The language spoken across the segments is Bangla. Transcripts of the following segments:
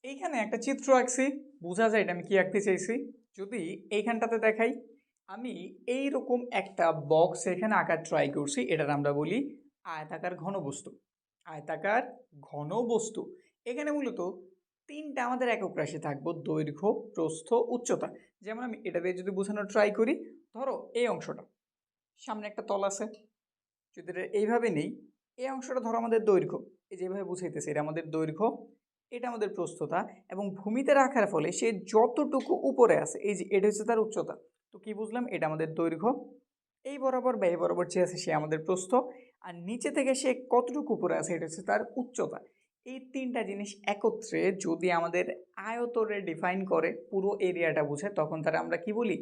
এইখানে একটা চিত্র আঁকছি, বোঝা যায় এটা আমি কি আঁকতে চাইছি। যদি এইখানটাতে দেখাই, আমি এইরকম একটা বক্স এখানে আঁকার ট্রাই করছি, এটার আমরা বলি আয়তাকার ঘনবস্তু। আয়তাকার ঘনবস্তু এখানে মূলত তিনটা আমাদের একক রাশি থাকবো, দৈর্ঘ্য, প্রস্থ, উচ্চতা। যেমন আমি এটা দিয়ে যদি বোঝানোর ট্রাই করি, ধরো এই অংশটা, সামনে একটা তল আছে, যদি এটা এইভাবে নেই, এই অংশটা ধরো আমাদের দৈর্ঘ্য, এই যেভাবে বুঝাইতেছে এটা আমাদের দৈর্ঘ্য, এটা আমাদের প্রস্থতা, এবং ভূমিতে রাখার ফলে সে যতটুকু উপরে আছে, এই যে এটা হচ্ছে তার উচ্চতা। তো কি বুঝলাম, এটা আমাদের দৈর্ঘ্য, এই বরাবর বা এই বরাবর যে আছে সে আমাদের প্রস্থ, আর নিচে থেকে সে কতটুকু উপরে আছে এটা হচ্ছে তার উচ্চতা। এই তিনটা জিনিস একত্রে যদি আমাদের আয়তরে ডিফাইন করে, পুরো এরিয়াটা বুঝে, তখন তারা আমরা কি বলি,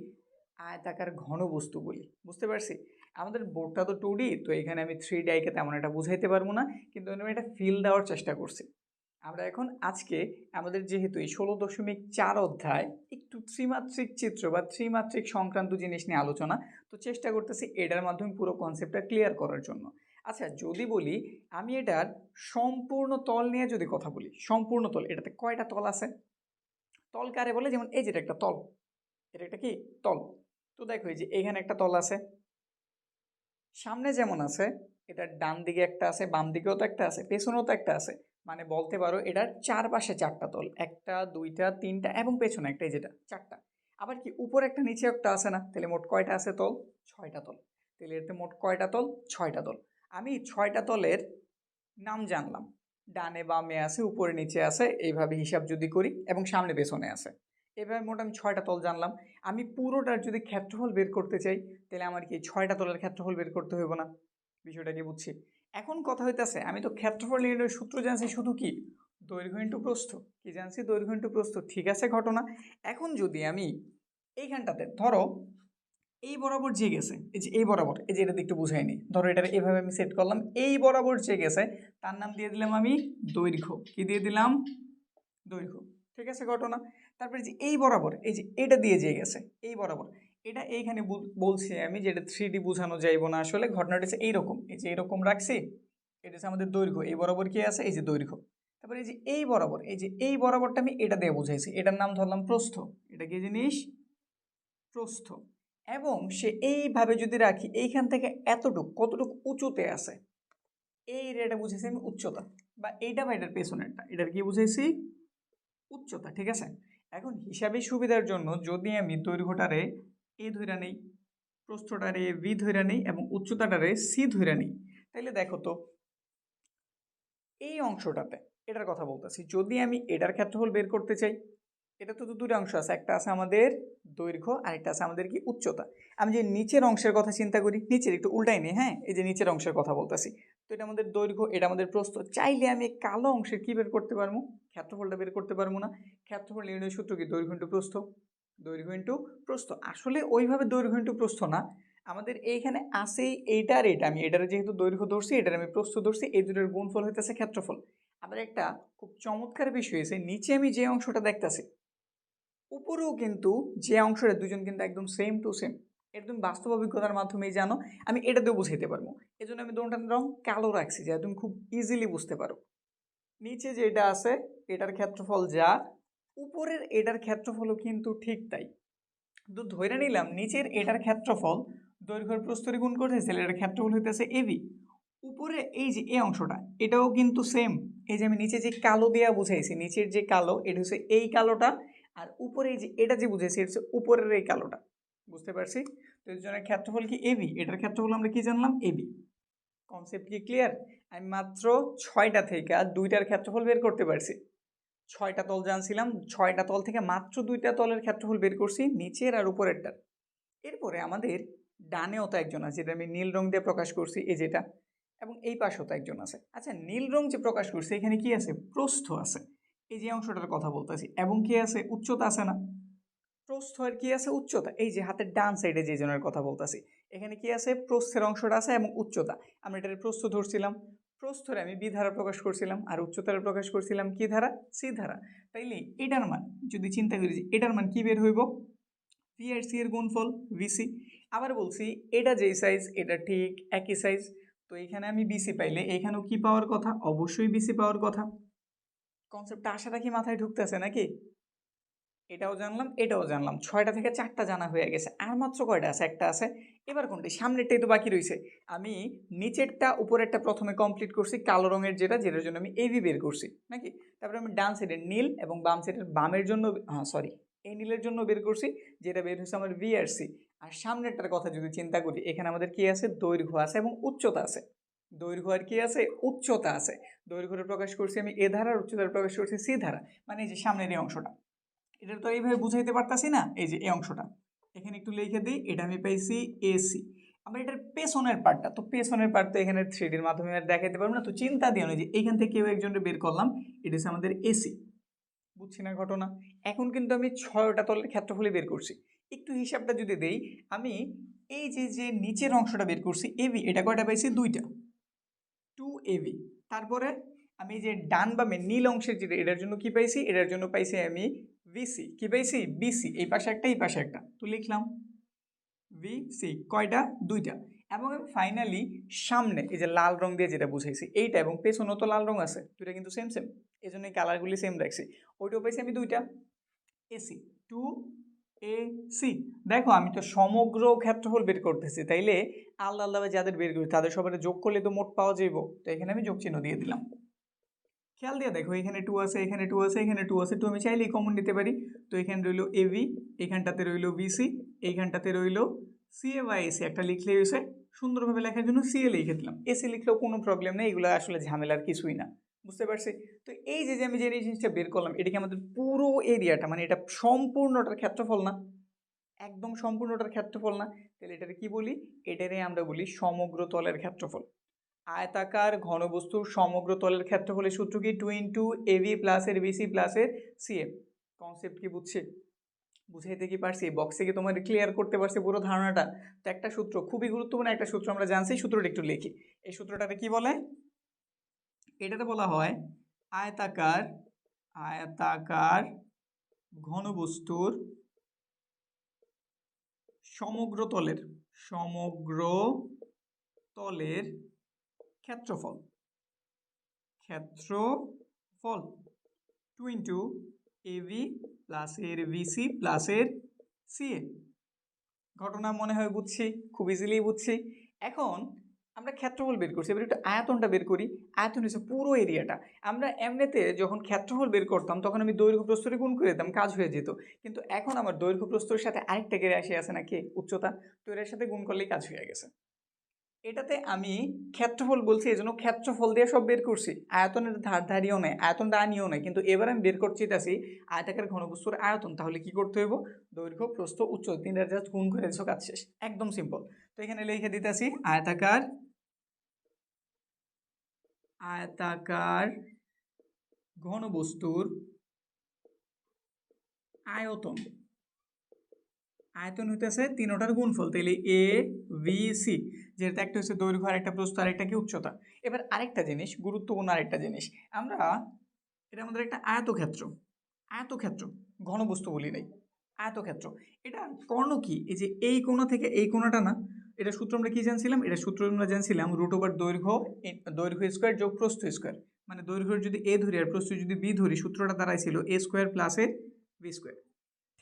আয়তাকার ঘনবস্তু বলি। বুঝতে পারছি? আমাদের বোর্ডটা তো 2D, তো এখানে আমি 3D আইকে তেমন একটা বুঝাইতে পারবো না, কিন্তু আমি এটা ফিল দেওয়ার চেষ্টা করছি। আমরা এখন আজকে আমাদের যেহেতু এই 16.4 অধ্যায় একটু ত্রিমাত্রিক চিত্র বা ত্রিমাত্রিক সংক্রান্ত জিনিস নিয়ে আলোচনা, তো চেষ্টা করতেছি এটার মাধ্যমে পুরো কনসেপ্টটা ক্লিয়ার করার জন্য। আচ্ছা, যদি বলি আমি এটার সম্পূর্ণ তল নিয়ে যদি কথা বলি, সম্পূর্ণ তল, এটাতে কয়টা তল আছে? তল কারে বলে? যেমন এই যেটা একটা তল, এটা একটা কি তল। তো দেখো এই যে এখানে একটা তল আছে, সামনে যেমন আছে, এটার ডান দিকে একটা আছে, বাম দিকেও তো একটা আছে, পেছনেও তো একটা আছে। মানে বলতে পারো এটার চারপাশে চারটা তল, একটা, দুইটা, তিনটা এবং পেছনে একটা, এই যেটা চারটা। আবার কি উপরে একটা নিচে একটা আছে না? তাহলে মোট কয়টা আছে তল? 6টা তল। তাহলে এতে মোট কয়টা তল? 6টা তল। আমি 6টা তলের নাম জানলাম, ডানে বামে আছে, উপরে নিচে আছে, এইভাবে হিসাব যদি করি, এবং সামনে পেছনে আছে, এভাবে মোট আমি 6টা তল জানলাম। আমি পুরোটার যদি ক্ষেত্রফল বের করতে চাই, তাহলে আমার কি 6টা তলের ক্ষেত্রফল বের করতে হইব না? বিষয়টা কি বুঝছি? এখন কথা হইতেছে, আমি তো ক্ষেত্রফল নির্ণয়ের সূত্র জানছি শুধু কি, দৈর্ঘ্য ইন্টু প্রস্থ। কি জানছি? দৈর্ঘ্য ইন্টু প্রস্থ। ঠিক আছে ঘটনা। এখন যদি আমি এইখানটাতে ধরো এই বরাবর যে গেছে, এই যে এই বরাবর, এই যে এটা একটু বুঝাইনি, ধরো এটা এভাবে আমি সেট করলাম, এই বরাবর যে গেছে তার নাম দিয়ে দিলাম আমি দৈর্ঘ্য। কি দিয়ে দিলাম? দৈর্ঘ্য। ঠিক আছে ঘটনা। তারপরে যে এই বরাবর, এই যে এটা দিয়ে যে গেছে এই বরাবর, এটা এইখানে বলছি আমি যে এটা 3D বোঝানো যাইব না, আসলে ঘটনাটা হচ্ছে এইরকম, এই যে এরকম রাখছি, এটা হচ্ছে আমাদের দৈর্ঘ্য, এই বরাবর কি আছে, এই যে দৈর্ঘ্য। তারপরে এই যে এই বরাবর, এই যে এই বরাবরটা আমি এটা দিয়ে বুঝাইছি, এটার নাম ধরলাম প্রস্থ। এটা কি জিনিস? প্রস্থ। এবং সে এইভাবে যদি রাখি, এইখান থেকে এতটুক কতটুকু উঁচুতে আছে, এই এরিয়াটা বুঝেছি আমি উচ্চতা, বা এইটা বা এটার পেছনেরটা, এটার কি বুঝেছি? উচ্চতা। ঠিক আছে। এখন হিসাবে সুবিধার জন্য যদি আমি দৈর্ঘ্যটারে এ ধইরা নেই, প্রস্থটারে ভি ধইরা নেই, এবং উচ্চতাটারে সি ধইরা নেই, তাইলে দেখো তো এই অংশটাতে, এটার কথা বলতেছি, যদি আমি এটার ক্ষেত্রফল বের করতে চাই, এটা তো দুটো অংশ আছে, একটা আছে আমাদের দৈর্ঘ্য আর একটা আছে আমাদের কি উচ্চতা। আমি যে নিচের অংশের কথা চিন্তা করি, নিচের একটু উল্টাই নেই, হ্যাঁ, এই যে নিচের অংশের কথা বলতেছি, তো এটা আমাদের দৈর্ঘ্য, এটা আমাদের প্রস্থ। চাইলে আমি কালো অংশের কি বের করতে পারবো? ক্ষেত্রফলটা বের করতে পারবো না? ক্ষেত্রফল নির্ণয় সূত্র কি? দৈর্ঘ্য ইন্টু প্রস্থ। দৈর্ঘ্য ইন্টু প্রস্থ। আসলে ওইভাবে দৈর্ঘ্য ইন্টু প্রস্থ না, আমাদের এইখানে আছে এইটা আর এটা, আমি এটার যেহেতু দৈর্ঘ্য ধরছি, এটার আমি প্রস্থ ধরছি, এই দুটোর গুণফল হইতেছে ক্ষেত্রফল। আবার একটা খুব চমৎকার বিষয় হয়েছে, নিচে আমি যে অংশটা দেখতেছি, উপরেও কিন্তু যে অংশটা, দুজন কিন্তু একদম সেম টু সেম। এটা তুমি বাস্তব অভিজ্ঞতার মাধ্যমেই জানো, আমি এটা দিয়ে বুঝাইতে পারবো। এই জন্য আমি দোনটার রং কালো রাখছি, যাতে তুমি খুব ইজিলি বুঝতে পারো। নিচে যেটা আছে এটার ক্ষেত্রফল যা, উপরের এটার ক্ষেত্রফলও কিন্তু ঠিক তাই। তো ধরে নিলাম নিচের এটার ক্ষেত্রফল দৈর্ঘ্যের প্রস্থরে গুণ করতেছে, এটার ক্ষেত্রফল হইতেছে এবি। উপরে এই যে এই অংশটা, এটাও কিন্তু সেম। এই যে আমি নিচে যে কালো দেয়া বুঝাইছি, নিচের যে কালো এটা হচ্ছে এই কালোটা, আর উপরে এই যে এটা যে বুঝাইছি এটা হচ্ছে উপরের এই কালোটা। বুঝতে পারছি? তো এর জন্য ক্ষেত্রফল কি এবি, এটার ক্ষেত্রফল আমরা কি জানলাম? এবি। কনসেপ্ট কি ক্লিয়ার? আমি মাত্র 6টা থেকে 2টার ক্ষেত্রফল বের করতে পারছি। 6টা তল জানছিলাম, 6টা তল থেকে মাত্র 2টা তলের ক্ষেত্রফল বের করছি, নিচের আর উপরেরটার। এরপরে আমাদের ডানেও তো একজন আছে, যেটা আমি নীল রং দিয়ে প্রকাশ করছি, এই যেটা, এবং এই পাশেও তো একজন আছে। আচ্ছা, নীল রং যে প্রকাশ করছে এখানে কি আছে? প্রস্থ আছে, এই যে অংশটার কথা বলতেছি, এবং কি আছে? উচ্চতা আছে না? প্রস্থ আর কি আছে? উচ্চতা। এই যে হাতের ডান সাইডে যে জনের কথা বলতেছি, এখানে কি আছে? প্রস্থের অংশটা আছে এবং উচ্চতা। আমরা এটার প্রস্থ ধরছিলাম, প্রস্থরে আমি বি ধারা প্রকাশ করছিলাম, আর উচ্চতারে প্রকাশ করছিলাম কি ধারা? সি ধারা। তাইলে এটার মান যদি চিন্তা করি, যে এটার মান কি বের হইব? ভি আর সি এর গুণফল ভিসি। আবার বলছি, এটা যেই সাইজ এটা ঠিক একই সাইজ, তো এখানে আমি বিসি পাইলে এখানেও কি পাওয়ার কথা? অবশ্যই বিসি পাওয়ার কথা। কনসেপ্টটা আশা রাখি মাথায় ঢুকতেছে নাকি? এটাও জানলাম, এটাও জানলাম, 6টা থেকে 4টা জানা হয়ে গেছে। আর মাত্র কয়টা আছে? একটা আছে। এবার কোনটি? সামনেরটাই তো বাকি রয়েছে। আমি নিচেরটা উপরেরটা প্রথমে কমপ্লিট করছি, কালো রঙের যেটার জন্য আমি এবি বের করছি নাকি। তারপরে আমি ডান সাইডের নীল এবং বাম সাইডের বামের জন্য সরি এই নীলের জন্য বের করছি, যেটা বের হয়েছে আমার VRC। আর সামনেরটার কথা যদি চিন্তা করি, এখানে আমাদের কি আছে? দৈর্ঘ্য আছে এবং উচ্চতা আছে। দৈর্ঘ্য আর কি আছে? উচ্চতা আছে। দৈর্ঘ্যটা প্রকাশ করছি আমি এ ধারা, উচ্চতার প্রকাশ করছি সি ধারা, মানে এই যে সামনের এই অংশটা। এটা তো এইভাবে বুঝাইতে পারতাছি না, এই যে এই অংশটা এখানে একটু লিখে দিই, এটা আমি পাইছি AC। আমরা এটার পেছনের পার্টটা, তো পেছনের পার্ট তো এখানে 3Dর মাধ্যমে আর দেখাইতে পারবো না, তো চিন্তা দিও না যে এইখান থেকে কেউ একজনকে বের করলাম, এটা হচ্ছে আমাদের AC। বুঝছি না ঘটনা? এখন কিন্তু আমি 6টা তলের ক্ষেত্রফলই বের করছি। একটু হিসাবটা যদি দেই, আমি এই যে নিচের অংশটা বের করছি AB, এটা কয়টা পাইছি? 2টা, 2AB। তারপরে আমি যে ডান বামে নীল অংশের যেটা, এটার জন্য কি পাইছি? এটার জন্য পাইছি আমি VC। কি পাইছি? BC। এই পাশে একটা, এই পাশে একটা, তো লিখলাম VC। কয়টা? 2টা। এবং আমি ফাইনালি সামনে এই যে লাল রং দিয়ে যেটা বুঝাইছি এইটা, এবং পেছনেও তো লাল রং আছে, দুইটা কিন্তু সেম সেম, এই জন্য কালারগুলি সেম রাখছি। ওইটাও পাইছি আমি 2টা, AC 2AC। দেখো আমি তো সমগ্র ক্ষেত্রফল বের করতেছি, তাইলে আলাদা আলাদা যাদের বের করি তাদের সবার যোগ করলে তো মোট পাওয়া যাইব। তো এখানে আমি যোগ চিহ্ন দিয়ে দিলাম। খেয়াল দিয়ে দেখো, এখানে 2 আছে, এখানে 2 আছে, এখানে 2 আছে, 2 আমি চাইলেই কমন নিতে পারি। তো এখানে রইল AB, এখানটাতে রইল BC, এইখানটাতে রইল CA বা AC। একটা লিখলেই হয়েছে, সুন্দরভাবে লেখার জন্য CA লিখে দিলাম। AC লিখলেও কোনো প্রবলেম নেই, এগুলো আসলে ঝামেলার কিছুই না, বুঝতে পারছি? তো এই যে আমি যে জিনিসটা বের করলাম, এটাকে আমাদের পুরো এরিয়াটা, মানে এটা সম্পূর্ণটার ক্ষেত্রফল না, একদম সম্পূর্ণটার ক্ষেত্রফল না, তাহলে এটাকে কি বলি? এটারে আমরা বলি সমগ্র তলের ক্ষেত্রফল। আয়তাকার ঘনবস্তুর সমগ্র তলের ক্ষেত্রফলের সূত্র কি? 2 × AB প্লাস এর BC প্লাস এর CA। কনসেপ্ট কি বুঝছে? বুঝাইতে কি পারছি? বক্সে কি তোমার ক্লিয়ার করতে পারছি পুরো ধারণাটা? তো একটা সূত্র, খুবই গুরুত্বপূর্ণ একটা সূত্র আমরা জানছি, সূত্রটা একটু লিখি। এই সূত্রটাকে কি বলে? এটাতে বলা হয় আয়তাকার আয়তাকার ঘনবস্তুর সমগ্র তলের ক্ষেত্রফল। 2 × AB প্লাস এর BC প্লাস এর CA। ঘটনা মনে হয় বুঝছি, খুব ইজিলি বুঝছি। এখন আমরা ক্ষেত্রফল বের করছি, এবার একটু আয়তনটা বের করি। আয়তন হচ্ছে পুরো এরিয়াটা। আমরা এমনিতে যখন ক্ষেত্রফল বের করতাম তখন আমি দৈর্ঘ্য প্রস্থরে গুণ করে দিতাম, কাজ হয়ে যেত। কিন্তু এখন আমার দৈর্ঘ্য প্রস্থের সাথে আরেকটা রাশি আছে নাকি, উচ্চতা, তো এর সাথে গুণ করলেই কাজ হয়ে গেছে। এটাতে আমি ক্ষেত্রফল বলছি, এই জন্য ক্ষেত্রফল দিয়ে সব বের করছি, আয়তনের ধারিও নেই, আয়তনটা আনিও নেই। কিন্তু এবার আমি বের করছি আয়তাকার ঘনবস্তুর আয়তন। তাহলে কি করতে হইব? দৈর্ঘ্য প্রস্থ উচ্চতা তিনটা জাস্ট গুণ করে দিছো, কাজ শেষ, একদম সিম্পল। তো এখানে লিখে দিতেছি আয়তাকার ঘনবস্তুর আয়তন হইতেছে তিনটার গুণফল, তাহলে ABC, যেহেতু একটা হচ্ছে দৈর্ঘ্য, আর একটা প্রস্থ, আর একটা কি উচ্চতা। এবার আরেকটা জিনিস, গুরুত্বপূর্ণ আরেকটা জিনিস, আমরা এটা আমাদের একটা আয়তক্ষেত্র, ঘনবস্তু বলি নাই, আয়তক্ষেত্র। এটা কর্ণ কি? এই যে এই কোণ থেকে এই কোণটা না, এটা সূত্র আমরা কি জানছিলাম? এটা সূত্র আমরা জানছিলাম দৈর্ঘ্য স্কোয়ার যোগ প্রস্থ স্কোয়ার, মানে দৈর্ঘ্যের যদি A ধরি আর প্রস্থ যদি B ধরি, সূত্রটা দাঁড়াইছিল A স্কোয়ার প্লাস এর B স্কোয়ার।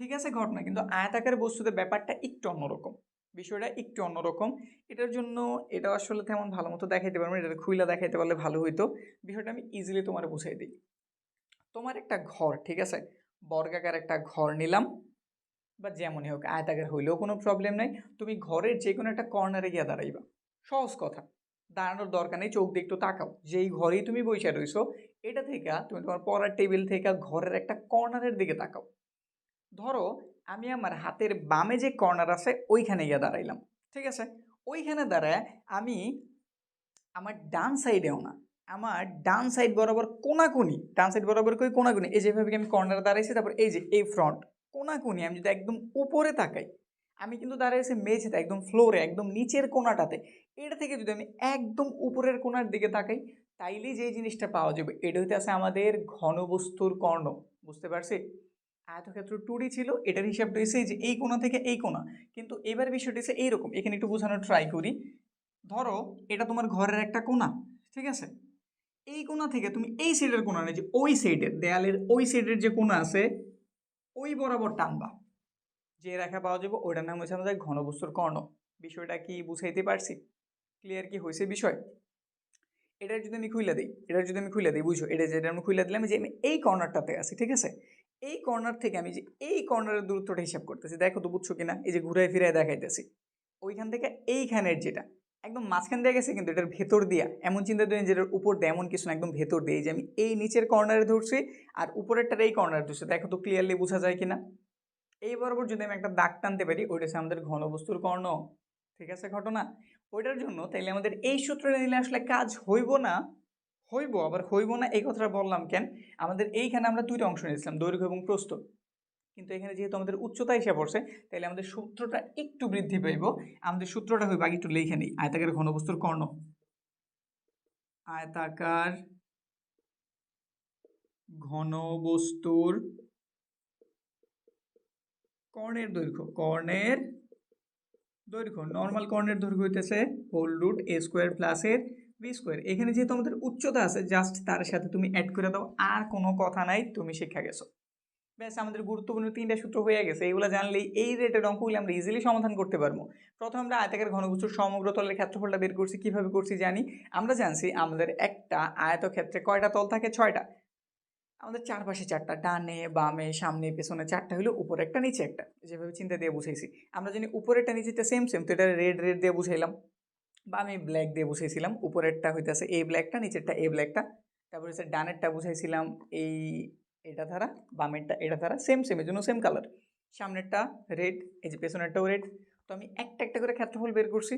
ঠিক আছে ঘটনা, কিন্তু আয়তাকার বস্তুতে ব্যাপারটা একটু অন্যরকম, বিষয়টা একটু অন্যরকম। এটার জন্য এটা আসলে তেমন ভালো মতো দেখাইতে পারবো না, এটা খুইলা দেখাইতে পারলে ভালো হইতো। বিষয়টা আমি ইজিলি তোমার বুঝাই দিই। তোমার একটা ঘর, ঠিক আছে, বর্গাকার একটা ঘর নিলাম, বা যেমনই হোক, আয়তাকার হইলেও কোনো প্রবলেম নাই। তুমি ঘরের যে কোনো একটা কর্নারে গিয়ে দাঁড়াইবা, সহজ কথা, দাঁড়ানোর দরকার নেই, চোখ দিয়ে একটু তাকাও, যেই ঘরেই তুমি বসে রইছো এটা থেকে তুমি তোমার পড়ার টেবিল থেকে ঘরের একটা কর্নারের দিকে তাকাও। ধরো আমি আমার হাতের বামে যে কর্নার আছে ওইখানে গিয়ে দাঁড়াইলাম, ঠিক আছে। ওইখানে দাঁড়ায় আমি আমার ডান সাইডেও না, আমার ডান সাইড বরাবর কোনাকুনি, ডান সাইড বরাবর কই কোনাকুনি, এই যেভাবে আমি কর্নারে দাঁড়াইছি, তারপর এই যে এই ফ্রন্ট কোনাকুনি, আমি যদি একদম উপরে তাকাই, আমি কিন্তু দাঁড়াইছি মেঝেতে, একদম ফ্লোরে, একদম নিচের কোনাটাতে। এটা থেকে যদি আমি একদম উপরের কোনার দিকে তাকাই, তাইলেই যে জিনিসটা পাওয়া যাবে এটা হইতে আছে আমাদের ঘনবস্তুর কর্ণ। বুঝতে পারছি? আয়তক্ষেত্র 2D ছিল, এটার হিসাবটা হয়েছে যে এই কোণা থেকে এই কোণা। কিন্তু এবার বিষয়টা হচ্ছে এইরকম, এখানে একটু বোঝানোর ট্রাই করি। ধরো এটা তোমার ঘরের একটা কোণা, ঠিক আছে। এই কোণা থেকে তুমি এই সাইডের কোণা নেই, যে ওই সাইডের দেয়ালের ওই সাইডের যে কোণা আছে ওই বরাবর টানবা, যে রেখা পাওয়া যাবে ওইটার নাম হচ্ছে আমাদের ঘনবস্তুর কর্ণ। বিষয়টা কি বুঝাইতে পারছি? ক্লিয়ার কি হয়েছে বিষয়? এটার যদি আমি খুইলা দিই বুঝো, এটা যেটা আমি খুইলা দিলাম যে আমি এই কর্নারটাতে আছি, ঠিক আছে? এই কর্নার থেকে আমি যে এই কর্নারের দূরত্বটা হিসাব করতেছি, দেখো তো বুঝছো কিনা? এই যে ঘুরাই ফিরাই দেখাইতেছি, ওইখান থেকে এইখানের যেটা একদম মাঝখান দিয়ে গেছে, কিন্তু এটার ভেতর দিয়া এমন চিন্তা করেন যেটার উপর দিয়ে এমন কিছু না, একদম ভেতর দিয়ে যে আমি এই নিচের কর্নারে ধরছি আর উপরেরটার এই কর্নারে ধরছি, দেখো তো ক্লিয়ারলি বোঝা যায় কিনা? এই বরাবর যদি আমি একটা দাগ টানতে পারি, ওইটা হচ্ছে আমাদের ঘনবস্তুর কর্ণ। ঠিক আছে ঘটনা? ওইটার জন্য তাইলে আমাদের এই সূত্রটা নিলে আসলে কাজ হইব না, আবার হইব না এই কথাটা বললাম কেন? আমাদের এইখানে আমরা দুইটা অংশ নিয়েছিলাম, দৈর্ঘ্য এবং প্রস্থ, কিন্তু এখানে যেহেতু আমাদের উচ্চতা এসে পড়ছে, তাহলে আমাদের সূত্রটা একটু বৃদ্ধি পাইব। আমাদের সূত্রটা হইব, আগে একটু লিখে নিই, আয়তাকার ঘনবস্তুর কর্ণ, আয়তাকার ঘনবস্তুর কর্ণের দৈর্ঘ্য নর্মাল কর্ণের দৈর্ঘ্য হইতেছে whole root a square plus এর বি স্কোয়ার। এখানে যেহেতু আমাদের উচ্চতা আছে, জাস্ট তার সাথে তুমি অ্যাড করে দাও, আর কোনো কথা নাই, তুমি শিক্ষা গেছো। ব্যাস, আমাদের গুরুত্বপূর্ণ তিনটা সূত্র হয়ে গেছে। এইগুলো জানলেই এই রেটের অঙ্কগুলি আমরা ইজিলি সমাধান করতে পারবো। প্রথমে আমরা আয়তাকার ঘনবস্তুর সমগ্র তলের ক্ষেত্রফলটা বের করছি। কিভাবে করছি জানি? আমরা জানছি আমাদের একটা আয়তক্ষেত্রে কয়টা তল থাকে? 6টা। আমাদের চারপাশে 4টা, ডানে বামে সামনে পেছনে 4টা হলো, উপরে একটা নিচে একটা, যেভাবে চিন্তা দিয়ে বুঝাইছি। আমরা জানি উপরেরটা নিচেরটা সেম সেম, তো এটা রেড দিয়ে বুঝাইলাম, বা আমি ব্ল্যাক দিয়ে বুঝাইছিলাম। উপরেরটা হইতেছে এই ব্ল্যাকটা, নিচেরটা এই ব্ল্যাকটা। তারপর হচ্ছে ডানেরটা বুঝাইছিলাম এই এটা ধারা, বামেরটা এটা ধারা, সেম সেম, এর জন্য সেম কালার। সামনেরটা রেড, এই যে পেছনেরটাও রেড। তো আমি একটা একটা করে ক্ষেত্রফল বের করছি।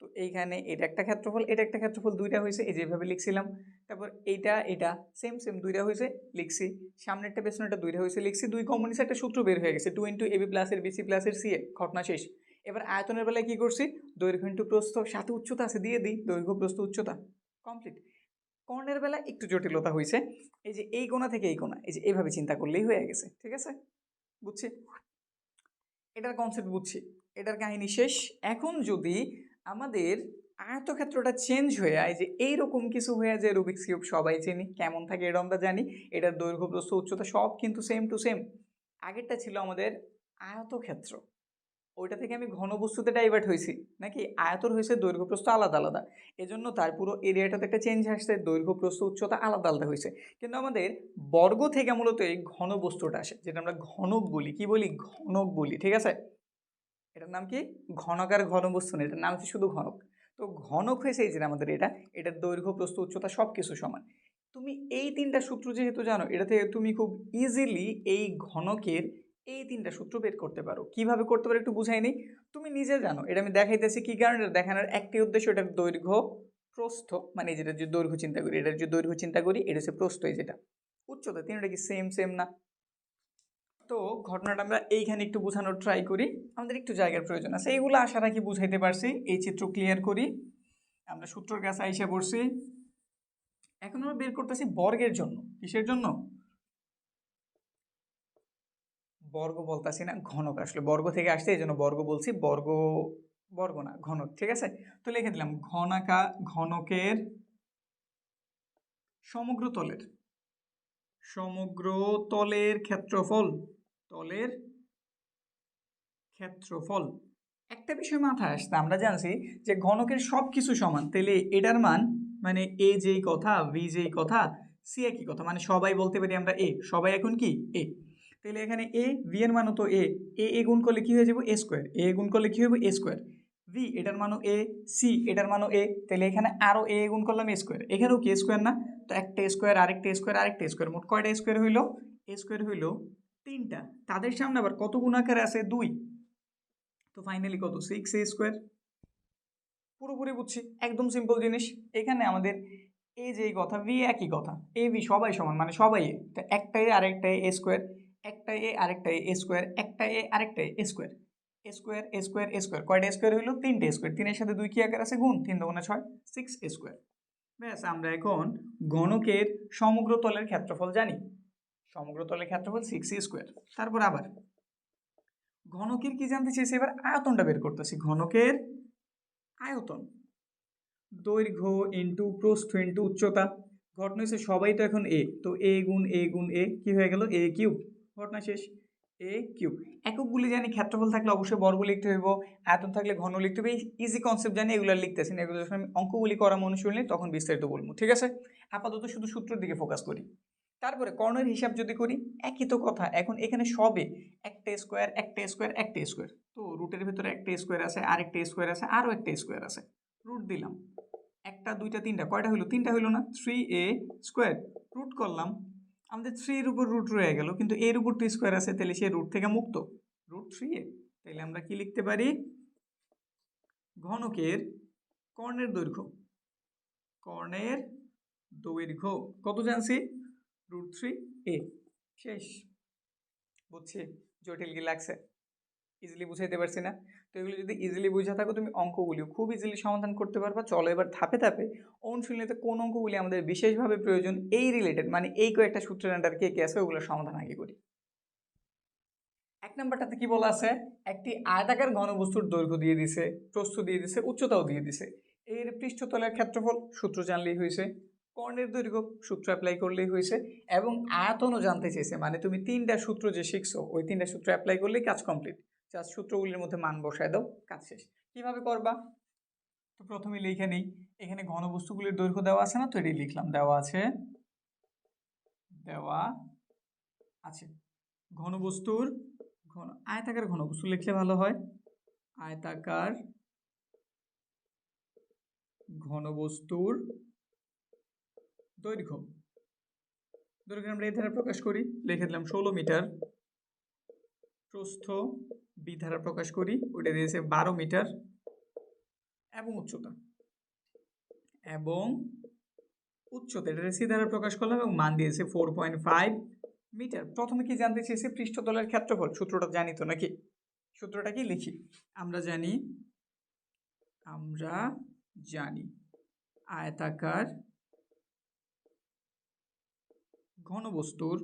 তো এইখানে এটা একটা ক্ষেত্রফল, এটা একটা ক্ষেত্রফল, দুইটা হয়েছে, এই যেভাবে লিখছিলাম। তারপর এটা সেম সেম দুইটা হয়েছে, লিখছি। সামনেরটা পেছনেরটা দুইটা হয়েছে, লিখছি। দুই কমন নিচে একটা সূত্র বের হয়ে গেছে, 2 ইন্টু এবি প্লাস এর বিসি প্লাস এর সিএ, ঘটনা শেষ। এবার আয়তনের বেলায় কি করছি? দৈর্ঘ্য ইন্টু প্রস্থ, সাথে উচ্চতা আছে দিয়ে দিই, দৈর্ঘ্য প্রস্থ উচ্চতা, কমপ্লিট। কর্ণের বেলা একটু জটিলতা হয়েছে, এই যে এই কোণা থেকে এই কোণা, এই যে এইভাবে চিন্তা করলেই হয়ে গেছে। ঠিক আছে, বুঝছি, এটার কনসেপ্ট বুঝছি, এটার কাহিনী শেষ। এখন যদি আমাদের আয়তক্ষেত্রটা চেঞ্জ হয়ে যায়, যে এইরকম কিছু হয়ে যায়, রুবিক্স কিউব সবাই চিনি কেমন থাকে, এটা আমরা জানি। এটার দৈর্ঘ্য প্রস্থ উচ্চতা সব কিন্তু সেম টু সেম। আগেরটা ছিল আমাদের আয়তক্ষেত্র, ওইটা থেকে আমি ঘনবস্তুতে ডাইভার্ট হয়েছি, নাকি আয়তর হয়েছে দৈর্ঘ্য প্রস্থ আলাদা আলাদা, এজন্য তার পুরো এরিয়াটাতে একটা চেঞ্জ আসছে, দৈর্ঘ্য প্রস্থ উচ্চতা আলাদা আলাদা হয়েছে। কিন্তু আমাদের বর্গ থেকে মূলত এই ঘনবস্তুটা আসে, যেটা আমরা ঘনক বলি। কি বলি? ঘনক বলি। ঠিক আছে, এটার নাম কি? ঘনকার ঘনবস্তু না, এটার নাম হচ্ছে শুধু ঘনক। তো ঘনক হয়েছে এই যে আমাদের এটার দৈর্ঘ্য প্রস্থ উচ্চতা সব কিছু সমান। তুমি এই তিনটা সূত্র যেহেতু জানো, এটা থেকে তুমি খুব ইজিলি এই ঘনকের এই তিনটা সূত্র বের করতে পারো। কিভাবে করতে পারো একটু বুঝাই নেই, তুমি নিজে জানো। এটা আমি দেখাইতেছি কি কারণে? দেখানোর একটি উদ্দেশ্য, এটার দৈর্ঘ্য প্রস্থ, মানে যেটা যে দৈর্ঘ্য চিন্তা করি, এটার যে দৈর্ঘ্য চিন্তা করি, এটা হচ্ছে প্রস্থ, এই যেটা উচ্চতা, তিনটা কি সেম সেম না? তো ঘটনাটা আমরা এইখানে একটু বোঝানোর ট্রাই করি, আমাদের একটু জায়গার প্রয়োজন আছে। এইগুলো আশা রাখি বুঝাইতে পারছি। এই চিত্র ক্লিয়ার করি, আমরা সূত্রের কাছে আইসা পড়ছি। এখন আমরা বের করতেছি বর্গের জন্য। কিসের জন্য? বর্গ বলতাছি না, ঘনক। আসলে বর্গ থেকে আসছে, এই জন্য বর্গ বলছি, বর্গ না, ঘনক। ঠিক আছে, তো লিখে দিলাম ঘনকের সমগ্র তলের ক্ষেত্রফল। একটা বিষয় মাথায় আসছে, আমরা জানছি যে ঘনকের সব কিছু সমান, তাহলে এটার মান, মানে এ যেই কথা, ভি যেই কথা, সি একই কথা, মানে সবাই বলতে পারি আমরা এ, সবাই এখন কি এ। তাহলে এখানে এ, ভি এর মানও তো এ, এ গুণ করলে কি হয়ে যাবে? এ স্কোয়ার। এ গুণ করলে কি হবে? এ স্কোয়ার। ভি এটার মানও এ, সি এটার মানও এ, তাহলে এখানে আরও এ গুণ করলাম এ স্কোয়ার। এখানেও কি স্কোয়ার না? তো একটা স্কোয়ার, আরেকটা স্কোয়ার, আরেকটা স্কোয়ার, মোট কয়টা স্কোয়ার হইলো? স্কোয়ার হইলো 3টা। তাদের সামনে আবার কত গুণ আকারে আছে? 2। তো ফাইনালি কত? 6a square. পুরোপুরি বুঝছি, একদম সিম্পল জিনিস। এখানে আমাদের এই যে কথা, ভি একই কথা, এ ভি সবাই সমান, মানে সবাই এ। তো একটা এ আরেকটা এ স্কোয়ার, একটা এ আরেকটা এ স্কোয়ার, একটা এ আরেকটা এ square, A square A square A square. কয়টা স্কোয়ার হইলো? 3টে স্কোয়ার। 3-এর সাথে 2 কি আকার আছে? গুণ। 3 2 6, 6 স্কোয়ার। ব্যাস, আমরা এখন ঘনকের সমগ্র তলের ক্ষেত্রফল জানি। সমগ্র তলের ক্ষেত্রফল 6a স্কোয়ার। তারপর আবার ঘনকের কি জানতে চেয়েছি? এবার আয়তনটা বের করতেছি। ঘনকের আয়তন, দৈর্ঘ্য ইন্টু প্রস্থ ইন্টু উচ্চতা। ঘটনা হচ্ছে সবাই তো এখন এ, তো এ গুণ এ কি হয়ে গেল, এ কিউব। ঘটনা শেষ, এ কিউব। এককগুলি জানি, ক্ষেত্রফল থাকলে অবশ্যই বর্গ লিখতে হইব, আয়তন থাকলে ঘন লিখতে হবে। ইজি কনসেপ্ট জানি, এগুলো লিখতেছি না, এগুলো যখন আমি অঙ্কগুলি করা অনুশীলন নিই তখন বিস্তারিত বলবো, ঠিক আছে? আপাতত শুধু সূত্রের দিকে ফোকাস করি। তারপরে কর্ণের হিসাব যদি করি, একই তো কথা। এখন এখানে সবে একটা স্কোয়ার একটা স্কোয়ার একটা স্কোয়ার, তো রুটের ভিতরে একটা স্কোয়ার আছে, আরেকটা স্কোয়ার আছে, আরও একটা স্কোয়ার আছে। রুট দিলাম, একটা দুইটা তিনটা, কয়টা হইলো? তিনটা হইলো না? 3a square. রুট করলাম, আমাদের 3 এর উপর রুট রয়ে গেল, কিন্তু এর উপর তো স্কোয়ার আছে, তাহলে সে রুট থেকে মুক্ত, রুট 3a। তাহলে আমরা কি লিখতে পারি? ঘনকের কর্ণের দৈর্ঘ্য, কর্ণের দৈর্ঘ্য কত জানছি? Root 3a। শেষ। বুঝছি জটিল কি লাগছে? ইজিলি বুঝাইতে পারছি না? তো এগুলো যদি ইজিলি বুঝে থাকো, তুমি অঙ্কগুলিও খুব ইজিলি সমাধান করতে পারবা। চলো এবার ধাপে ধাপে অনুশীলনীতে কোন অঙ্কগুলি আমাদের বিশেষভাবে প্রয়োজন, এই রিলেটেড মানে এই কয়েকটা সূত্রের আন্ডার কে কে আছে ওগুলোর সমাধান আগে করি। এক নম্বরটাতে কি বলা আছে? একটি আয়তাকার ঘনবস্তুর দৈর্ঘ্য দিয়ে দিছে, প্রস্থ দিয়ে দিছে, উচ্চতাও দিয়ে দিছে। এর পৃষ্ঠতলের ক্ষেত্রফল সূত্র জানলেই হয়েছে, কর্ণের দৈর্ঘ্য সূত্র অ্যাপ্লাই করলেই হয়েছে, এবং আয়তনও জানতে চেয়েছে। মানে তুমি তিনটা সূত্র যে শিখছো ওই তিনটা সূত্র অ্যাপ্লাই করলেই কাজ কমপ্লিট। জাস্ট সূত্রগুলির মধ্যে মান বসায় দাও, কাজ শেষ। কিভাবে করবা? তো প্রথমে লিখে নেই, এখানে ঘনবস্তুগুলির দৈর্ঘ্য দেওয়া আছে না, তো এটি লিখলাম, দেওয়া আছে, দেওয়া আছে। ঘনবস্তুর আয়তাকার ঘনবস্তু লিখলে ভালো হয়, আয়তাকার ঘনবস্তুর দৈর্ঘ্য, আমরা এই ধারা প্রকাশ করি, লিখে দিলাম 16 মিটার। প্রস্থ বি ধারা প্রকাশ করি, ওইটা দিয়েছে 12 মিটার। এবং উচ্চতা, এটা সি ধারা প্রকাশ করলাম, এবং মান দিয়েছে 4.5 মিটার। প্রথমে কি জানতে চেয়েছে? পৃষ্ঠতলের ক্ষেত্রফল। সূত্রটা জানি তো নাকি? সূত্রটা কি লিখি? আমরা জানি আয়তাকার ঘনবস্তুর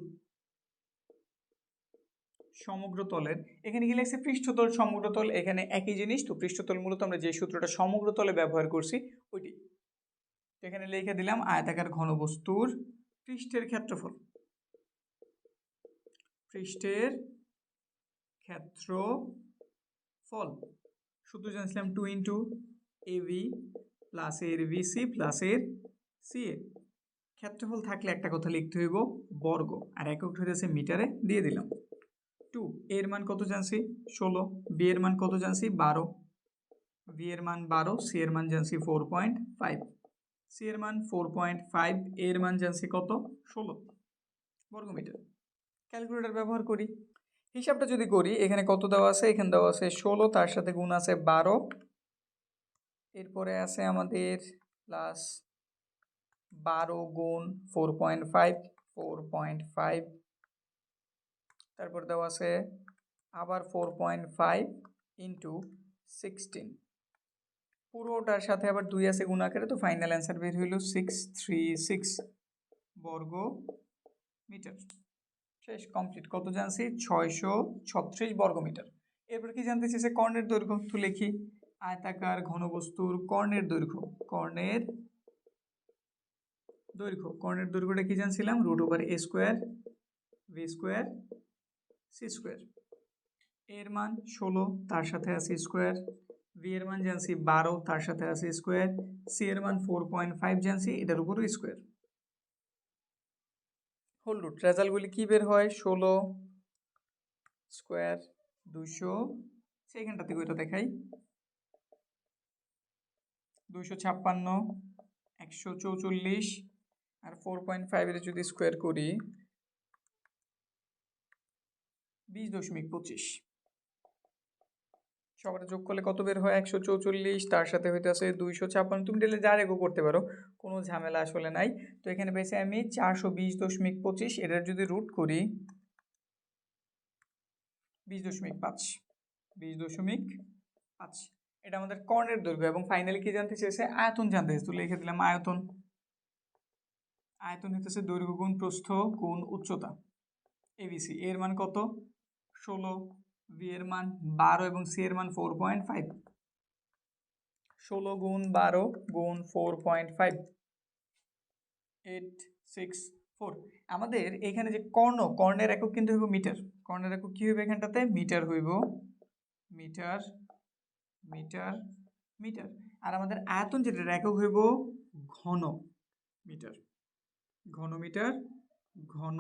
সমগ্র তলের, এখানে কি লিখছে? পৃষ্ঠতল সমগ্রতল, এখানে একই জিনিস তো। পৃষ্ঠতল মূলত আমরা যে সূত্রটা সমগ্র তলে ব্যবহার করছি ওইটি। এখানে লিখে দিলাম আয়তাকার ঘনবস্তুর পৃষ্ঠের ক্ষেত্রফল, পৃষ্ঠের ক্ষেত্রফল সূত্র জানছিলাম 2 ইন্টু ab প্লাস এর বিসি প্লাস এর সিএ। ক্ষেত্রফল থাকলে একটা কথা লিখতে হইব, বর্গ, আর একক হইতেছে মিটারে, দিয়ে দিলাম। 2 এর মান কত জানছি? 16। বি এর মান কত জানছি? 12। বি এর মান 12, সি এর মান জানছি 4.5। সি এর মান 4.5, এর মান জানছি কত? 16 বর্গমিটার। ক্যালকুলেটর ব্যবহার করি, হিসাবটা যদি করি, এখানে কত দেওয়া আছে? এখানে দেওয়া আছে 16, তার সাথে গুণ আছে 12, এরপরে আছে আমাদের প্লাস 12 গুণ 4.5, তারপর দেওয়া আছে আবার 4.5 ইন্টু 16, পুরোটার সাথে আবার 2 আছে গুণ আকারে, তো ফাইনাল অ্যান্সার বের হইল 636 বর্গ মিটার। শেষ, কমপ্লিট। কত জানছি? 636 বর্গমিটার। এরপর কি জানতে চেয়েছে? কর্ণের দৈর্ঘ্য। তো লিখি আয়তাকার ঘনবস্তুর কর্ণের দৈর্ঘ্য, কর্ণের দৈর্ঘ্যটা কি জানছিলাম? Root over A square B square C square. এর মান 16, তার সাথে আছে স্কোয়ার। ভি এর মান জানছি 12, তার সাথে আছে স্কোয়ার। সি এর মান 4.5 জানছি, এটার উপরও স্কোয়ার। Whole root. রেজাল্টগুলি কি বের হয়? 16 স্কোয়ার 200, সেখানটা থেকে ওইটা দেখাই, 256, 144, আর 4.5 এর যদি স্কোয়ার করি 20.25। সবার যোগ করলে কত বের হয়? 144, তার সাথে হইতেছে 256। তুমি ডেলে যা রেগো করতে পারো, কোনো ঝামেলা আসলে নাই। তো এখানে পেয়েছি আমি 420.25, এটার যদি রুট করি 20.5, 20.5। এটা আমাদের কর্ণের দৈর্ঘ্য। এবং ফাইনালি কি জানতে চেয়েছে? আয়তন জানতে চেয়েছে। তো লিখে দিলাম আয়তন হইতেছে দৈর্ঘ্য গুণ প্রস্থ গুণ উচ্চতা, এবিসি। এর মান কত? 16, বি এর মান 12 এবং সি এর মান 4.5। 16 গুণ 12 গুণ 4.5, 864। আমাদের এখানে যে কর্ণের একক কিন্তু হইব মিটার। কর্ণের একক কি হইব এখানটাতে? মিটার হইব। Metre metre metre. আর আমাদের আয়তন যেটার একক হইব ঘন মিটার। ঘন মিটার ঘন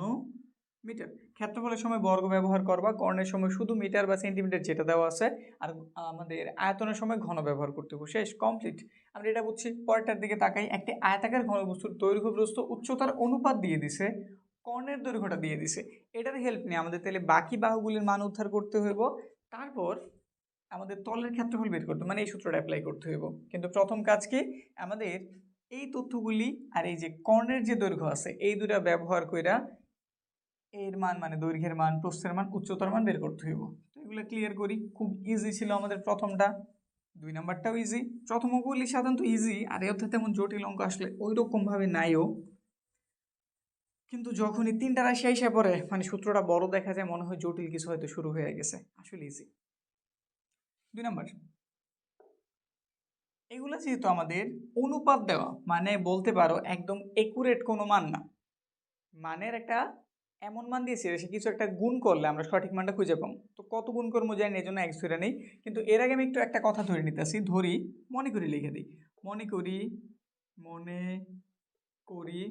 মিটার। ক্ষেত্রফলের সময় বর্গ ব্যবহার করবা, কর্ণের সময় শুধু মিটার বা সেন্টিমিটার যেটা দেওয়া আছে, আর আমাদের আয়তনের সময় ঘন ব্যবহার করতে হবে। শেষ, কমপ্লিট। আমরা এটা বুঝছি। পরেরটার দিকে তাকাই। একটি আয়তাকার ঘনবস্তুর দৈর্ঘ্য প্রস্থ উচ্চতার অনুপাত দিয়ে দিছে, কর্ণের দৈর্ঘ্যটা দিয়ে দিছে। এটার হেল্প নিয়ে আমাদের তাহলে বাকি বাহুগুলির মান উদ্ধার করতে হইব, তারপর আমাদের তলের ক্ষেত্রফল বের করতে, মানে এই সূত্রটা অ্যাপ্লাই করতে হইব। কিন্তু প্রথম কাজ কি, আমাদের এই তথ্যগুলি আর এই যে কর্ণের যে দৈর্ঘ্য আছে এই দুটা ব্যবহার কইরা এর মান মানে দৈর্ঘ্যের মান, প্রস্থের মান, উচ্চতার মান বের করতে হইব। তো এগুলো ক্লিয়ার করি। খুব ইজি ছিল আমাদের প্রথমটা, 2 নাম্বারটাও ইজি। প্রথম অঙ্কগুলি সাধারণত ইজি, আর এর তেমন জটিল অঙ্ক আসলে ওই রকম ভাবে নাইও, কিন্তু যখনই 3টা রাশি আইসা পড়ে মানে সূত্রটা বড় দেখা যায়, মনে হয় জটিল কিছু হয়তো শুরু হয়ে গেছে। আসলে ইজি। 2 নাম্বার, এগুলো যেহেতু আমাদের অনুপাত দেওয়া, মানে বলতে পারো একদম একুরেট কোনো মান না, মানের একটা এমন মান দিয়েছে সে কিছু একটা গুণ করলে আমরা সঠিক মানটা খুঁজে পাবো। তো কত গুণ করবো জানি, এই জন্য এক্স ধরে নেই। কিন্তু এর আগে আমি একটু একটা কথা ধরে নিতেছি। ধরি, মনে করি লিখে দিই, মনে করি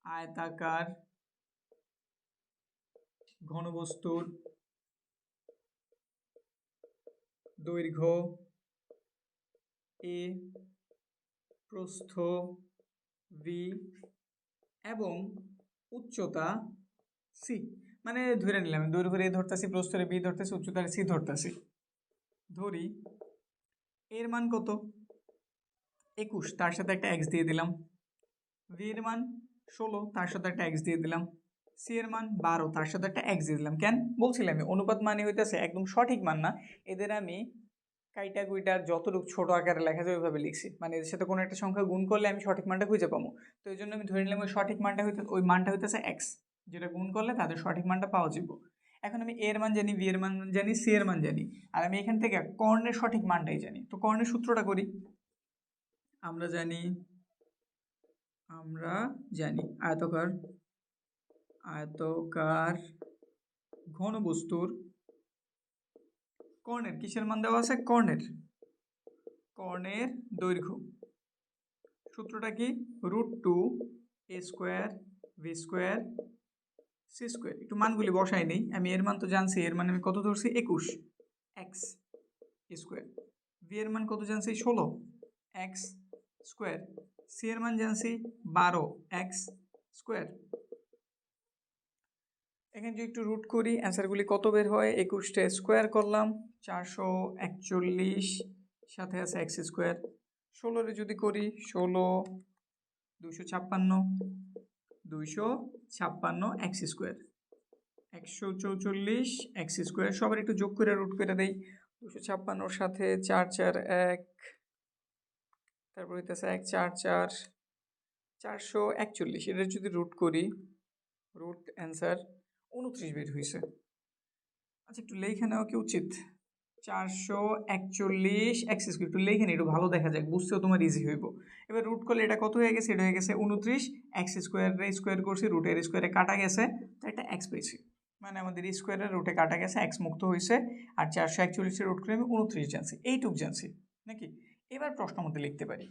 আয়তাকার ঘনবস্তুর দৈর্ঘ্য এ, প্রস্থ ভি এবং উচ্চতা সি। মানে ধরে নিলাম দৈর্ঘ্য এ ধরতেছি, প্রস্থরে বি ধরতেছি, উচ্চতার সি ধরতেছি। ধরি এর মান কত? 21, তার সাথে একটা এক্স দিয়ে দিলাম। ভি এর মান 16, তার সাথে একটা এক্স দিয়ে দিলাম। সি এর মান 12, তার সাথে একটা এক্স দিয়ে দিলাম। কেন বলছিলাম আমি অনুপাত মানে হইতেছে একদম সঠিক মান না, এদের আমি কাইটা কুইটার যতটুকু ছোট আকারে লেখা যায় ওইভাবে লিখছি, মানে এদের সাথে কোনো একটা সংখ্যা গুণ করলে আমি সঠিক মানটা খুঁজে পাবো। তো এই জন্য আমি ধরে নিলাম ওই সঠিক মানটা ওই মানটা হইতেছে এক্স, যেটা গুণ করলে তাদের সঠিক মানটা পাওয়া যাবে। এখন আমি এর মান জানি, ভি এর মান জানি, সি এর মান জানি, আর আমি এখান থেকে কর্ণের সঠিক মানটাই জানি। তো কর্ণের সূত্রটা করি। আমরা জানি আয়তকার ঘনবস্তুর কর্ণের কিসের মান দেওয়া আছে? কর্ণের দৈর্ঘ্য। সূত্রটা কি? √2 a square B square C square. একটু মানগুলি বসাই নেই। আমি এর মান তো জানছি, এর মান আমি কত ধরছি? 21 এক্স স্কোয়ার। ভি এর মান কত জানছি? 16 এক্স স্কোয়ার। সি এর মান জানছি 12 এক্স স্কোয়ার। এখানে যদি একটু রুট করি অ্যান্সারগুলি কত বের হয়? 21টা স্কোয়ার করলাম 441, সাথে আছে এক্স স্কোয়ার। 16 যদি করি 16 256 এক্স স্কোয়ার, 144 এক্স স্কোয়ার। সবার একটু যোগ করে রুট করে দেই। 256 সাথে 4 4 1, তারপর হইতেছে 1 4 4 441। এটা যদি রুট করি, রুট অ্যান্সার 29 বের হয়েছে। আচ্ছা একটু লেখা নেওয়া কি উচিত? 441 এক্স স্কোয়ার, একটু লেখে নিই, একটু ভালো দেখা যাক, বুঝতেও তোমার ইজি হইব। এবার রুট করলে এটা কত হয়ে গেছে? এটা হয়ে গেছে 29। এক্স স্কোয়ার করছি, রুটের স্কোয়ারে কাটা গেছে, তো একটা এক্স পেয়েছি, মানে আমাদের স্কোয়ারের রুটে কাটা গেছে, এক্স মুক্ত হয়েছে। আর 441 রুট করে আমি 29 জানছি, এইটুক জানছি নাকি? এবার প্রশ্ন মধ্যে লিখতে পারি।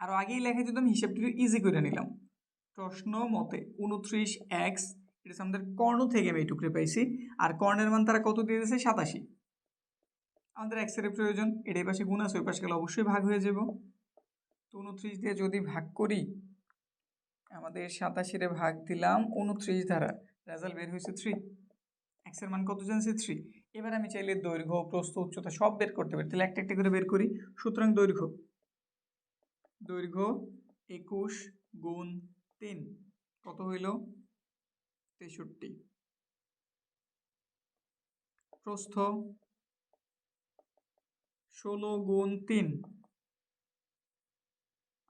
আরও আগেই লেখা যদি আমি হিসাবটি ইজি করে নিলাম। প্রশ্ন মতে 29 এক্স, এটা আমাদের কর্ণ থেকে আমি এইটুকরে পাইছি, আর কর্ণের মান তারা কত দিয়ে দিয়েছে? 87। আমাদের এক্সের প্রয়োজন, এটা এই পাশে গুণ আছে, ওই পাশে গেলে অবশ্যই ভাগ হয়ে যাব। তো 29 দিয়ে যদি ভাগ করি, আমাদের 87 ভাগ দিলাম 29 দ্বারা, রেজাল্ট বের হয়েছে 3। এক্সের মান কত জানছি? 3। এবার আমি চাইলে দৈর্ঘ্য, প্রস্থ, উচ্চতা সব বের করতে পারি, তাহলে একটা একটা করে বের করি। সুতরাং দৈর্ঘ্য 21 গুণ 3 কত হইল? 63। প্রস্থ 16 গুণ 3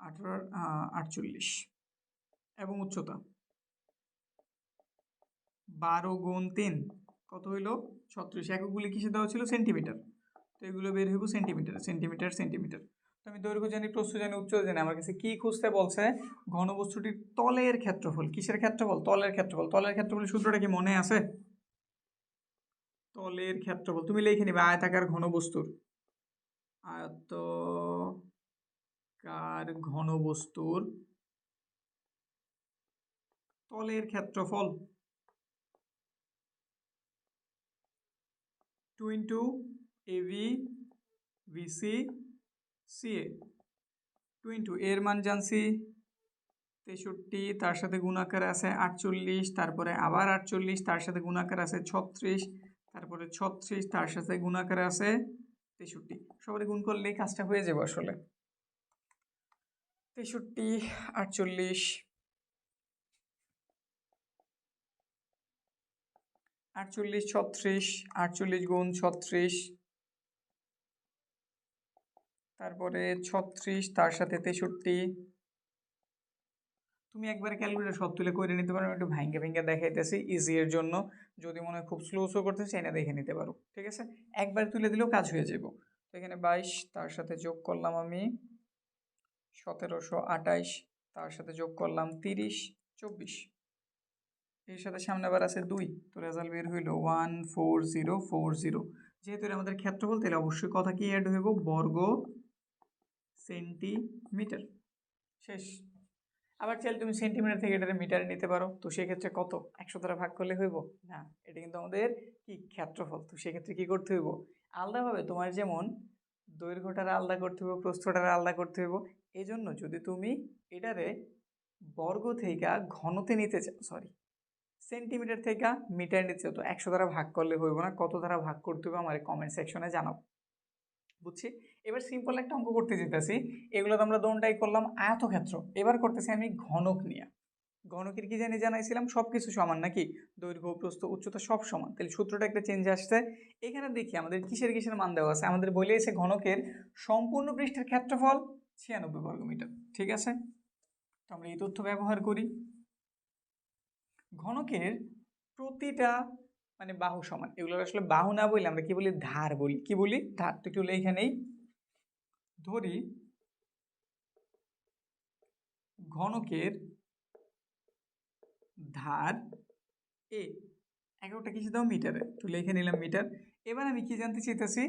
48, এবং উচ্চতা 12 গুণ 3 কত হইল? 36। এককগুলি কিসে দেওয়া ছিল? সেন্টিমিটার। তো এগুলো বের হইব সেন্টিমিটার। তো আমি দৈর্ঘ্য জানি, প্রস্থ জানি, উচ্চতা জানি, আমার কাছে কি খুঁজতে বলছে? ঘনবস্তুটির তলের ক্ষেত্রফল। কিসের ক্ষেত্রফল? তলের ক্ষেত্রফল। তলের ক্ষেত্রফল সূত্রটা কি মনে আছে? তলের ক্ষেত্রফল তুমি লিখে নিবে আয়তাকার ঘনবস্তুর, আয়তাকার ঘনবস্তুর তলের ক্ষেত্রফল 2 into AB BC CA. 2 into এর মান জানছি 63, তার সাথে গুণাকার আছে 48, তারপরে আবার 48, তার সাথে গুণাকার আছে 36, তারপরে 36, তার সাথে গুণাকার আছে 63। সবাই গুণ করলেই কাজটা হয়ে যাবে আসলে। 63, 48, 48, 36, 48 গুণ 36, তারপরে 36, তার সাথে 63। তুমি একবার ক্যালকুলেটর সব তুলে করে নিতে পারো, একটু ভাঙ্গে ভেঙ্গে দেখাইতেছি ইজি এর জন্য। যদি মনে হয় খুব স্লো করতে চাই না, দেখে নিতে পারো, ঠিক আছে? একবার তুলে দিলেও কাজ হয়ে যাবে। তো এখানে 22, তার সাথে যোগ করলাম আমি 1728, তার সাথে যোগ করলাম 30, 24, এর সাথে সামনে আবার আছে 2, তো রেজাল্ট বের হইল 14040। যেহেতু এটা আমাদের ক্ষেত্রফল, তাহলে অবশ্যই কথা কি অ্যাড হইব? বর্গ সেন্টিমিটার। শেষ। আবার চাইলে তুমি সেন্টিমিটার থেকে এটা মিটারে নিতে পারো, তো সেক্ষেত্রে কত? 100 দ্বারা ভাগ করলে হইব না, এটা কিন্তু আমাদের কি ক্ষেত্রফল। তো সেক্ষেত্রে কি করতে হইব? আলাদাভাবে তোমার যেমন দৈর্ঘ্যটার আলাদা করতে হইব, প্রস্থটার আলাদা করতে হইব। এই জন্য যদি তুমি এটারে বর্গ থেকে ঘনতে নিতে চাও, সরি সেন্টিমিটার থেকে মিটার নিতে চাও, তো 100 দ্বারা ভাগ করলে হইব না। কত দ্বারা ভাগ করতে হবে আমার কমেন্ট সেকশনে জানাও, বুঝছি? এবার সিম্পল একটা অঙ্ক করতে যেতেছি। এগুলো তো আমরা দোনটাই করলাম আয়তক্ষেত্র, এবার করতেছি আমি ঘনক নিয়ে। ঘনকের কি জানাইছিলাম? সব কিছু সমান নাকি? দৈর্ঘ্য, প্রস্থ, উচ্চতা সব সমান, তাহলে সূত্রটা একটা চেঞ্জ আসছে। এখানে দেখি আমাদের কিসের মান দেওয়া আছে। আমাদের বলে এসে ঘনকের সম্পূর্ণ পৃষ্ঠের ক্ষেত্রফল 96 বর্গমিটার, ঠিক আছে? তো আমরা এই তথ্য ব্যবহার করি। ঘনকের প্রতিটা মানে বাহু সমান, এগুলো আসলে বাহু না বলে আমরা কি বলি? ধার বলি। কি বলি? ধার। তো একটু এখানেই ধরি ঘনকের ধার এ, 11টা কিসে দাও? মিটারে। তো লিখে নিলাম মিটার। এবার আমি কি জানতে চাইতেছি?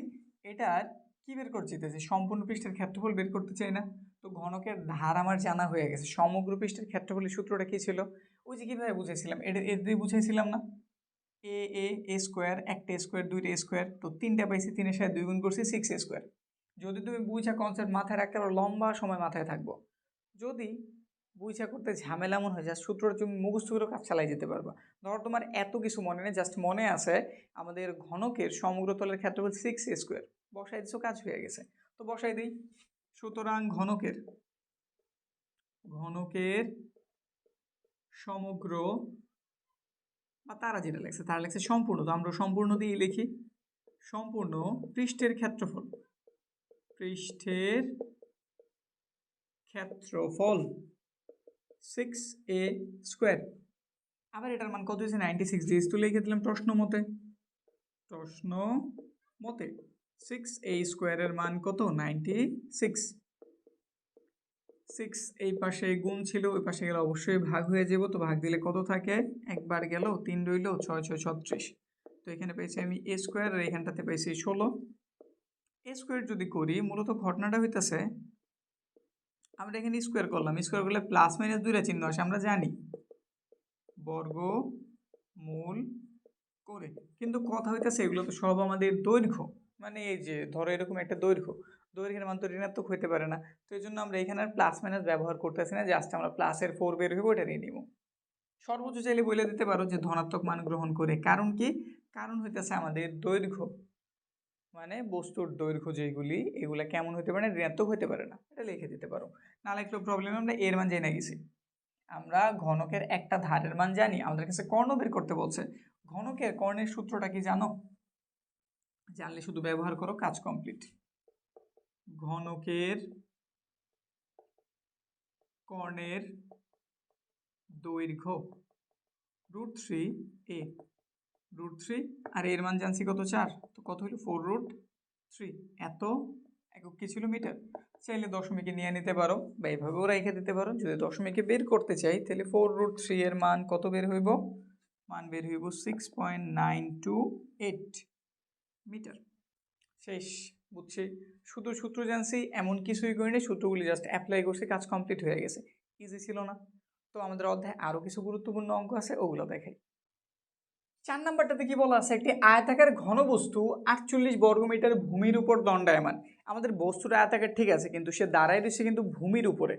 এটার কি বের করতে চাইতেছি? সম্পূর্ণ পৃষ্ঠের ক্ষেত্রফল বের করতে চাই না? তো ঘনকের ধার আমার জানা হয়ে গেছে। সমগ্র পৃষ্ঠের ক্ষেত্রফলের সূত্রটা কি ছিল? ওই যে কিভাবে বুঝাইছিলাম, এটা এর দিয়ে বুঝাইছিলাম না? এ এ এ স্কোয়ার, একটা স্কোয়ার, দুইটা স্কোয়ার, তো 3টা পাইছি, 3-এর সাথে 2 গুণ করছি, 6 স্কোয়ার। যদি তুমি বুঝা কনসেপ্ট মাথায় রাখতে পারো, লম্বা সময় মাথায় থাকবো। যদি বুঝা করতে ঝামেলা মনে হয়, জাস্ট সূত্রটা তুমি মুখস্থ করে কাজ চালাই যেতে পারবা। ধরো তোমার এত কিছু মনে নেই, জাস্ট মনে আছে আমাদের ঘনকের সমগ্র তলের ক্ষেত্রফল 6 স্কোয়ার, বসাই দিছো, কাজ হয়ে গেছে। তো বসাই দিই। সুতরাং ঘনকের সমগ্র, বা তারা যেটা লেখছে তারা লেখছে সম্পূর্ণ, তো আমরা সম্পূর্ণ দিয়ে লিখি। সম্পূর্ণ পৃষ্ঠের ক্ষেত্রফল 6a স্কোয়ার। আবার এটার মান কত হয়েছে? 96। জিএস তো লিখে দিলাম প্রশ্ন মতে। 6a স্কোয়ারের মান কত? 96। 6 এই পাশে গুণ ছিল, ওই পাশে গেলে অবশ্যই ভাগ হয়ে যাব। তো ভাগ দিলে কত থাকে? একবার গেল, 3 রইল, 6 6 36। তো এখানে পেয়েছি আমি a স্কোয়ার, আর এখানটাতে পেয়েছি 16। a স্কোয়ার যদি করি, মূলত ঘটনাটা হইতেছে আমরা এখানে স্কোয়ার করলাম, স্কোয়ার করলে প্লাস মাইনাস 2টা চিহ্ন আসে, আমরা জানি, বর্গমূল করে। কিন্তু কথা হইতেছে এগুলো তো সব আমাদের দৈর্ঘ্য, মানে এই যে ধরো এরকম একটা দৈর্ঘ্যের মান তো ঋণাত্মক হইতে পারে না। তো এই জন্য আমরা এখানে আর প্লাস মাইনাস ব্যবহার করতেছি না, জাস্ট আমরা প্লাসের 4 বের হইব, এটা নিয়ে নিব। সর্বোচ্চ চাইলে বলে দিতে পারো যে ধনাত্মক মান গ্রহণ করে। কারণ কি? কারণ হইতেছে আমাদের দৈর্ঘ্য, মানে বস্তুর দৈর্ঘ্য যেগুলি, এগুলা কেমন হতে পারে? ঋণাত্মক হতে পারে না, এটা লিখে দিতে পারো। না লিখলেও প্রবলেম, আমরা এর মান জেনে গেছি। আমরা ঘনকের একটা ধারের মান জানি, আমাদের কাছে কর্ণ বের করতে বলছে। ঘনকের কর্ণের সূত্রটা কি জানো? জানলে শুধু ব্যবহার করো, কাজ কমপ্লিট। ঘনকের কর্ণের দৈর্ঘ্য √3a, √3, আর এর মান জানছি কত? 4। তো কত হলো? 4√3। এত একক কি ছিল? মিটার। চাইলে দশমিকে নিয়ে নিতে পারো বা এইভাবেও রেখে দিতে পারো। যদি দশমিকে বের করতে চাই তাহলে 4√3 এর মান কত বের হইব? মান বের হইব 6.928 মিটার। শেষ। বুঝছি। শুধু সূত্র জানছি এমন কিছুই করিনি, সূত্রগুলি জাস্ট অ্যাপ্লাই করছি, কাজ কমপ্লিট হয়ে গেছে। ইজি ছিল না? তো আমাদের অধ্যায়ে আরও কিছু গুরুত্বপূর্ণ অঙ্ক আছে, ওগুলো দেখাই। 4 নাম্বারটাতে কি বলা আছে? একটি আয়তাকার ঘনবস্তু 48 বর্গমিটার ভূমির উপর দণ্ডায়মান। আমাদের বস্তুটা আয়তাকার ঠিক আছে, কিন্তু সে দাঁড়ায় রয়েছে কিন্তু ভূমির উপরে,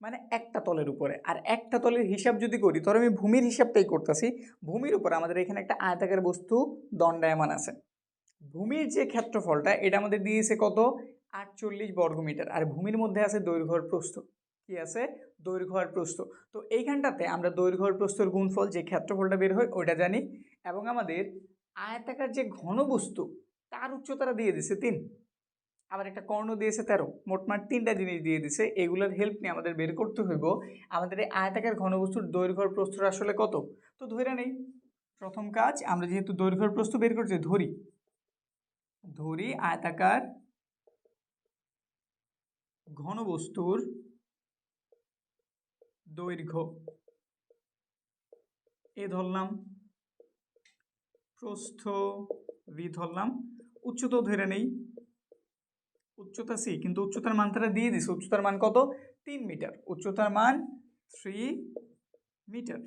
মানে একটা তলের উপরে। আর একটা তলের হিসাব যদি করি, ধরো আমি ভূমির হিসাবটাই করতেছি, ভূমির উপরে আমাদের এখানে একটা আয়তাকার বস্তু দণ্ডায়মান আছে। ভূমির যে ক্ষেত্রফলটা এটা আমাদের দিয়েছে কত? 48 বর্গমিটার। আর ভূমির মধ্যে আছে দৈর্ঘ্য আর প্রস্থ। কি আছে? দৈর্ঘ্য আর প্রস্থ। তো এইখানটাতে আমরা দৈর্ঘ্য আর প্রস্থের গুণফল যে ক্ষেত্রফলটা বের হয় ওইটা জানি, এবং আমাদের আয়তাকার যে ঘনবস্তু তার উচ্চতাটা দিয়ে দিছে 3, আবার একটা কর্ণ দিয়েছে 13, মোটমাট 3টা জিনিস দিয়ে দিছে। এগুলোর হেল্প নিয়ে আমাদের বের করতে হইব আমাদের এই আয়তাকার ঘনবস্তুর দৈর্ঘ্য আর প্রস্থটা আসলে কত। তো ধরে নেই, প্রথম কাজ আমরা যেহেতু দৈর্ঘ্য আর প্রস্থ বের করছি, ধরি আয়তাকার ঘনবস্তুর দৈর্ঘ্য এ ধরলাম, প্রস্থ ভি ধরলাম, উচ্চতা ধরে নেই, উচ্চতা সি, কিন্তু উচ্চতার মান তারা দিয়ে দিছে। উচ্চতার মান কত? 3 মিটার। উচ্চতার মান 3 মিটার।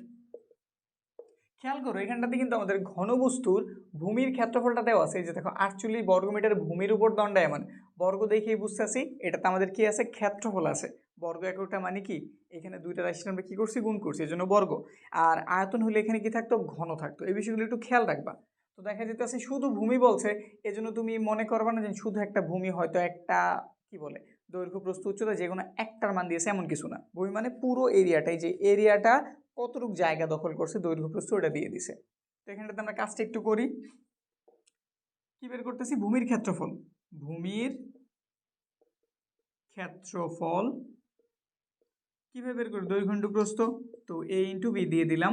খেয়াল করো এখানটাতে কিন্তু আমাদের ঘনবস্তুর ভূমির ক্ষেত্রফলটা দেওয়া আছে। এই যে দেখো 48 বর্গমিটার ভূমির উপর দণ্ডায়মান। বর্গ দেখেই বুঝতেছি এটাতে আমাদের কি আছে? ক্ষেত্রফল আছে। বর্গ এককটা মানে কি? এখানে দুইটা রাশি আমরা কি করছি? গুণ করছি, এজন্য বর্গ। আর আয়তন হলে এখানে কি থাকতো? ঘন থাকতো। এই বিষয়গুলো একটু খেয়াল রাখবা। তো দেখা যেতেছে শুধু ভূমি বলছে, এজন্য তুমি মনে করবা না যে শুধু একটা ভূমি, হয়তো একটা কি বলে দৈর্ঘ্য প্রস্থ উচ্চতা যে কোনো একটার মান দিয়েছে এমন কিছু না। ভূমি মানে পুরো এরিয়াটাই, যে এরিয়াটা কতটুকু জায়গা দখল করছে দৈর্ঘ্য প্রস্থ ওটা দিয়ে দিছে। তো এখানটাতে আমরা কাজটা একটু করি। কি বের করতেছি? ভূমির ক্ষেত্রফল। ভূমির ক্ষেত্রফল কিভাবে বের করি? দৈর্ঘ্য ইন্টু প্রস্থ। তো এ ইন্টু বি দিয়ে দিলাম।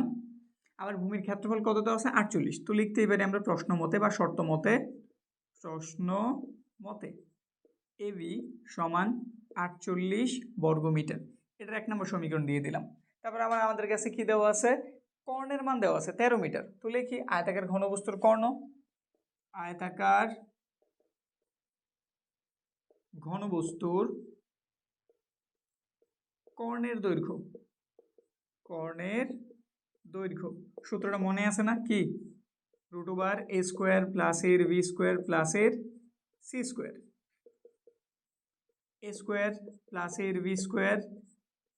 আবার ভূমির ক্ষেত্রফল কত দেওয়া আছে? 48। তো লিখতেই পারি আমরা প্রশ্ন মতে বা শর্ত মতে, এ বি সমান 48 বর্গমিটার। এটার 1 নম্বর সমীকরণ দিয়ে দিলাম। তারপর আবার আমাদের কাছে কি দেওয়া আছে? কর্ণের মান দেওয়া আছে 13 মিটার। তো লিখি আয়তাকার ঘনবস্তুর কর্ণ, আয়তাকার ঘনবস্তুর কর্ণের দৈর্ঘ্য, সূত্রটা মনে আছে না? কি? √a স্কোয়ার প্লাস এর বি স্কোয়ার প্লাস এর C square, A square plus এর বি স্কোয়ার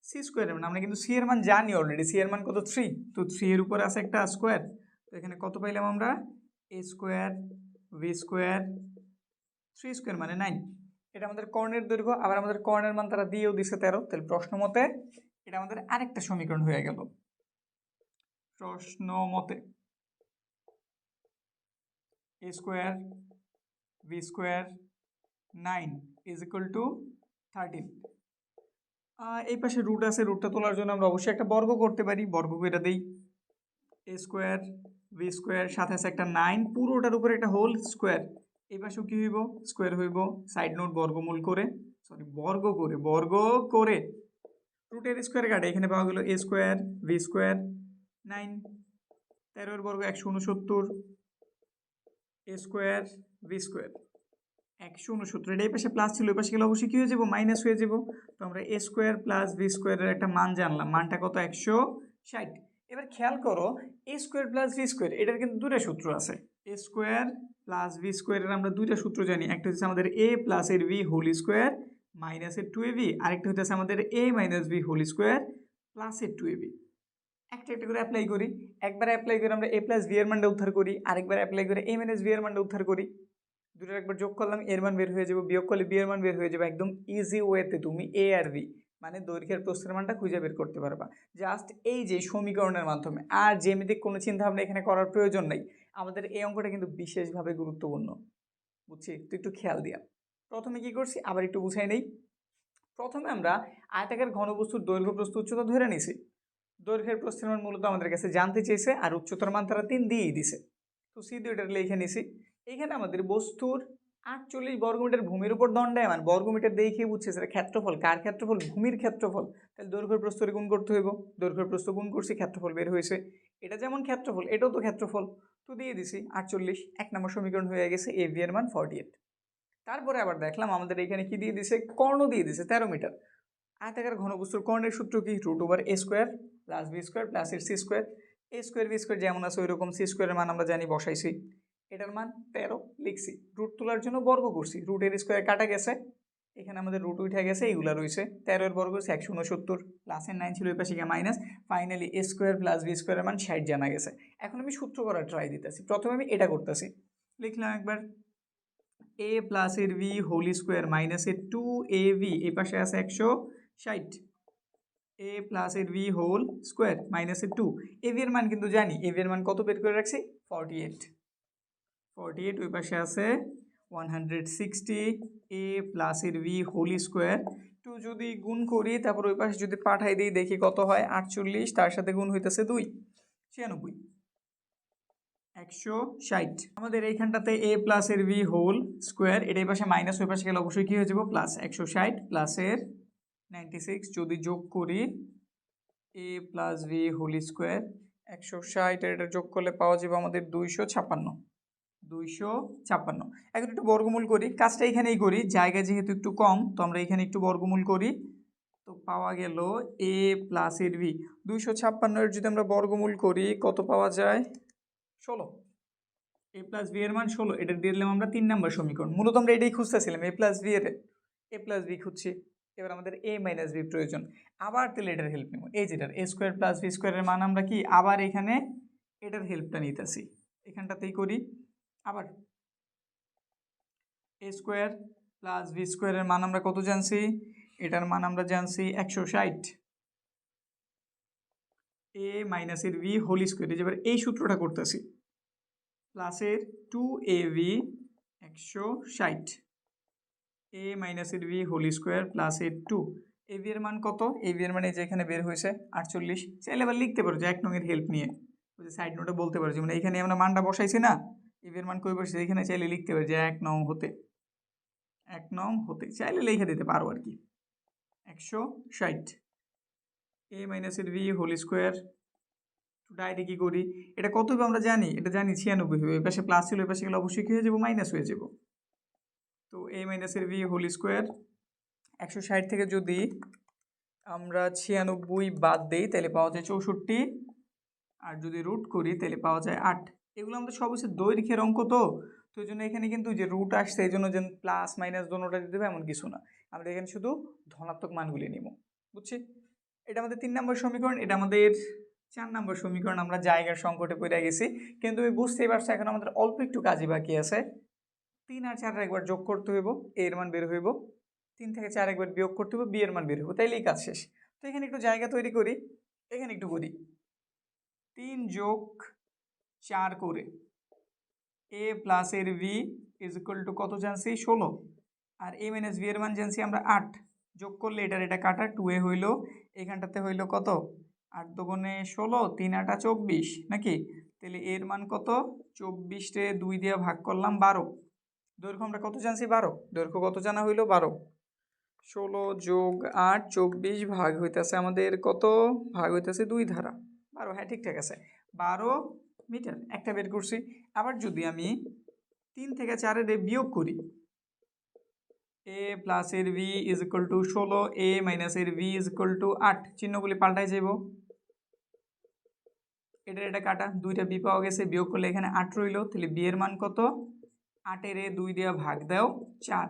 সি স্কোয়ারের মান আমরা কিন্তু সি এর মান জানি অলরেডি। সি এর মান কত? 3। তো 3 এর উপরে আছে একটা স্কোয়ার। তো এখানে কত পাইলাম আমরা? এ স্কোয়ার বি স্কোয়ার 3 স্কোয়ার মানে 9। এটা আমাদের কর্ণের দৈর্ঘ্য। আবার আমাদের কর্ণের মান তারা দিয়েও দিছে 13। তাহলে প্রশ্ন মতে এটা আমাদের আরেকটা সমীকরণ হয়ে গেল। প্রশ্ন মতে A square B square 9 is equal to 13। এই পাশে রুট আছে, রুটটা তোলার জন্য আমরা অবশ্যই একটা বর্গ করতে পারি। বর্গ করে দেই। এ স্কোয়ার বি স্কোয়ার সাথে আছে একটা 9, পুরোটার উপরে একটা হোল স্কোয়ার। এই পাশেও কি হইব? স্কোয়ার হইব। সাইড নোট বর্গমূল করে, বর্গ করে রুটের স্কোয়ার কাটে এখানে পাওয়া গেল এ স্কোয়ার বি স্কোয়ার 9, 13 বর্গ 169, এ স্কোয়ার বি স্কোয়ার 169। এটা এই পাশে প্লাস ছিল, ওই পাশে গেলে অবশ্যই কি হয়ে যাবো? মাইনাস হয়ে যাব। তো আমরা এ স্কোয়ার প্লাস বি স্কোয়ারের একটা মান জানলাম, মানটা কত? 160। এবার খেয়াল করো এ স্কোয়ার প্লাস বি স্কোয়ার এটার কিন্তু দুটো সূত্র আছে। এ স্কোয়ার প্লাস বি স্কোয়ারের আমরা দুইটা সূত্র জানি। একটা হচ্ছে আমাদের এ প্লাস এর বি হোল স্কোয়ার মাইনাস এর 2ab, আরেকটা হচ্ছে আমাদের A minus B whole square plus এর 2ab। একটা একটা করে অ্যাপ্লাই করি। একবার অ্যাপ্লাই করে আমরা এ প্লাস বি এর মানটা উদ্ধার করি, আরেকবার অ্যাপ্লাই করে এ মাইনাস বি এর মানটা উদ্ধার করি। দুটো একবার যোগ করলাম, এর মান বের হয়ে যাবে, বিয়োগ করলে বি এর মান বের হয়ে যাবে। একদম ইজি ওয়েতে তুমি এ আর বি মানে দৈর্ঘ্যের প্রস্থের মানটা খুঁজে বের করতে পারবা জাস্ট এই যে সমীকরণের মাধ্যমে। আর জ্যামিতিক কোনো চিন্তা ভাবনা এখানে করার প্রয়োজন নেই। আমাদের এই অঙ্কটা কিন্তু বিশেষভাবে গুরুত্বপূর্ণ, বুঝছি? তো একটু খেয়াল দিয়া প্রথমে কি করছি আবার একটু বুঝাই নেই। প্রথমে আমরা আয়তাকার ঘনবস্তুর দৈর্ঘ্য প্রস্থ উচ্চতা ধরে নিছি। দৈর্ঘ্যের প্রস্থের মান মূলত আমাদের কাছে জানতে চেয়েছে, আর উচ্চতার মান তারা 3 দিয়েই দিছে। তো সি দুইটার লিখে নিছি। এখানে আমাদের বস্তুর 48 বর্গমিটার ভূমির উপর দণ্ডায়মান, বর্গমিটার দেখে বুঝছে সেটা ক্ষেত্রফল, কার ক্ষেত্রফল? ভূমির ক্ষেত্রফল। তাহলে দৈর্ঘ্য প্রস্থের গুণ করতে হইব, দৈর্ঘ্য প্রস্থ গুণ করছি, ক্ষেত্রফল বের হয়েছে। এটা যেমন ক্ষেত্রফল এটাও তো ক্ষেত্রফল, তো দিয়ে দিছি 48। 1 নম্বর সমীকরণ হয়ে গেছে, এ ভি এর মান 48। তারপরে আবার দেখলাম আমাদের এখানে কি দিয়ে দিছে, কর্ণ দিয়ে দিছে 13 মিটার। আয়তাকার ঘনবস্তুর কর্ণের সূত্র কি? √a square plus B square plus এর C square. A square B square যেমন আছে ওই রকম, সি স্কোয়ারের মান আমরা জানি, বসাইছি। এটার মান 13 লিখছি, রুট তোলার জন্য বর্গ করছি, রুটের স্কোয়ার কাটা গেছে, এখানে আমাদের রুট উঠে গেছে, এইগুলা রয়েছে। 13 এর বর্গ হচ্ছে 169, প্লাসের 9 ছিল ওই পাশে গিয়ে মাইনাস, ফাইনালি এ স্কোয়ার প্লাস বি স্কোয়ারের মান 60 জানা গেছে। এখন আমি সূত্র করার ট্রাই দিতেছি। প্রথমে আমি এটা করতেছি, লিখলাম একবার এ প্লাস এর ভি হোল স্কোয়ার মাইনাস এর 2ab, এই পাশে আছে 160, এ প্লাস এর ভি হোল স্কোয়ার মাইনাস এর 2, এ ভি এর মান কিন্তু জানি, এ ভি এর মান কত বের করে রাখছি? 48, ওই পাশে আছে 160, এ প্লাস এর ভি হোল স্কোয়ার 2 যদি গুণ করি, তারপর ওই পাশে যদি পাঠাই দিই, দেখি কত হয়, 48, তার সাথে গুণ হইতেছে 2, 96, 160। আমাদের এইখানটাতে এ প্লাস এর ভি হোল স্কোয়ার, এটা এই পাশে মাইনাস, ওই পাশে গেলে অবশ্যই কি হয়ে যাবো? প্লাস। 160 প্লাসের 96 যদি যোগ করি, এ প্লাস ভি হোল স্কোয়ার 160 এটা যোগ করলে পাওয়া যাবে আমাদের 256। এখন একটু বর্গমূল করি, কাজটা এখানেই করি, জায়গা যেহেতু একটু কম, তো আমরা এখানে একটু বর্গমূল করি, তো পাওয়া গেল এ প্লাস এর ভি 256 এর যদি আমরা বর্গমূল করি কত পাওয়া যায়? 16। এ প্লাস ভি এর মান 16, এটা দিয়ে দিলাম আমরা 3 নম্বর সমীকরণ। মূলত আমরা এটাই খুঁজতেছিলাম, এ প্লাস ভি এর, এ প্লাস ভি খুঁজছি। এবার আমাদের এ মাইনাস ভি প্রয়োজন, আবার তাহলে এটার হেল্প নেব, এই যেটার এ স্কোয়ার প্লাস ভি স্কোয়ারের মান আমরা কি আবার এখানে এটার হেল্পটা নিতেছি, এখানটাতেই করি। আবার এ স্কোয়ার প্লাস ভি স্কোয়ারের মান আমরা কত জানছি? এটার মান আমরা জানছি 160, এ মাইনাসের ভি হোল স্কোয়ার, এবার এই সূত্রটা করতেছি, প্লাসের 2ab 160, এ মাইনাসের ভি হোল স্কোয়ার প্লাসের 2, এ ভি এর মান কত? এ ভি এর মানে যে এখানে বের হয়েছে 48। চাইলে আবার লিখতে পারো যে 1 নং এর হেল্প নিয়ে, ওই যে সাইড নোটে বলতে পারো, যেমন এইখানে আমরা মানটা বসাইছি না, এ ভি এর মান কই বসেছে, এখানে চাইলে লিখতে পারি যে 1 নং হতে চাইলে লিখে দিতে পারো আর কি, 160, এ মাইনাসের ভি হোল স্কোয়ার, ডাইরেক্ট কি করি, এটা কত হবে আমরা জানি, এটা জানি 96 হবে, ওই পাশে প্লাস ছিল ওই পাশে গেলে অবশ্যই কি হয়ে যাবো? মাইনাস হয়ে যাব। তো এ মাইনাসের ভি হোল স্কোয়ার 160 থেকে যদি আমরা 96 বাদ দিই তাহলে পাওয়া যায় 64, আর যদি রুট করি তাহলে পাওয়া যায় 8। এগুলো আমাদের সব হচ্ছে দৈর্ঘ্যের অঙ্ক, তো ওই জন্য এখানে কিন্তু যে রুট আসছে এই জন্য যে প্লাস মাইনাস দোনোটা দিতে হবে এমন কিছু না, আমরা এখানে শুধু ধনাত্মক মানগুলি নিব, বুঝছি? এটা আমাদের 3 নম্বর সমীকরণ, এটা আমাদের 4 নম্বর সমীকরণ। আমরা জায়গার সংকটে পড়ে গেছি, কিন্তু আমি বুঝতেই পারছি এখন আমাদের অল্প একটু কাজই বাকি আছে। 3 আর 4 একবার যোগ করতে হইব, এ এর মান বের হইব, 3 থেকে 4 একবার বিয়োগ করতে হবে, বি এর মান বের হইব, তাইলেই কাজ শেষ। তো এখানে একটু জায়গা তৈরি করি, এখানে একটু করি, 3 যোগ 4 করে এ প্লাস এর ভি ইজ ইকুয়াল টু কত জানছি? 16, আর এ মাইনাস ভি এর মান জানছি আমরা 8, যোগ করলে এটা কাটা 2a হইল, এখানটাতে হইল কত? 8 দুগুণে 16, 3 8 24 নাকি? তাহলে এর মান কত? 24 রে 2 দিয়ে ভাগ করলাম 12, দৈর্ঘ্য আমরা কত জানছি? 12, দৈর্ঘ্য কত জানা হইল? 12। 16 যোগ 8 24 ভাগ হইতেছে আমাদের কত? ভাগ হইতেছে 2 ধারা 12, হ্যাঁ ঠিকঠাক আছে, 12 মিটার একটা বের করছি। আবার যদি আমি 3 থেকে 4 এর বিয়োগ করি, এ প্লাস এর V is equal two 16, A minus এর ভি ইজ ইকুয়াল টু 8, চিহ্নগুলি পাল্টাই যাব, এটা কাটা, দুইটা বি পাওয়া গেছে, বিয়োগ করলে এখানে 8 রইল, তাহলে বি এর মান কত? 8 এর 2 দিয়ে ভাগ দাও 4,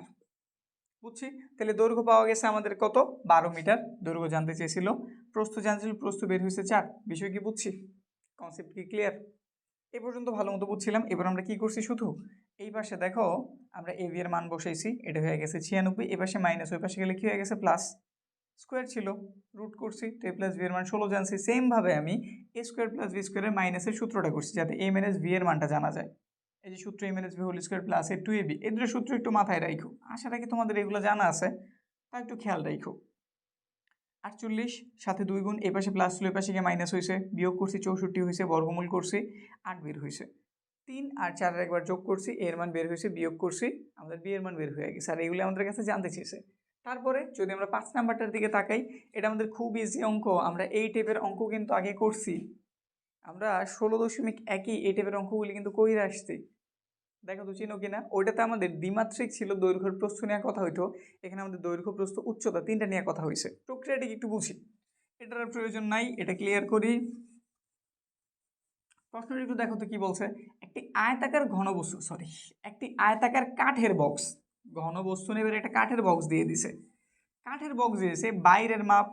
বুঝছি? তাহলে দৈর্ঘ্য পাওয়া গেছে আমাদের কত? 12 মিটার দৈর্ঘ্য জানতে চেয়েছিল, প্রস্থ জানছিল, প্রস্থ বের হয়েছে 4। বিষয় কি বুঝছি? কনসেপ্ট কি ক্লিয়ার? এই পর্যন্ত ভালো মতো বুঝছিলাম। এবার আমরা কি করছি, শুধু এই পাশে দেখো আমরা এ ভি এর মান বসাইছি, এটা হয়ে গেছে 96, এই পাশে মাইনাস, ওই পাশে গেলে কি হয়ে গেছে? প্লাস, স্কোয়ার ছিল রুট করছি, তো এ প্লাস ভি এর মান 16 জানছি। সেমভাবে আমি এ স্কোয়ার প্লাস ভি স্কোয়ারের মাইনাসের সূত্রটা করছি যাতে এ মাইনাস ভি এর মানটা জানা যায়। এই যে সূত্র A minus B whole square plus A 2ab, এদের সূত্র একটু মাথায় রাখো, আশা রাখি তোমাদের এগুলো জানা আছে, তা একটু খেয়াল রাখো। 48 সাথে 2 গুণ, এ পাশে প্লাস ছিল, এ পাশে গিয়ে মাইনাস হয়েছে, বিয়োগ করছি 64 হয়েছে, বর্গমূল করছি 8 বের হয়েছে। 3 আর 4 একবার যোগ করছি, এর মান বের হয়েছে, বিয়োগ করছি, আমাদের বি এর মান বের হয়ে গেছে। আর এগুলো আমাদের কাছে জানতে চেয়েছে। তারপরে যদি আমরা 5 নাম্বারটার দিকে তাকাই, এটা আমাদের খুব ইজি অঙ্ক। আমরা এই টাইপের অঙ্ক কিন্তু আগে করছি। আমরা 16.1 এই টাইপের অঙ্কগুলি কিন্তু কইরা আসছি। দেখো তো চিনো কিনা? ওইটাতে আমাদের দ্বিমাত্রিক ছিল, দৈর্ঘ্যের প্রস্থ নিয়ে কথা হইতো। এখানে আমাদের দৈর্ঘ্য, প্রস্থ, উচ্চতা তিনটা নিয়ে কথা হয়েছে। প্রক্রিয়াটি একটু বুঝি, এটার আর প্রয়োজন নাই, এটা ক্লিয়ার করি। প্রশ্নটি একটু দেখো তো কি বলছে। একটি আয়তাকার ঘনবস্তু, একটি আয়তাকার কাঠের বক্স, ঘনবস্তু নেবে একটা কাঠের বক্স দিয়ে দিছে। কাঠের বক্স দিয়েছে, বাইরের মাপ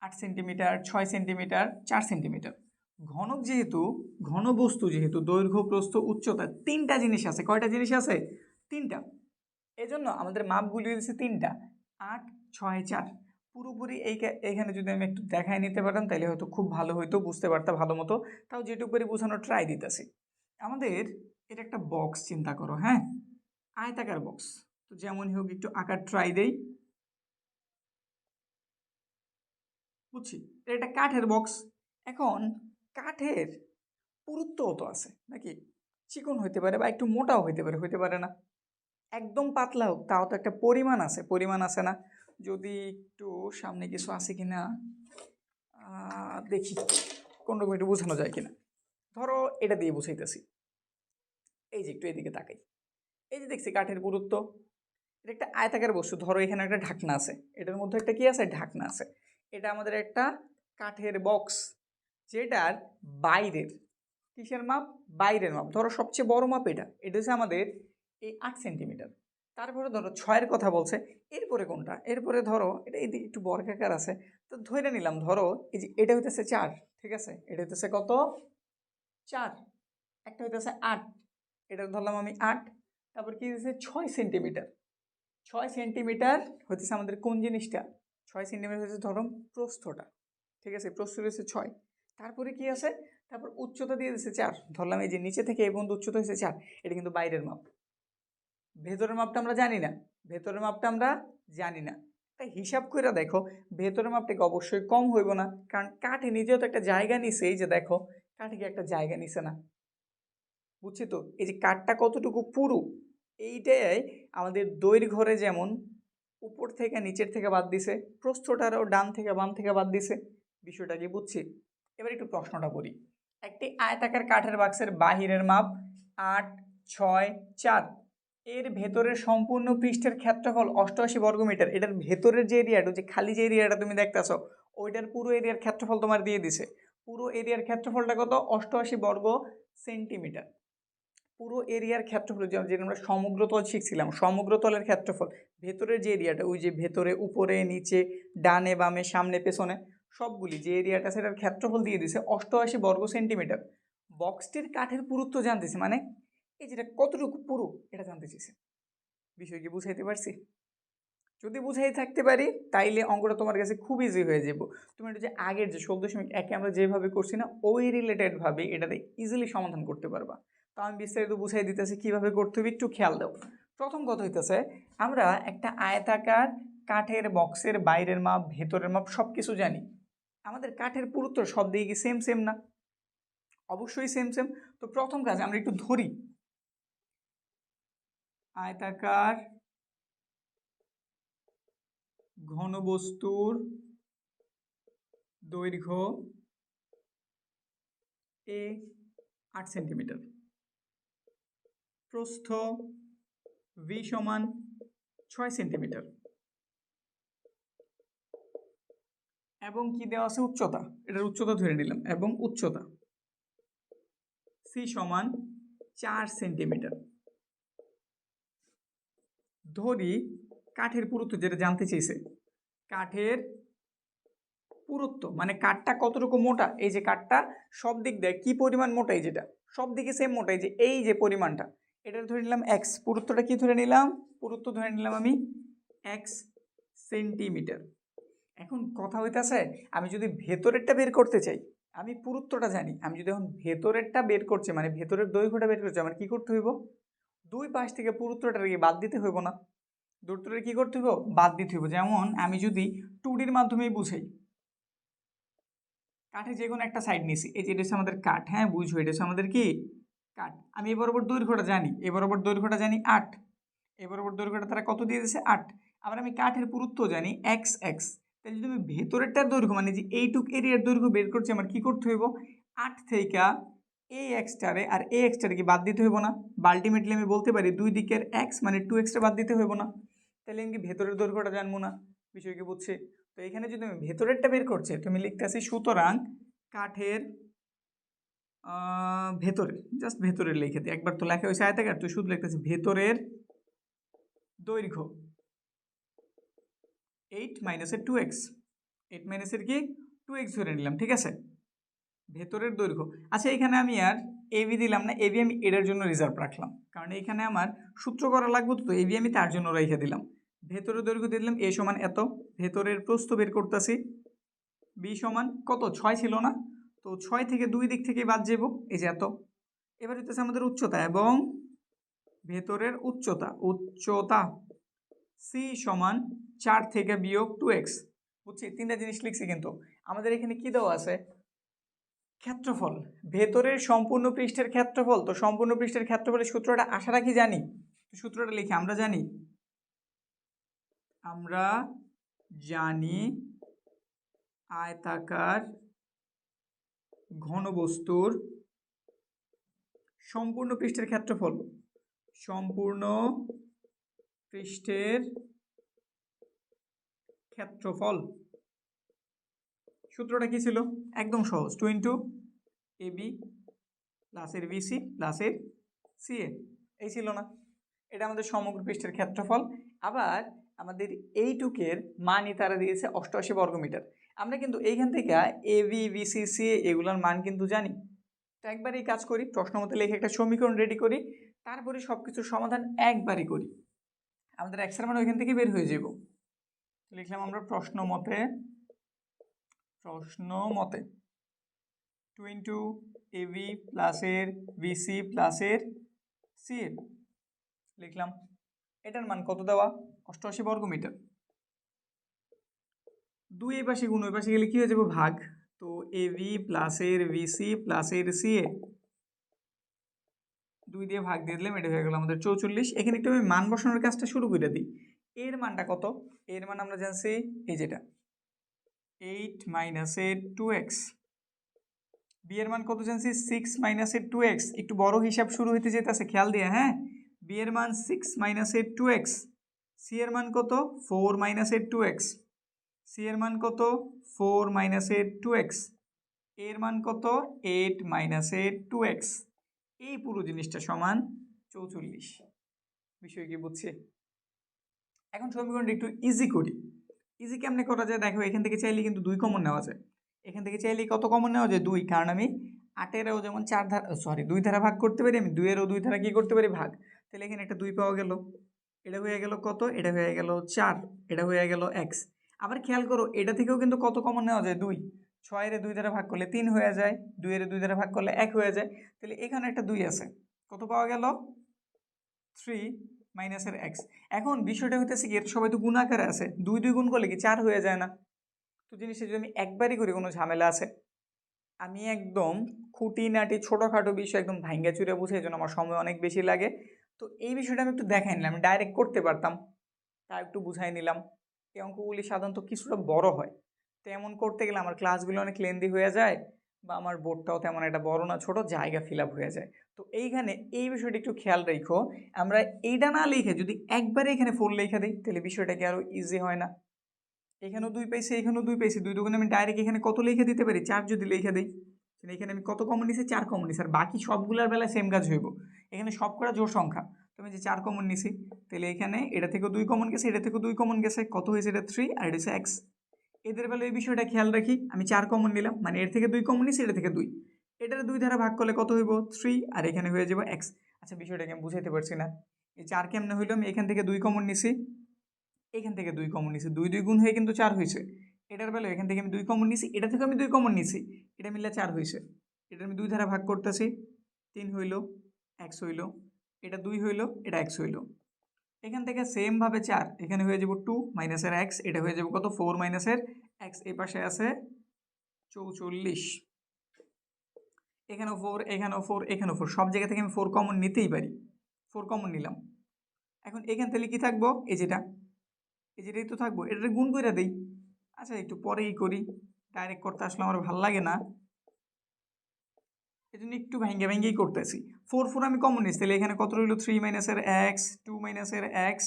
8 সেন্টিমিটার, 6 সেন্টিমিটার, 4 সেন্টিমিটার। ঘনক যেহেতু, ঘনবস্তু যেহেতু, দৈর্ঘ্য, প্রস্থ, উচ্চতা তিনটা জিনিস আছে। কয়টা জিনিস আছে? তিনটা। এজন্য আমাদের মাপগুলি দিয়েছে তিনটা, 8, 6, 4। পুরোপুরি এইখানে যদি আমি একটু দেখায় নিতে পারতাম তাহলে হয়তো খুব ভালো হইতো, বুঝতে পারতাম ভালো মতো। তাও যেটুকু করে বোঝানোর ট্রাই দিতেছি। আমাদের এটা একটা বক্স চিন্তা করো, হ্যাঁ, আয়তাকার বক্স। তো যেমনই হোক একটু আকার ট্রাই দেই। বুঝছি, এটা কাঠের বক্স। এখন কাঠের পুরুত্ব তো আছে নাকি? চিকন হইতে পারে বা একটু মোটাও হইতে পারে, হইতে পারে না? একদম পাতলা হোক, তাও তো একটা পরিমাণ আছে, পরিমাণ আছে না? যদি একটু সামনে কিছু আছে কিনা দেখি, কোনরকম একটু বোঝানো যায় কিনা। ধরো এটা দিয়ে বুঝাইতেছি। এই যে একটু এদিকে তাকাই, এই যে দেখছি কাঠের পুরুত্ব। এটা একটা আয়তাকার বস্তু। ধরো এখানে একটা ঢাকনা আছে, এটার মধ্যে একটা কি আছে? ঢাকনা আছে। এটা আমাদের একটা কাঠের বক্স, যেটার বাইরের কিসের মাপ? বাইরের মাপ। ধরো সবচেয়ে বড় মাপ এটা, এটা হচ্ছে আমাদের এই 8 সেন্টিমিটার। তারপরে ধরো 6-এর কথা বলছে। এরপরে কোনটা? এরপরে ধরো এটা এদিকে একটু বর্গাকার আছে, তো ধরে নিলাম ধরো এই যে এটা হইতেছে 4, ঠিক আছে? এটা হইতেছে কত? 4। একটা হইতেছে 8, এটা ধরলাম আমি 8। তারপর কি হইতেছে 6 সেন্টিমিটার। 6 সেন্টিমিটার হইতেছে আমাদের কোন জিনিসটা? 6 সেন্টিমিটার হচ্ছে ধরো প্রস্থটা, ঠিক আছে? প্রস্থ হচ্ছে 6। তারপরে কি আছে? তারপর উচ্চতা দিয়ে দিচ্ছে 4। ধরলাম এই যে নিচে থেকে এই পর্যন্ত উচ্চতা হচ্ছে 4। এটা কিন্তু বাইরের মাপ। ভেতরের মাপটা আমরা জানি না, ভেতরের মাপটা আমরা জানি না। তাই হিসাব করে দেখো, ভেতরের মাপটাকে অবশ্যই কম হইব না, কারণ কাঠে নিজেও তো একটা জায়গা নিছে। এই যে দেখো, কাঠে কি একটা জায়গা নিছে না? বুঝছি তো? এই যে কাঠটা কতটুকু পুরু, এইটাই আমাদের দৈর্ঘ্যে যেমন উপর থেকে নিচের থেকে বাদ দিছে, প্রস্থটারও ডান থেকে বাম থেকে বাদ দিছে। বিষয়টা কি বুঝছি? এবার একটু প্রশ্নটা করি। একটি আয়তাকার কাঠের বাক্সের বাহিরের মাপ 8, 6, 4। এর ভেতরের সম্পূর্ণ পৃষ্ঠের ক্ষেত্রফল 88 বর্গমিটার। এটার ভেতরের যে এরিয়াটা, যে খালি যে এরিয়াটা তুমি দেখতেছো, ওইটার পুরো এরিয়ার ক্ষেত্রফল তোমার দিয়ে দিছে। পুরো এরিয়ার ক্ষেত্রফলটা কত? 88 বর্গ সেন্টিমিটার। পুরো এরিয়ার ক্ষেত্রফল, যেটা আমরা সমগ্রতল শিখছিলাম, সমগ্রতলের ক্ষেত্রফল, ভেতরের যে এরিয়াটা, ওই যে ভেতরে, উপরে, নিচে, ডানে বামে, সামনে পেছনে সবগুলি যে এরিয়াটা, সেটার ক্ষেত্রফল দিয়ে দিছে 88 বর্গ সেন্টিমিটার। বক্সটির কাঠের পুরুত্ব জানতেছে, মানে এই যেটা কতটুকু পুরু এটা জানতে চেয়েছে। বিষয় কি বুঝাইতে পারছি? যদি বুঝাই থাকতে পারি তাইলে অঙ্কটা তোমার কাছে খুব ইজি হয়ে যাব। তুমি এটা যে আগের যে 16.1 আমরা যেভাবে করছি না, ওই রিলেটেডভাবে এটাতে ইজিলি সমাধান করতে পারবা। তো আমি বিস্তারিত বুঝাই দিতেছি কীভাবে করতে হবে, একটু খেয়াল দাও। প্রথম কথা হইতেছে, আমরা একটা আয়তাকার কাঠের বক্সের বাইরের মাপ, ভেতরের মাপ সব কিছু জানি। আমাদের কাঠের পুরুত্ব সব দিকে কি সেম সেম না? অবশ্যই সেম সেম। তো প্রথম কাজ আমরা একটু ধরি, আয়তাকার ঘনবস্তুর দৈর্ঘ্য এ 8 সেন্টিমিটার, প্রস্থ ভি সমান 6 সেন্টিমিটার, এবং কি দেওয়া আছে? উচ্চতা। এটার উচ্চতা ধরে নিলাম, এবং উচ্চতা সি সমান 4 সেন্টিমিটার। ধরি কাঠের পুরুত্ব, যেটা জানতে চেয়েছে, কাঠের পুরুত্ব মানে কাঠটা কতটুকু মোটা। এই যে কাঠটা সব দিক দিয়ে কি পরিমাণ মোটা, এই যেটা সব দিকে সেম মোটা, এই যে এই যে পরিমাণটা, এটা ধরে নিলাম এক্স। পুরুত্বটা কি ধরে নিলাম? পুরুত্ব ধরে নিলাম আমি এক্স সেন্টিমিটার। এখন কথা হইতাছে, আমি যদি ভেতরেরটা বের করতে চাই, আমি পুরুত্বটা জানি, আমি যদি এখন ভেতরেরটা বের করছি, মানে ভেতরের দৈর্ঘ্যটা বের করছি, আমার কি করতে হইব? দুই পাশ থেকে পুরুত্বটাকে বাদ দিতে হইব না? দূরত্বটা কি করতে হইব? বাদ দিতে হইব। যেমন আমি যদি 2Dর মাধ্যমেই বুঝাই, কাঠে যে কোনো একটা সাইড নিছি, এই যে এটা হচ্ছে আমাদের কাঠ, হ্যাঁ বুঝো, এটা হচ্ছে আমাদের কি কাট। আমি এ বরাবর দৈর্ঘ্যটা জানি, এ বরাবর দৈর্ঘ্যটা জানি 8, এ বরাবর দৈর্ঘ্যটা তারা কত দিয়ে দিয়েছে 8। আবার আমি কাঠের পুরুত্ব জানি এক্স এক্স। তাহলে যদি আমি ভেতরেরটার দৈর্ঘ্য মানে যে এইটুক এরিয়ার দৈর্ঘ্য বের করছি আমার কী করতে হইব, 8 থেকে এই এক্সটারে আর এই এক্সটারে কি বাদ দিতে হইব না? বা আলটিমেটলি আমি বলতে পারি দুই দিকের এক্স মানে 2x বাদ দিতে হইব না? তাহলে আমি কি ভেতরের দৈর্ঘ্যটা জানবো না? বিষয় কি বুঝছি? তো এখানে যদি আমি ভেতরেরটা বের করছি তুমি লিখতে আসি সুতরাং কাঠের ভেতরে, জাস্ট ভেতরের লিখে দিই, একবার তো লেখা হয়েছে আয়তাকার, তো শুধু লিখতেছি ভেতরের দৈর্ঘ্য 8 মাইনাসের 2x, 8 মাইনাসের কি 2x ধরে নিলাম, ঠিক আছে? ভেতরের দৈর্ঘ্য। আচ্ছা এখানে আমি আর এবি দিলাম না, এবি আমি এটার জন্য রিজার্ভ রাখলাম, কারণ এইখানে আমার সূত্র করা লাগবে, তো এবি আমি তার জন্য রেখে দিলাম। ভেতরের দৈর্ঘ্য দিলাম এ সমান এত, ভেতরের প্রস্থ বের করতেছি বি সমান কত 6 ছিল না, তো 6 থেকে দুই দিক থেকে বাদ যাবো, এই যে এত। এবার হচ্ছে আমাদের উচ্চতা এবং ভেতরের উচ্চতা, উচ্চতা সি সমান 4 থেকে বিয়োগ 2x। বুঝছি, তিনটা জিনিস লিখছি, কিন্তু আমাদের এখানে কি দেওয়া আছে, ক্ষেত্রফল, ভেতরের সম্পূর্ণ পৃষ্ঠের ক্ষেত্রফল। তো সম্পূর্ণ পৃষ্ঠের ক্ষেত্রফলের সূত্রটা আশা রাখি জানি, সূত্রটা লিখি, আমরা জানি আয়তাকার ঘনবস্তুর সম্পূর্ণ পৃষ্ঠের ক্ষেত্রফল, সম্পূর্ণ পৃষ্ঠের ক্ষেত্রফল। সূত্রটা কি ছিল, একদম সহজ, 2 ইন্টু এবি প্লাসের বিসি প্লাসের সিএ, এই ছিল না? এটা আমাদের সমগ্র পৃষ্ঠের ক্ষেত্রফল। আবার আমাদের এইটুকের মানই তারা দিয়েছে 88 বর্গমিটার। আমরা কিন্তু এইখান থেকে এবি বিসি সিএ এগুলোর মান কিন্তু জানি। তো একবারই কাজ করি, প্রশ্ন মতো লিখে একটা সমীকরণ রেডি করি, তারপরে সব কিছুর সমাধান একবারই করি, আমাদের এক্সের মান ওইখান থেকে বের হয়ে যাব। লিখলাম আমরা প্রশ্ন মতে 2 ইন্টু এবি প্লাসের বিসি প্লাসের সিএ লিখলাম। এটার মান কত দেওয়া, 88 বর্গমিটার। 2 এই পাশে গুণ, ওই পাশে গেলে কি হয়ে যাবে ভাগ, তো এবি প্লাসের বিসি প্লাসের সিএ 2 দিয়ে ভাগ দিয়ে দিলাম, এটা হয়ে গেল আমাদের 44। এখানে একটু আমি মান বসানোর কাজটা শুরু করে দিই। এর মানটা কত, এর মান আমরা জানছি এই যেটা 8 মাইনাসের 2x, বি এর মান কত জানছি 6 মাইনাসের 2x, একটু বড় হিসাব শুরু হইতে যেতেছে, খেয়াল দিয়ে, হ্যাঁ। বি এর মান 6 মাইনাসের 2x, সি এর মান কত 4 মাইনাসের 2x, সি এর মান কত 4 মাইনাসের 2x, এর মান কত 8 মাইনাসের 2x, এই পুরো জিনিসটা সমান 44। বিষয় কি বুঝছি? এখন সমীকরণটা একটু ইজি করি। ইজি কেমনে করা যায় দেখো, এখান থেকে চাইলে কিন্তু 2 কমন নেওয়া যায়, এখান থেকে চাইলে কত কমন নেওয়া যায় 2, কারণ আমি 8-এরও যেমন 2 ধারা ভাগ করতে পারি, আমি 2-এরও 2 ধারা কি করতে পারি ভাগ। তাহলে এখানে একটা 2 পাওয়া গেল, এটা হয়ে গেল কত, এটা হয়ে গেল 4, এটা হয়ে গেল x। আবার খেয়াল করো এটা থেকেও কিন্তু কত কমন নেওয়া যায় 2, 6-এর 2 ধারা ভাগ করলে 3 হয়ে যায়, 2-এর 2 ধারা ভাগ করলে 1 হয়ে যায়। তাহলে এখানে একটা 2 আছে, কত পাওয়া গেল 3 মাইনাসের x। এখন বিষয়টা হইতেছে কি, এটা সবাই তো গুণ আকারে আছে, 2 2 গুণ করলে কি 4 হয়ে যায় না? তো জিনিসটা যদি আমি একবারই করি কোনো ঝামেলা আছে? আমি একদম খুঁটিনাটি ছোটোখাটো বিষয় একদম ভাঙ্গা চুরে বুঝে, এই জন্য আমার সময় অনেক বেশি লাগে। তো এই বিষয়টা আমি একটু দেখাই নিলাম, আমি ডাইরেক্ট করতে পারতাম, তা একটু বুঝাই নিলাম। এই অঙ্কগুলি সাধারণত কিছুটা বড় হয়, তো এমন করতে গেলে আমার ক্লাসগুলো অনেক লেন্দি হয়ে যায়, বা আমার বোর্ডটাও তেমন একটা বড় না, ছোট, জায়গা ফিল আপ হয়ে যায়। তো এইখানে এই বিষয়টা একটু খেয়াল রেখো, আমরা এইটা না লিখে যদি একবারে এখানে 4 লেখা দিই, তাহলে বিষয়টা কি আরও ইজি হয় না? এখানেও 2 পাইছি, এখানেও 2 পাইছি, 2 দুগুণে আমি ডাইরেক্ট এখানে কত লিখে দিতে পারি 4 যদি লিখে দিই, তাহলে এখানে আমি কত কমন নিছি 4 কমন নিছি, আর বাকি সবগুলোর বেলায় সেম কাজ হইব। এখানে সব করা জোড় সংখ্যা, তো আমি যে 4 কমন নিছি, তাহলে এখানে এটা থেকেও 2 কমন গেছে, এটা থেকেও 2 কমন গেছে, কত হয়েছে এটা 3, আর এটা হচ্ছে x। এদের বেলায় এই বিষয়টা খেয়াল রাখি, আমি 4 কমন নিলাম মানে এর থেকে 2 কমন নিছি, এটা থেকে 2, এটার 2 দ্বারা ভাগ করলে কত হইব 3, আর এখানে হয়ে যাবে x। আচ্ছা বিষয়টাকে আমি বুঝাইতে পারছি না, এই 4 কেমনে হইলো, আমি এখান থেকে 2 কমন নিছি, এখান থেকে 2 কমন নিছি, 2 2 গুণ হয়ে কিন্তু 4 হয়েছে। এটার বেলা এখান থেকে আমি 2 কমন নিছি, এটা থেকে আমি 2 কমন নিছি, এটা মিলে 4 হয়েছে। এটা আমি 2 ধারা ভাগ করতেছি, 3 হইল, x হইল, এটা 2 হইল, এটা x হইল। এখান থেকে সেমভাবে 4, এখানে হয়ে যাব 2 মাইনাসের x, এটা হয়ে যাবে কত 4 মাইনাসের x, এই পাশে আছে 44। এখানেও 4, এখানেও 4, এখানেও 4, সব জায়গা থেকে আমি 4 কমন নিতেই পারি। 4 কমন নিলাম। এখন এখান থেকে কি থাকবো? এই যেটাই তো থাকবো, এটা গুণ করে দিই। আচ্ছা একটু পরেই করি, ডাইরেক্ট করতে আসলে আমার ভালো লাগে না, এই জন্য একটু ভেঙ্গেই করতেছি। 4 আমি কমন নিচ্ছি, তাহলে এখানে কত রইল? 3 মাইনাসের এক্স, 2 মাইনাসের এক্স,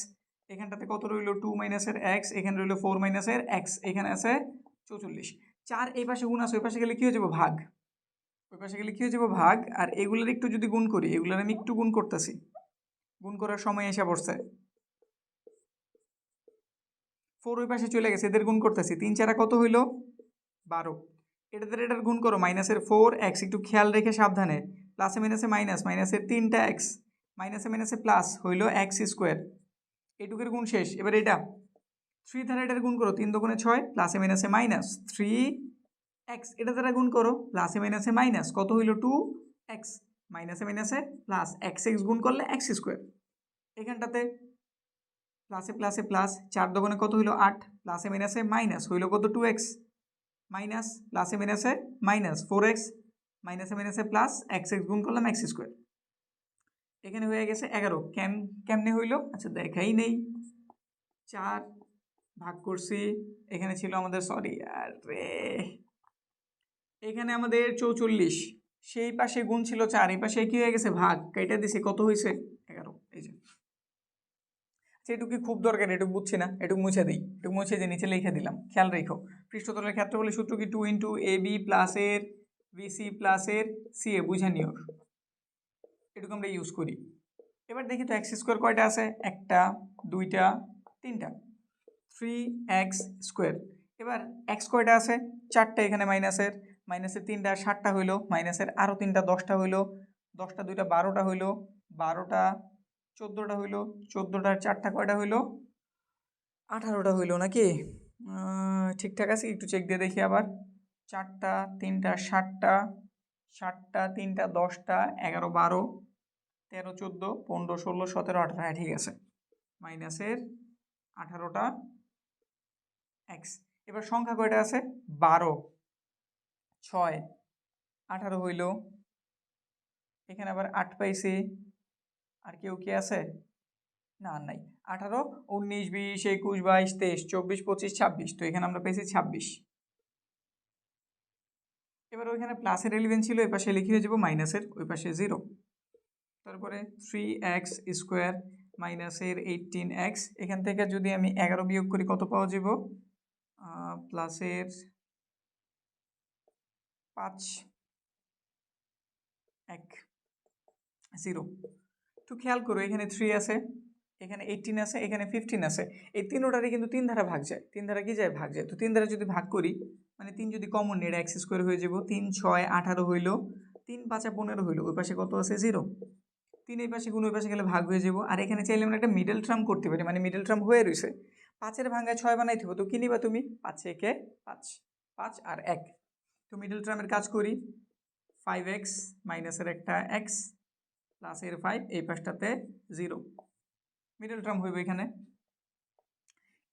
এখানটাতে কত রইল? 2 মাইনাসের এক্স, এখানে রইল 4 মাইনাসের এক্স, এখানে আছে 44। 4 এই পাশে গুণ আছে, ওই পাশে গেলে কী হয়ে যাবো? ভাগ। ওই পাশে গেলে কী হয়ে যাবো? ভাগ। আর এগুলোর একটু যদি গুণ করি, এগুলোর আমি একটু গুণ করতেছি, গুণ করার সময় এসে পড়ছে। 4 ওই পাশে চলে গেছে, এদের গুণ করতেছি। 3 4 কত হইল? 12। এটার গুণ করো, মাইনাসের 4 এক্স, একটু খেয়াল রেখে সাবধানে, প্লাসে মাইনাসে মাইনাস, মাইনাসের 3টা এক্স, মাইনাসে মাইনাসে প্লাস, হইল এক্স স্কোয়ার। এটুকের গুণ শেষ। এবার এটা 3 দ্বারা এটার গুণ করো, 3 দুগুণে 6, প্লাসে মাইনাসে মাইনাস 3 এক্স, এটা দ্বারা গুণ করো, প্লাসে মাইনাসে মাইনাস, কত হইল? 2 এক্স, মাইনাসে মাইনাসে প্লাস, এক্স এক্স গুণ করলে এক্স স্কোয়ার। এখানটাতে প্লাসে প্লাসে প্লাস, 4 দুগুণে কত হইল? 8, প্লাসে মাইনাসে মাইনাস, হইল কত? 2x, মাইনাস প্লাসে মাইনাসে মাইনাস 4x, মাইনাসে মাইনাসে প্লাস, এক্স এক্স গুণ করলাম এক্স স্কোয়ার। এখানে হয়ে গেছে 11। কেমনে হইল? আচ্ছা দেখাই নেই। 4 ভাগ করছি, এখানে ছিল আমাদের, সরি আরে, এখানে আমাদের 44, সেই পাশে গুণ ছিল 4, এই পাশে কি হয়ে গেছে? ভাগ। কেটে দিছে, কত হয়েছে? 11। এই যে সেটুকু খুব দরকার, এটুকু বুঝছি না, এটুকু মুছে দিই, এটুকু মুছে দিয়ে নিচে লিখে দিলাম। খেয়াল রেখো, পৃষ্ঠতলের ক্ষেত্রফলের সূত্র কি? 2 ইন্টু এ বি প্লাসের বিসি প্লাসের সি এ, বুঝে নিও, এটুকু আমরা ইউজ করি। এবার দেখি তো এক্স স্কোয়ার কয়টা আছে? 1টা 2টা 3টা, 3x স্কোয়ার। এবার এক্স কয়টা আছে? 4টা, এখানে মাইনাসের 3টা 7টা হইলো, মাইনাসের আরও 3টা 10টা হইলো, 10টা 2টা 12টা হইলো, 12টা 14টা হইলো, 14টার 4টা কয়টা হইলো? 18টা হইলো নাকি? ঠিকঠাক আছে, একটু চেক দিয়ে দেখি আবার। 4টা 3টা 7টা, 7টা 3টা 10টা, 11 12 13 14 15 16 17 18, হ্যাঁ ঠিক আছে, মাইনাসের 18টা এক্স। এবার সংখ্যা কয়টা আছে? 12, 6, 18 হইল, এখানে আবার 8 পাইছি, আর কেউ কি আছে? না আর নাই। 18 19 20 21 22 23 24 25 26, তো এখানে আমরা পেয়েছি 26। এবার ওইখানে প্লাসের এলিভেন ছিল, এই পাশে লিখে হয়ে যাবো মাইনাসের, ওই পাশে 0। তারপরে 3x স্কোয়ার মাইনাসের 18x, এখান থেকে যদি আমি 11 বিয়োগ করি কত পাওয়া যাব? প্লাসের 5 1 0। একটু খেয়াল করো, এখানে 3 আছে, এখানে 18 আছে, এখানে 15 আছে, এই তিনোটারই কিন্তু 3 ধারা ভাগ যায়, 3 ধারা কি যায়? ভাগ যায়। তো 3 ধারা যদি ভাগ করি, মানে 3 যদি কমন নেই, এক্স স্কোয়ার হয়ে যাব। 3 6 18 হইল, 3 5 15 হইল, ওই পাশে কত আছে? 0। 3 এই পাশে গুণ, ওই পাশে গেলে ভাগ হয়ে যাব। আর এখানে চাইলে আমরা একটা মিডল টার্ম করতে পারি, মানে মিডল টার্ম হয়ে রয়েছে, 5-এর ভাঙায় 6 বানাইতে হবে, তো কি নিবা তুমি? 5 একে 5, 5 আর 1, তো মিডল টার্মের কাজ করি। 5x মাইনাসের একটা এক্স প্লাসের 5, এই পাশটাতে 0, মিডল টার্ম হইব এখানে।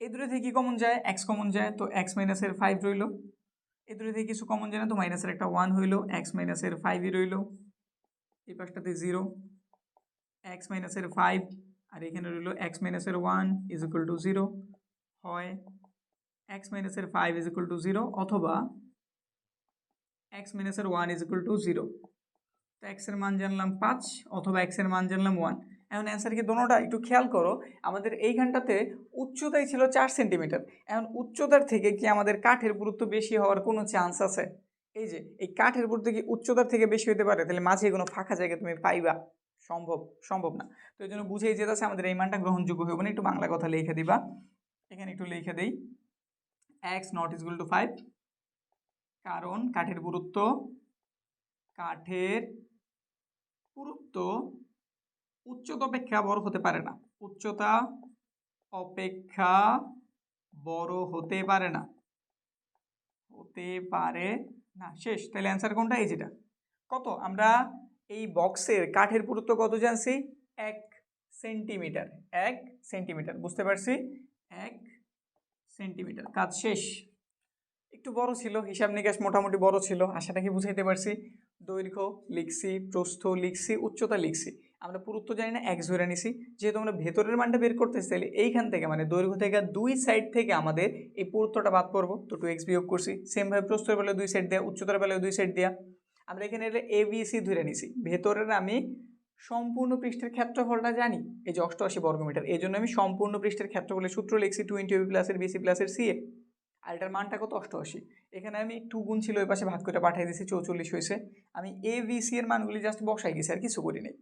এই দুটো থেকে কি কমন যায়? এক্স কমন যায়, তো এক্স মাইনাসের 5 রইল। এই দুটো থেকে কিছু কমন যায় না, তো মাইনাসের একটা 1 হইল, এক্স মাইনাসের 5ই রইল, এই পাশটাতে 0, এক্স মাইনাসের 5, আর এখানে রইল এক্স মাইনাসের 1 ইজ ইকুয়াল টু 0। হয় এক্স মাইনাসের 5 ইজ ইকুয়াল টু 0, অথবা এক্স মাইনাসের 1 ইজ ইকুয়াল টু 0। তো এক্সের মান জানলাম 5, অথবা এক্সের মান জানলাম 1। এখন অ্যান্সার কি দোনোটা? একটু খেয়াল করো, আমাদের এইখানটাতে উচ্চতাই ছিল 4 সেন্টিমিটার। এখন উচ্চতার থেকে কি আমাদের কাঠের পুরুত্ব বেশি হওয়ার কোনো চান্স আছে? এই যে এই কাঠের পুরুত্ব কি উচ্চতার থেকে বেশি হতে পারে? তাহলে মাঝে কোনো ফাঁকা জায়গা তুমি পাইবা? সম্ভব না। তো এই জন্য বুঝেই যেতেছে আমাদের এই মানটা গ্রহণযোগ্য হবে না। একটু বাংলা কথা লিখে দিবা, এখানে একটু লিখে দেই, x not is equal two 5, কারণ কাঠের পুরুত্ব উচ্চতা অপেক্ষা বড় হতে পারে না, উচ্চতা অপেক্ষা বড় হতে পারে না, শেষ। তাহলে অ্যান্সার কোনটা? এই যেটা। কত? আমরা এই বক্সের কাঠের পুরুত্ব কত জানছি? 1 সেন্টিমিটার। 1 সেন্টিমিটার, বুঝতে পারছি, 1 সেন্টিমিটার। কাজ শেষ। একটু বড় ছিল, হিসাব নিকাশ মোটামুটি বড় ছিল। আশাটা কি বুঝাইতে পারছি? দৈর্ঘ্য লিখছি, প্রস্থ লিখছি, উচ্চতা লিখছি। আমরা পুরুত্ব জানি না, এক্স ধরে নিছি। যেহেতু আমরা ভেতরের মানটা বের করতেছি, তাহলে এইখান থেকে মানে দৈর্ঘ্য থেকে দুই সাইড থেকে আমাদের এই পুরুত্বটা বাদ পড়বো, তো 2x বিয়োগ করছি। সেমভাবে প্রস্থের বেলায় দুই সাইড দেওয়া, উচ্চতার বেলায় দুই সাইড দেওয়া। আমরা এখানে এ বি সি ধরে নিছি। ভেতরের আমি সম্পূর্ণ পৃষ্ঠের ক্ষেত্রফলটা জানি, এই যে 88 বর্গমিটার। এই জন্য আমি সম্পূর্ণ পৃষ্ঠের ক্ষেত্রফলের সূত্র লিখছি 20 ab প্লাসের বিসি প্লাসের সি এ। আর এটার মানটা কত? 88। এখানে আমি 2 গুণ ছিল, ওই পাশে ভাগ করে পাঠিয়ে দিয়েছি, 44 হয়েছে। আমি এ বি সি এর মানগুলি জাস্ট বসাই গেছি, আর কিছু করি নাই।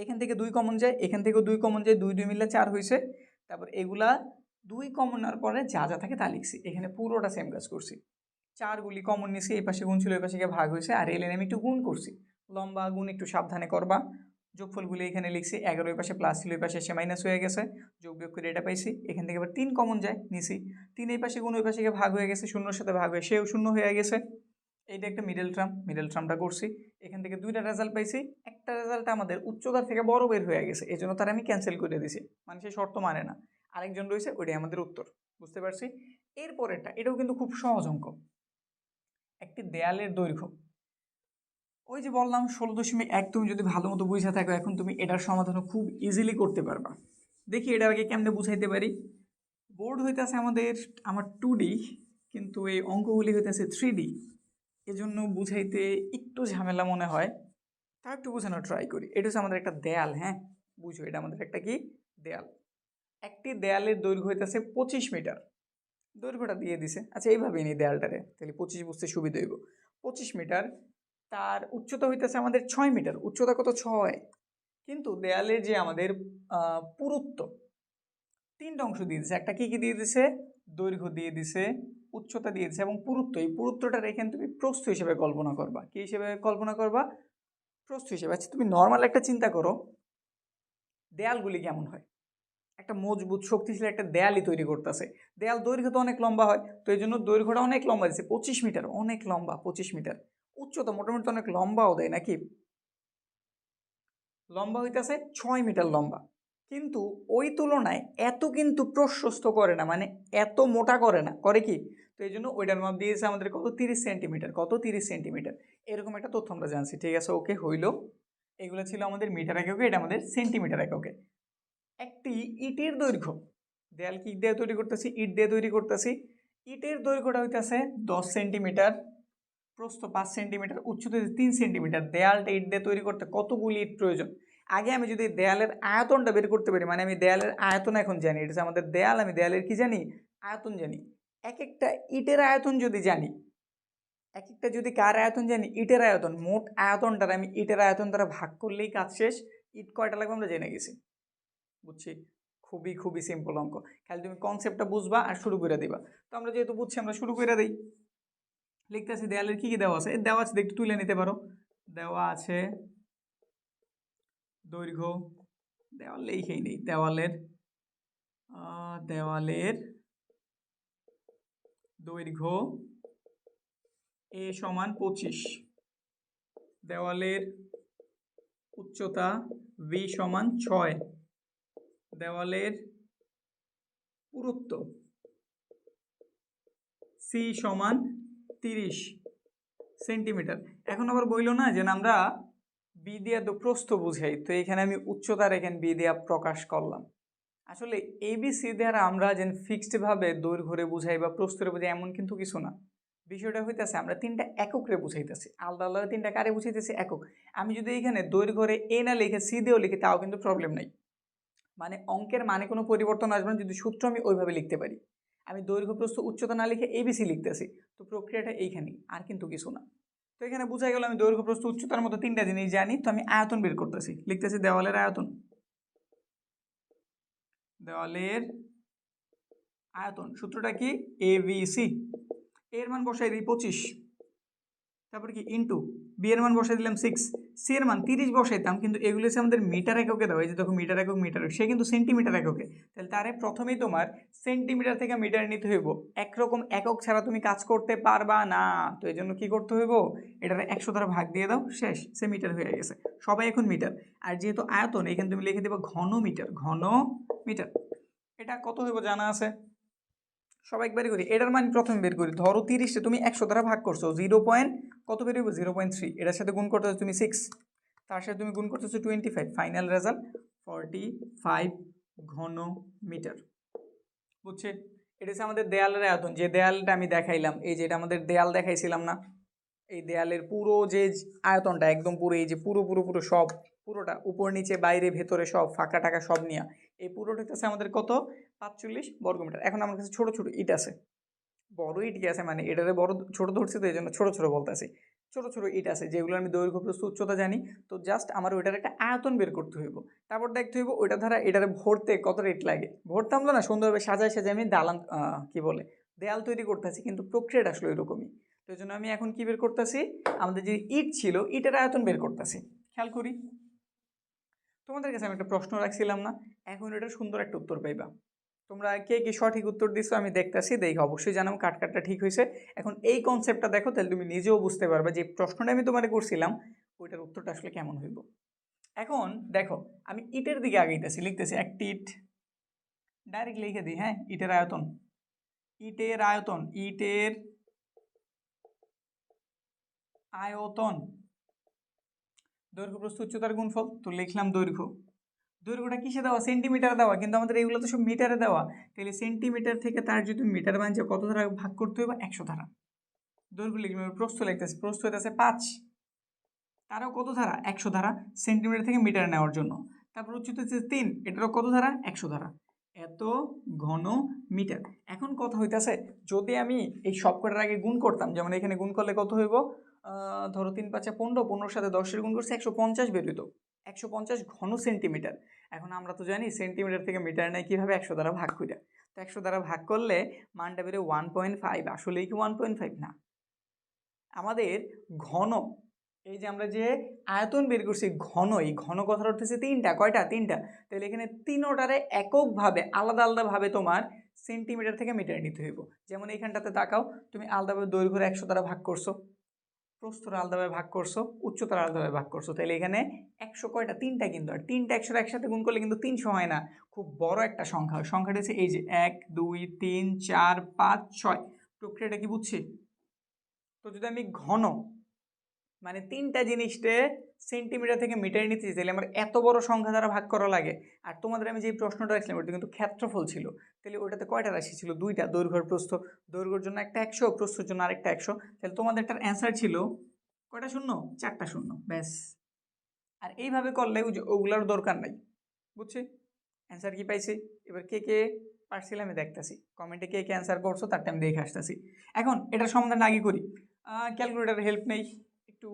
এখান থেকে 2 কমন যায়, এখান থেকেও 2 কমন যায়, 2 2 মিলে 4 হয়েছে। তারপর এগুলা 2 কমন নেওয়ার পরে যা যা থাকে তা লিখছি। এখানে পুরোটা সেম কাজ করছি। 4 গুলি কমন নিছি, এই পাশে গুণ ছিল, এই পাশে গিয়ে ভাগ হয়েছে। আর এলেন আমি একটু গুণ করছি, লম্বা গুণ একটু সাবধানে করবা। যোগফলগুলি এখানে লিখছি, 11 এই পাশে প্লাস ছিল, এই পাশে এসে মাইনাস হয়ে গেছে, যোগ বিয়োগ করে এটা পাইছি। এখান থেকে আবার 3 কমন যায়, নিছি। 3 এই পাশে গুণ, ওই পাশে গিয়ে ভাগ হয়ে গেছে, শূন্যর সাথে ভাগ হয়ে সেও শূন্য হয়ে গেছে। এইটা একটা মিডল টার্মটা করছি। এখান থেকে দুইটা রেজাল্ট পাইছি। একটা রেজাল্ট আমাদের উচ্চতার থেকে বড় বের হয়ে গেছে, এই জন্য তার আমি ক্যান্সেল করে দিছি, মানে সে শর্ত মানে না। আরেকজন রয়েছে, ওইটাই আমাদের উত্তর। বুঝতে পারছি? এরপরেরটা, এটাও কিন্তু খুব সহজ অঙ্ক। একটি দেয়ালের দৈর্ঘ্য, ওই যে বললাম 16.1, তুমি যদি ভালো মতো বুঝে থাকো, এখন তুমি এটার সমাধানও খুব ইজিলি করতে পারবা। দেখি এটা আগে কেমনে বুঝাইতে পারি। বোর্ড হইতেছে আমার 2D, কিন্তু এই অঙ্কগুলি হইতেছে 3D, এজন্য বুঝাইতে একটু ঝামেলা মনে হয়। তা একটু বোঝানোর ট্রাই করি। এটা হচ্ছে আমাদের একটা দেয়াল, হ্যাঁ বুঝো, এটা আমাদের একটা কি দেয়াল। একটি দেয়ালের দৈর্ঘ্য হইতেছে 25 মিটার। দৈর্ঘ্যটা দিয়ে দিছে, আচ্ছা এইভাবেই নিই দেয়ালটারে, তাহলে 25 বুঝতে সুবিধা হইব। 25 মিটার। তার উচ্চতা হইতেছে আমাদের 6 মিটার। উচ্চতা কত? 6। কিন্তু দেয়ালের যে আমাদের পুরুত্ব, 3টা অংশ দিয়ে দিছে। একটা কি কি দিয়ে দিছে? দৈর্ঘ্য দিয়ে দিছে, উচ্চতা দিয়ে দিছে এবং পুরুত্ব। এই পুরুত্বটা রেখে তুমি প্রস্থ হিসেবে কল্পনা করবা। কি হিসেবে কল্পনা করবা? প্রস্থ হিসেবে। আচ্ছা তুমি নর্মাল একটা চিন্তা করো, দেয়ালগুলি কেমন হয়? একটা মজবুত শক্তিশালী একটা দেয়ালই তৈরি করতেছে। দেয়াল দৈর্ঘ্য তো অনেক লম্বা হয়, তো এই জন্য দৈর্ঘ্যটা অনেক লম্বা দিচ্ছে, 25 মিটার, অনেক লম্বা 25 মিটার। উচ্চতা মোটামুটি অনেক লম্বাও দেয় নাকি? লম্বা হইতেছে 6 মিটার লম্বা। কিন্তু ওই তুলনায় এত কিন্তু প্রশস্ত করে না, মানে এত মোটা করে না, করে কি? তো এই জন্য ওইটার মাপ দিয়েছে আমাদের কত? 30 সেন্টিমিটার। কত? 30 সেন্টিমিটার। এরকম একটা তথ্য আমরা জানছি। ঠিক আছে, ওকে, হইলো। এগুলো ছিল আমাদের মিটার এককে, এটা আমাদের সেন্টিমিটার এককে। একটি ইটের দৈর্ঘ্য, দেয়াল কি দিয়ে তৈরি করতেছি? ইট দিয়ে তৈরি করতেছি। ইটের দৈর্ঘ্যটা হইতেছে 10 সেন্টিমিটার, প্রস্থ 5 সেন্টিমিটার, উচ্চতা 3 সেন্টিমিটার। দেয়ালটা ইট দিয়ে তৈরি করতে কতগুলি ইট প্রয়োজন? আগে আমি যদি দেয়ালের আয়তনটা বের করতে পারি, মানে আমি দেয়ালের আয়তন এখন জানি, এটা আমাদের দেয়াল, আমি দেয়ালের কি জানি? আয়তন জানি। এক একটা ইটের আয়তন যদি জানি, এক একটা যদি কার আয়তন জানি? ইটের আয়তন। মোট আয়তনটার আমি ইটের আয়তন দ্বারা ভাগ করলেই কাজ শেষ। ইট কয়টা লাগবে আমরা জেনে গেছি। বুঝছি, খুবই খুবই সিম্পল অঙ্ক। খালি তুমি কনসেপ্টটা বুঝবা আর শুরু করে দিবা। তো আমরা যেহেতু বুঝছি, আমরা শুরু করে দিই। লিখতেছি দেয়ালের কি কি দেওয়া আছে। দেওয়া আছে, একটু তুলে নিতে পারো। দেওয়া আছে দৈর্ঘ্য, দেওয়াল লিখেই নেই, দেওয়ালের দৈর্ঘ্য এ সমান 25, দেওয়ালের উচ্চতা ভি সমান 6, দেওয়ালের পুরুত্ব সি সমান 30 সেন্টিমিটার। এখন আবার বইল না যে আমরা বি দিয়া তো প্রস্থ বুঝাই, তো এখানে আমি উচ্চতা রেখে বি দিয়া প্রকাশ করলাম। আসলে এবিসি দ্বারা আমরা যেন ফিক্সডভাবে দৈর্ঘ্যরে বুঝাই বা প্রস্থরে বুঝাই এমন কিন্তু কিছু না। বিষয়টা হইতেছে আমরা 3টা এককরে বুঝাইতেছি, আলাদা আলাদা 3টা কারে বুঝাইতেছি? একক। আমি যদি এখানে দৈর্ঘ্যরে এ না লিখে সি দিয়েও লিখি, তাও কিন্তু প্রবলেম নাই, মানে অঙ্কের মানে কোনো পরিবর্তন আসবে না যদি সূত্র আমি ওইভাবে লিখতে পারি। আমি দৈর্ঘ্য প্রস্থ উচ্চতা না লিখে এবিসি লিখতেছি, তো প্রক্রিয়াটা এইখানেই, আর কিন্তু কিছু না। তো এখানে বোঝা গেল আমি দৈর্ঘ্য প্রস্থ উচ্চতার মতো 3টা জিনিস জানি, তো আমি আয়তন বের করতেছি। লিখতেছি দেওয়ালের আয়তন, দেওয়ালের আয়তন। সূত্রটা কি? এবিসি। এর মান বসাই দিই 25, তারপর কি ইন্টু বি এর মান বসাই দিলাম 6, সি এর মান 30 বসাইতাম, কিন্তু এগুলো হচ্ছে আমাদের মিটার এককে দেওয়া। এই যে দেখো মিটার একক, মিটার, সে কিন্তু সেন্টিমিটার এককে। তাহলে তারে প্রথমেই তোমার সেন্টিমিটার থেকে মিটার নিতে হইব। একরকম একক ছাড়া তুমি কাজ করতে পারবা না। তো এই জন্য কি করতে হইব? এটার 100 দ্বারা ভাগ দিয়ে দাও, শেষ, সে মিটার হয়ে গেছে। সবাই এখন মিটার। আর যেহেতু আয়তন, এখানে তুমি লিখে দেবো ঘন মিটার, ঘন মিটার। এটা কত হইব জানা আছে? সব একবারই করি। এটার মান প্রথমে বের করি। ধরো 30টা তুমি 100 দ্বারা ভাগ করছো, 0 পয়েন্ট কত বের হবে 0.3। এটার সাথে গুণ করতেছো তুমি 6, তার সাথে তুমি গুণ করতেছো 25। ফাইনাল রেজাল্ট 45 ঘন মিটার। বুঝছে? এটা হচ্ছে আমাদের দেয়ালের আয়তন, যে দেয়ালটা আমি দেখাইলাম, এই যে এটা আমাদের দেয়াল দেখাইছিলাম না, এই দেয়ালের পুরো যে আয়তনটা একদম পুরো, এই যে পুরো পুরো পুরো সব পুরোটা উপর নিচে বাইরে ভেতরে সব ফাঁকা টাকা সব নিয়ে এই পুরোটা হচ্ছে আমাদের কত 45 বর্গমিটার। এখন আমার কাছে ছোট ছোট ইট আছে, বড় ইট কি আছে মানে এটারে বড় ছোট ধরছি তো এই জন্য ছোট ছোট বলতেছি। ছোট ছোট ইট আছে যেগুলো আমি দৈর্ঘ্য প্রস্থ উচ্চতা জানি, তো জাস্ট আমার ওইটার একটা আয়তন বের করতে হইব। তারপর দেখতে হইব ওইটা ধারা এটারে ভরতে কত রেট লাগে। ভরতাম তো না, সুন্দরভাবে সাজায় সাজায় আমি দালান কি বলে দেয়াল তৈরি করতেছি, কিন্তু প্রক্রিয়াটা আসলে ওইরকমই। তো এই জন্য আমি এখন কি বের করতেছি, আমাদের যে ইট ছিল ইটের আয়তন বের করতেছি। খেয়াল করি, তোমাদের কাছে আমি একটা প্রশ্ন রাখছিলাম না, এখন এটা সুন্দর একটা উত্তর পাইবা। তোমরা কে কি সঠিক উত্তর দিচ্ছ আমি দেখতেছি, দেখে অবশ্যই জানাও কাটটা ঠিক হয়েছে। এখন এই কনসেপ্টটা দেখো, তাহলে তুমি নিজেও বুঝতে পারবে যে প্রশ্নটা আমি তোমাকে করছিলাম ওইটার উত্তরটা আসলে কেমন হইব। এখন দেখো আমি ইটের দিকে আগাইতেছি, লিখতেছি একটি ইট, ডাইরেক্ট লিখে দিই। হ্যাঁ, ইটের আয়তন, ইটের আয়তন, ইটের আয়তন দৈর্ঘ্য প্রস্থ উচ্চতার গুণফল। তো লিখলাম দৈর্ঘ্য, দৈর্ঘ্যটা কিসে দেওয়া সেন্টিমিটার দেওয়া, কিন্তু আমাদের এগুলো তো সব মিটারে দেওয়া। তাহলে সেন্টিমিটার থেকে তার যদি মিটার বানিয়ে কত ধারা ভাগ করতে হবে 100 ধারা। দৈর্ঘ্য লিখলাম, প্রস্থ লিখতেছে, প্রস্থ হইতেছে 5, তারও কত ধারা 100 ধারা সেন্টিমিটার থেকে মিটার নেওয়ার জন্য। তারপর উচ্চতা হচ্ছে 3, এটারও কত ধারা 100 ধারা, এত ঘন মিটার। এখন কথা হইতেছে যদি আমি এই সবকটার আগে গুণ করতাম, যেমন এখানে গুণ করলে কত হইব, ধরো 3 5 15, 15 সাথে 10-এর গুণ করছে 150 বের হইতো, 150 ঘন সেন্টিমিটার। এখন আমরা তো জানি সেন্টিমিটার থেকে মিটার নেয় কীভাবে, 100 দ্বারা ভাগ করে। তো 100 দ্বারা ভাগ করলে মানটা বেরোয় 1.5। আসলেই কি 1.5 না, আমাদের ঘন, এই যে আমরা যে আয়তন বের করছি ঘন, এই ঘন কথার অর্থ হচ্ছে তিনটা। কয়টা? তিনটা। তাহলে এখানে তিনোটারে এককভাবে আলাদা আলাদাভাবে তোমার সেন্টিমিটার থেকে মিটার নিতে হইব। যেমন এইখানটাতে তাকাও, তুমি আলাদাভাবে দৈর্ঘ্য 100 দ্বারা ভাগ করছো, প্রস্থটা আলাদাভাবে ভাগ করছো, উচ্চতার আলাদাভাবে ভাগ করছো, তাহলে এখানে 100 কয়টা? তিনটা। কিন্তু আর তিনটা 100 একসাথে গুণ করলে কিন্তু 300 হয় না, খুব বড় একটা সংখ্যা। সংখ্যাটা হচ্ছে এই যে 1 2 3 4 5 6। প্রক্রিয়াটা কি বুঝছি? তো যদি আমি ঘন মানে তিনটা জিনিসকে সেন্টিমিটার থেকে মিটার নিতে চাইলে আমার এত বড় সংখ্যা দ্বারা ভাগ করা লাগে। আর তোমাদের আমি যে প্রশ্নটা রাখছিলাম ওটা কিন্তু ক্ষেত্রফল ছিল, তাহলে ওটাতে কয়টা রাশি ছিল? দুইটা, দৈর্ঘ্য প্রস্থ। দৈর্ঘ্যের জন্য একটা 100, প্রস্থের জন্য আরেকটা 100। তাহলে তোমাদেরটার অ্যান্সার ছিল কয়টা শূন্য? 4টা শূন্য, ব্যাস। আর এইভাবে করলে ওগুলার দরকার নাই। বুঝছি অ্যান্সার কি পাইছি? এবার কে কে পারছিল আমি দেখতেছি, কমেন্টে কে কে অ্যান্সার করছো তারটা আমি দেখে আসতেছি। এখন এটার সমাধান আগে করি, ক্যালকুলেটার হেল্প নেই, একটু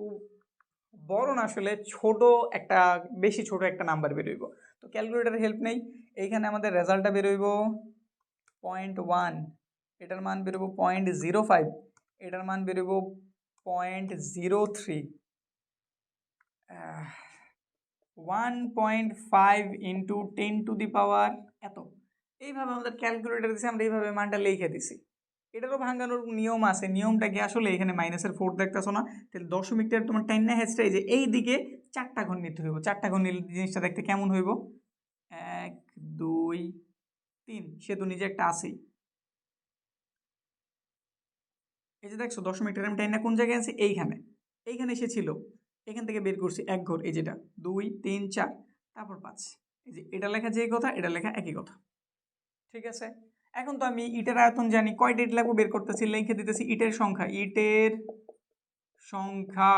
বড় না আসলে ছোট একটা, বেশি ছোট একটা নাম্বার বেরোইব। তো ক্যালকুলেটার হেল্প নেই, এইখানে আমাদের রেজাল্টটা বেরোইব 0.1, এটার মান বেরোবো 0.05, এটার মান বেরোব 0.03, 1.5 ইন্টু 10⁻, এত। এইভাবে আমাদের ক্যালকুলেটার দিছে, আমরা এইভাবে মানটা লিখে দিছি। এটারও ভাঙানোর নিয়ম আছে, নিয়মটা কি আসলে এখানে -4 দেখতেছো না, তাহলে দশমিকটা তোমার টাইনা হ্যাচটা এই যে এই দিকে 4টা ঘর নিতে হইব। 4টা ঘর নিলে জিনিসটা দেখতে কেমন হইব? 1 2 3, সে তো নিজে একটা আছেই। এই যে দেখছো দশমিকটা আমি টাইনা কোন জায়গায় আছে? এইখানে, এইখানে এসে ছিল, এখান থেকে বের করছি এক ঘর, এই যেটা 2 3 4 তারপর 5। এই যে এটা লেখা যেই কথা এটা লেখা একই কথা। ঠিক আছে, এখন তো আমি ইটের আয়তন জানি, কয়টা ইট লাগবে বের করতেছি, লিখে দিতেছি ইটের সংখ্যা। ইটের সংখ্যা,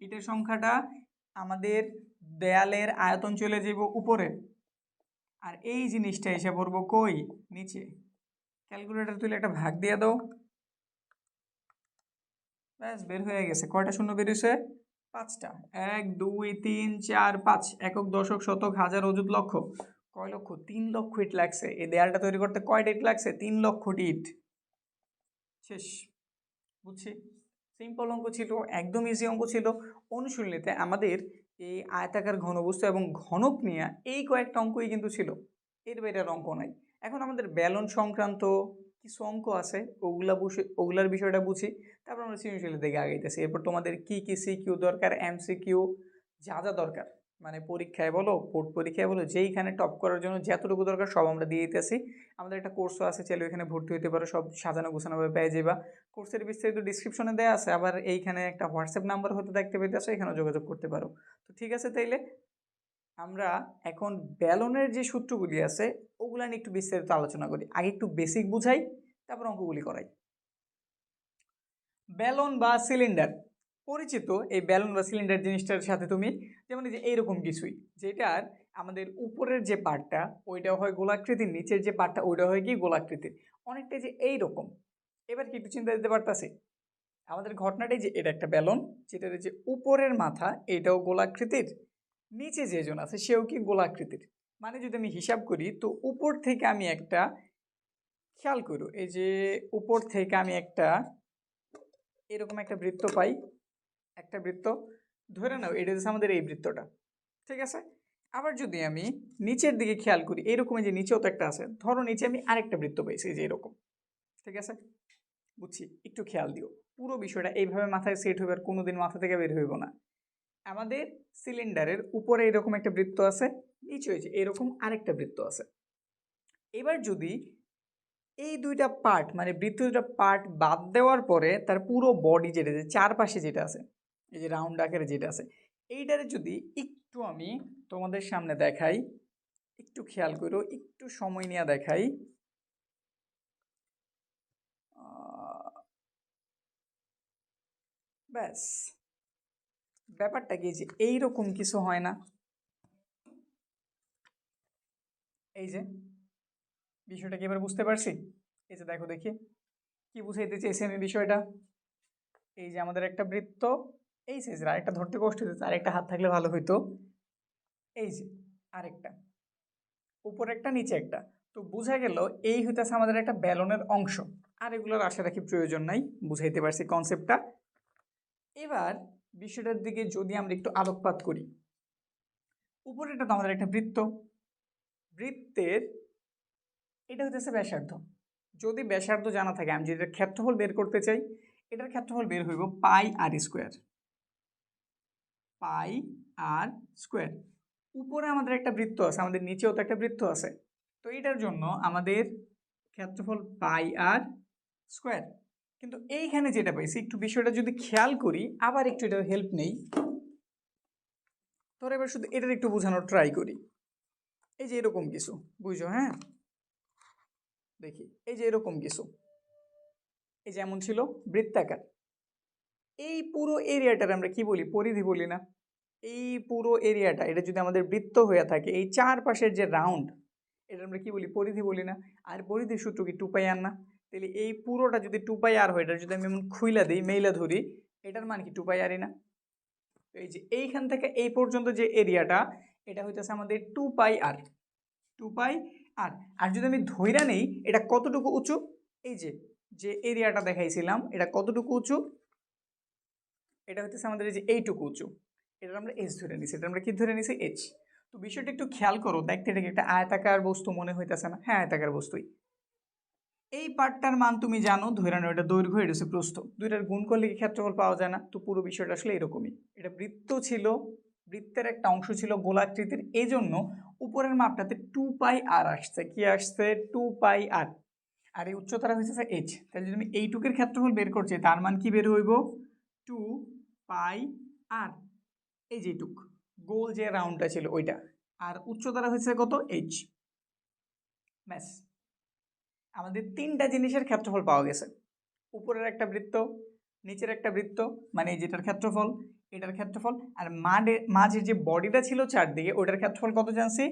ইটের সংখ্যাটা আমাদের দেয়ালের আয়তন চলে যাব উপরে, আর এই জিনিসটা এসে পড়বো কই? নিচে। ক্যালকুলেটর তুলে একটা ভাগ দিয়ে দাও, ব্যাস বের হয়ে গেছে। কয়টা শূন্য বেরিয়েছে? 5টা। 1 2 3 4 5, একক দশক শতক হাজার অযুত লক্ষ। কয় লক্ষ? 3 লক্ষ ইট লাগছে এই দেয়ালটা তৈরি করতে। কয়টা ইট লাগছে? 3 লক্ষটি ইট। শেষ। বুঝছি, সিম্পল অঙ্ক ছিল, একদম ইজি অঙ্ক ছিল। অনুশীলনীতে আমাদের এই আয়তাকার ঘনবস্তু এবং ঘনক নিয়ে এই কয়েকটা অঙ্কই কিন্তু ছিল, এর বাইরে অঙ্ক নাই। এখন আমাদের ব্যালন সংক্রান্ত কিছু অঙ্ক আছে, ওগুলার বিষয়টা বুঝি, তারপর আমরা সৃজনশীলের দিকে আগাইতেছি। এরপর তোমাদের কি কি সিকিউ দরকার, এমসিকিউ, যা যা দরকার মানে পরীক্ষায় বলো, বোর্ড পরীক্ষায় বলো, যেইখানে টপ করার জন্য যতটুকু দরকার সব আমরা দিয়ে দিতেছি। আমাদের একটা কোর্সও আছে, চাইলে ওইখানে ভর্তি হতে পারো, সব সাজানো গোছানোভাবে পেয়ে যাবা। কোর্সের বিস্তারিত ডিসক্রিপশনে দেওয়া আছে, আবার এইখানে একটা হোয়াটসঅ্যাপ নাম্বার হতে দেখতে পেতেছো, এখানেও যোগাযোগ করতে পারো। তো ঠিক আছে, তাইলে আমরা এখন ব্যালনের যে সূত্রগুলি আছে ওগুলা নিয়ে একটু বিস্তারিত আলোচনা করি। আগে একটু বেসিক বুঝাই, তারপর অঙ্কগুলি করাই। ব্যালন বা সিলিন্ডার পরিচিত। এই ব্যালন বা সিলিন্ডার জিনিসটার সাথে তুমি যেমন এই যে এইরকম কিছুই, যেটার আমাদের উপরের যে পার্টটা ওইটা হয় গোলাকৃতির, নিচের যে পার্টটা ওইটা হয় কি গোলাকৃতির, অনেকটা যে এইরকম। এবার কি একটু চিন্তা দিতে পারতাছি আমাদের ঘটনাটাই, যে এটা একটা ব্যালন, যেটার যে উপরের মাথা এটাও গোলাকৃতির, নিচে যেজন আছে সেও কি গোলাকৃতির। মানে যদি আমি হিসাব করি, তো উপর থেকে আমি একটা, খেয়াল করো এই যে উপর থেকে আমি একটা এরকম একটা বৃত্ত পাই, একটা বৃত্ত ধরে নাও এটা হচ্ছে আমাদের এই বৃত্তটা, ঠিক আছে। আবার যদি আমি নিচের দিকে খেয়াল করি, এইরকম যে নিচেও তো একটা আছে, ধরো নিচে আমি আরেকটা বৃত্ত পাইছি যে এরকম, ঠিক আছে। বুঝছি, একটু খেয়াল দিও, পুরো বিষয়টা এইভাবে মাথায় সেট হইবে, আর কোনোদিন মাথা থেকে বের হইব না। আমাদের সিলিন্ডারের উপরে এরকম একটা বৃত্ত আছে, নিচে হয়েছে এরকম আরেকটা বৃত্ত আছে। এবার যদি এই দুইটা পার্ট মানে বৃত্ত দুটা পার্ট বাদ দেওয়ার পরে তার পুরো বডি যেটা, যে চারপাশে যেটা আছে, এই যে রাউন্ড আকারে যেটা আছে, এইটারে যদি একটু আমি তোমাদের সামনে দেখাই, একটু খেয়াল করো, একটু সময় নিয়ে দেখাই। ব্যাস, ব্যাপারটা কি যে এইরকম কিছু হয় না, এই যে বিষয়টা কি এবার বুঝতে পারছি? এই যে দেখো দেখি কি বুঝাইতে চেয়েছি আমি বিষয়টা। এই যে আমাদের একটা বৃত্ত, এই সাইজের, আরেকটা ধরতে কষ্ট হচ্ছে, আরেকটা হাত থাকলে ভালো হইতো। এই যে আরেকটা, উপরে একটা নিচে একটা, তো বোঝা গেল এই হইতেছে আমাদের একটা ব্যালনের অংশ। আর এগুলোর আশা রাখি প্রয়োজন নাই, বুঝাইতে পারছি কনসেপ্টটা। এবার বিষয়টার দিকে যদি আমরা একটু আলোকপাত করি, উপরেটা তো আমাদের একটা বৃত্ত, বৃত্তের এটা হইতেছে ব্যাসার্ধ। যদি ব্যাসার্ধ জানা থাকে, আমি যেটার ক্ষেত্রফল বের করতে চাই, এটার ক্ষেত্রফল বের হইব পাই আর স্কোয়ার, পাই আর স্কোয়ার। উপরে আমাদের একটা বৃত্ত আছে, আমাদের নিচেও তো একটা বৃত্ত আছে, তো এটার জন্য আমাদের ক্ষেত্রফল পাই আর স্কোয়ার। কিন্তু এইখানে যেটা পাইছি, একটু বিষয়টা যদি খেয়াল করি, আবার একটু এটার হেল্প নেই, তোর এবার শুধু এটার একটু বোঝানোর ট্রাই করি। এই যে এরকম কিছু, বুঝো? হ্যাঁ, দেখি এই যে এরকম কিছু, এই যেমন ছিল বৃত্তাকার, এই পুরো এরিয়াটার আমরা কি বলি? পরিধি বলি না? এই পুরো এরিয়াটা, এটা যদি আমাদের বৃত্ত হয়ে থাকে, এই চারপাশের যে রাউন্ড, এটা আমরা কি বলি? পরিধি বলি না? আর পরিধির সূত্র কি 2 পাই আর না? তাহলে এই পুরোটা যদি 2 পাই আর হয়, এটা যদি আমি এমন খুইলা দিই, মেইলা ধরি, এটার মান কি 2 পাই আরই না? এই যে এইখান থেকে এই পর্যন্ত যে এরিয়াটা, এটা হইতেছে আমাদের 2 পাই আর, 2 পাই আর। আর যদি আমি ধইরা নেই এটা কতটুকু উঁচু, এই যে যে এরিয়াটা দেখাইছিলাম এটা কতটুকু উঁচু, এটা হইতেছে আমাদের এই যে এইটুকু উঁচু, এটা আমরা এইচ ধরে নিছি, এটা আমরা কি ধরে নিছি? এইচ। তো বিষয়টা একটু খেয়াল করো, দেখতে এটা কি একটা আয়তাকার বস্তু মনে হইতেছে না? হ্যাঁ, আয়তাকার বস্তুই। এই পার্টটার মান তুমি জানো, ধরে নাও এটা দৈর্ঘ্য, এটা হচ্ছে প্রস্থ, দুইটার গুণ করলে কি ক্ষেত্রফল পাওয়া যায় না? তো পুরো বিষয়টা আসলে এরকমই। এটা বৃত্ত ছিল, বৃত্তের একটা অংশ ছিল গোলাকৃতির, এই জন্য উপরের মাপটাতে 2 পাই আর আসছে। কি আসছে? 2 পাই আর। আর এই উচ্চতাটা হচ্ছে এইচ। তাহলে যদি আমি এইটুকের ক্ষেত্রফল বের করছি, তার মান কি বের হইব? 2 পাই আর, এই যেটুক গোল যে রাউন্ডটা ছিল ওইটা, আর উচ্চতাটা হচ্ছে কত? এইচ। ব্যাস, আমাদের তিনটা জিনিসের ক্ষেত্রফল পাওয়া গেছে। উপরের একটা বৃত্ত, নিচের একটা বৃত্ত, মানে যেটার ক্ষেত্রফল, এটার ক্ষেত্রফল, আর মাঝের যে বডিটা ছিল চারদিকে, ওটার ক্ষেত্রফল কত জানছি?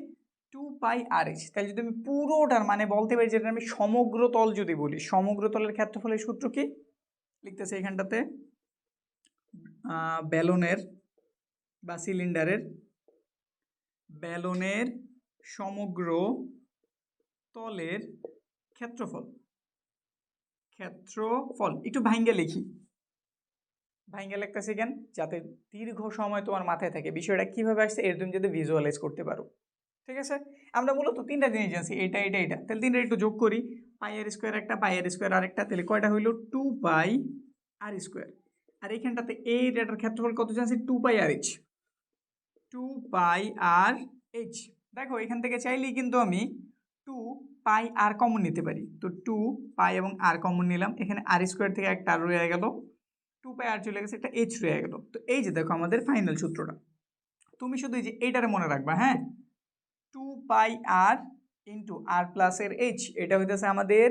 2 পাই আর এইচ। তাহলে যদি আমি পুরোটার মানে বলতে পারি, যেটা আমি সমগ্র তল যদি বলি, সমগ্র তলের ক্ষেত্রফলের সূত্র কি লিখতেছে এখানটাতে? ব্যালনের বা সিলিন্ডারের, ব্যালনের সমগ্র তলের ক্ষেত্রফল, ক্ষেত্রফল একটু ভাঙ্গে লিখি, ভাঙ্গে লিখতেছি কেন? যাতে দীর্ঘ সময় তোমার মাথায় থাকে বিষয়টা কিভাবে আসছে, এর তুমি যদি ভিজুয়ালাইজ করতে পারো। ঠিক আছে, আমরা মূলত তিনটা জিনিস জানছি, এটা এটা এটা, তাহলে তিনটা একটু যোগ করি। পাই আর স্কোয়ার একটা, পাই আর স্কোয়ার আরেকটা, তাহলে কয়টা হইলো? 2 পাই আর স্কোয়ার। আর এইখানটাতে এই এটার ক্ষেত্রফল কত জানছি? 2 পাই আর এইচ, 2 2πr/h। দেখো এখান থেকে চাইলেই কিন্তু আমি 2πr কমন নিতে পারি, তো 2π এবং r কমন নিলাম, এখানে r² থেকে একটা আর রয়ে গেল, 2πr চলে গেছে, একটা h রয়ে গেল। তো এই যে দেখো আমাদের ফাইনাল সূত্রটা, তুমি শুধু এই যে এইটারে মনে রাখবা, হ্যাঁ, 2πr ইন্টু r প্লাস এর h, এটা হইতেছে আমাদের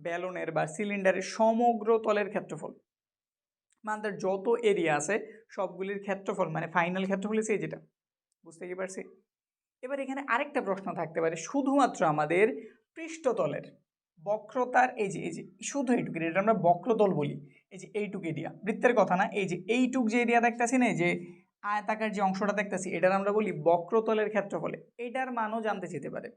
ব্যালনের বা সিলিন্ডারের সমগ্র তলের ক্ষেত্রফল, মানে যত এরিয়া আছে সবগুলির ক্ষেত্রফল, মানে ফাইনাল ক্ষেত্রফল হচ্ছে যেটা, বুঝতে কি পারছি? এবার এখানে আরেকটা প্রশ্ন থাকতে পারে, শুধুমাত্র আমাদের পৃষ্ঠতলের বক্রতার এই যে শুধু এইটুকু, এটা আমরা বক্রতল বলি, এই যে এইটুকু এরিয়া, বৃত্তের কথা না, এই যে এইটুক যে এরিয়া দেখতেছি না, এই যে আয়তাকার যে অংশটা দেখতেছি, এটার আমরা বলি বক্রতলের ক্ষেত্রফলে, এটার মানও জানতে চেতে পারে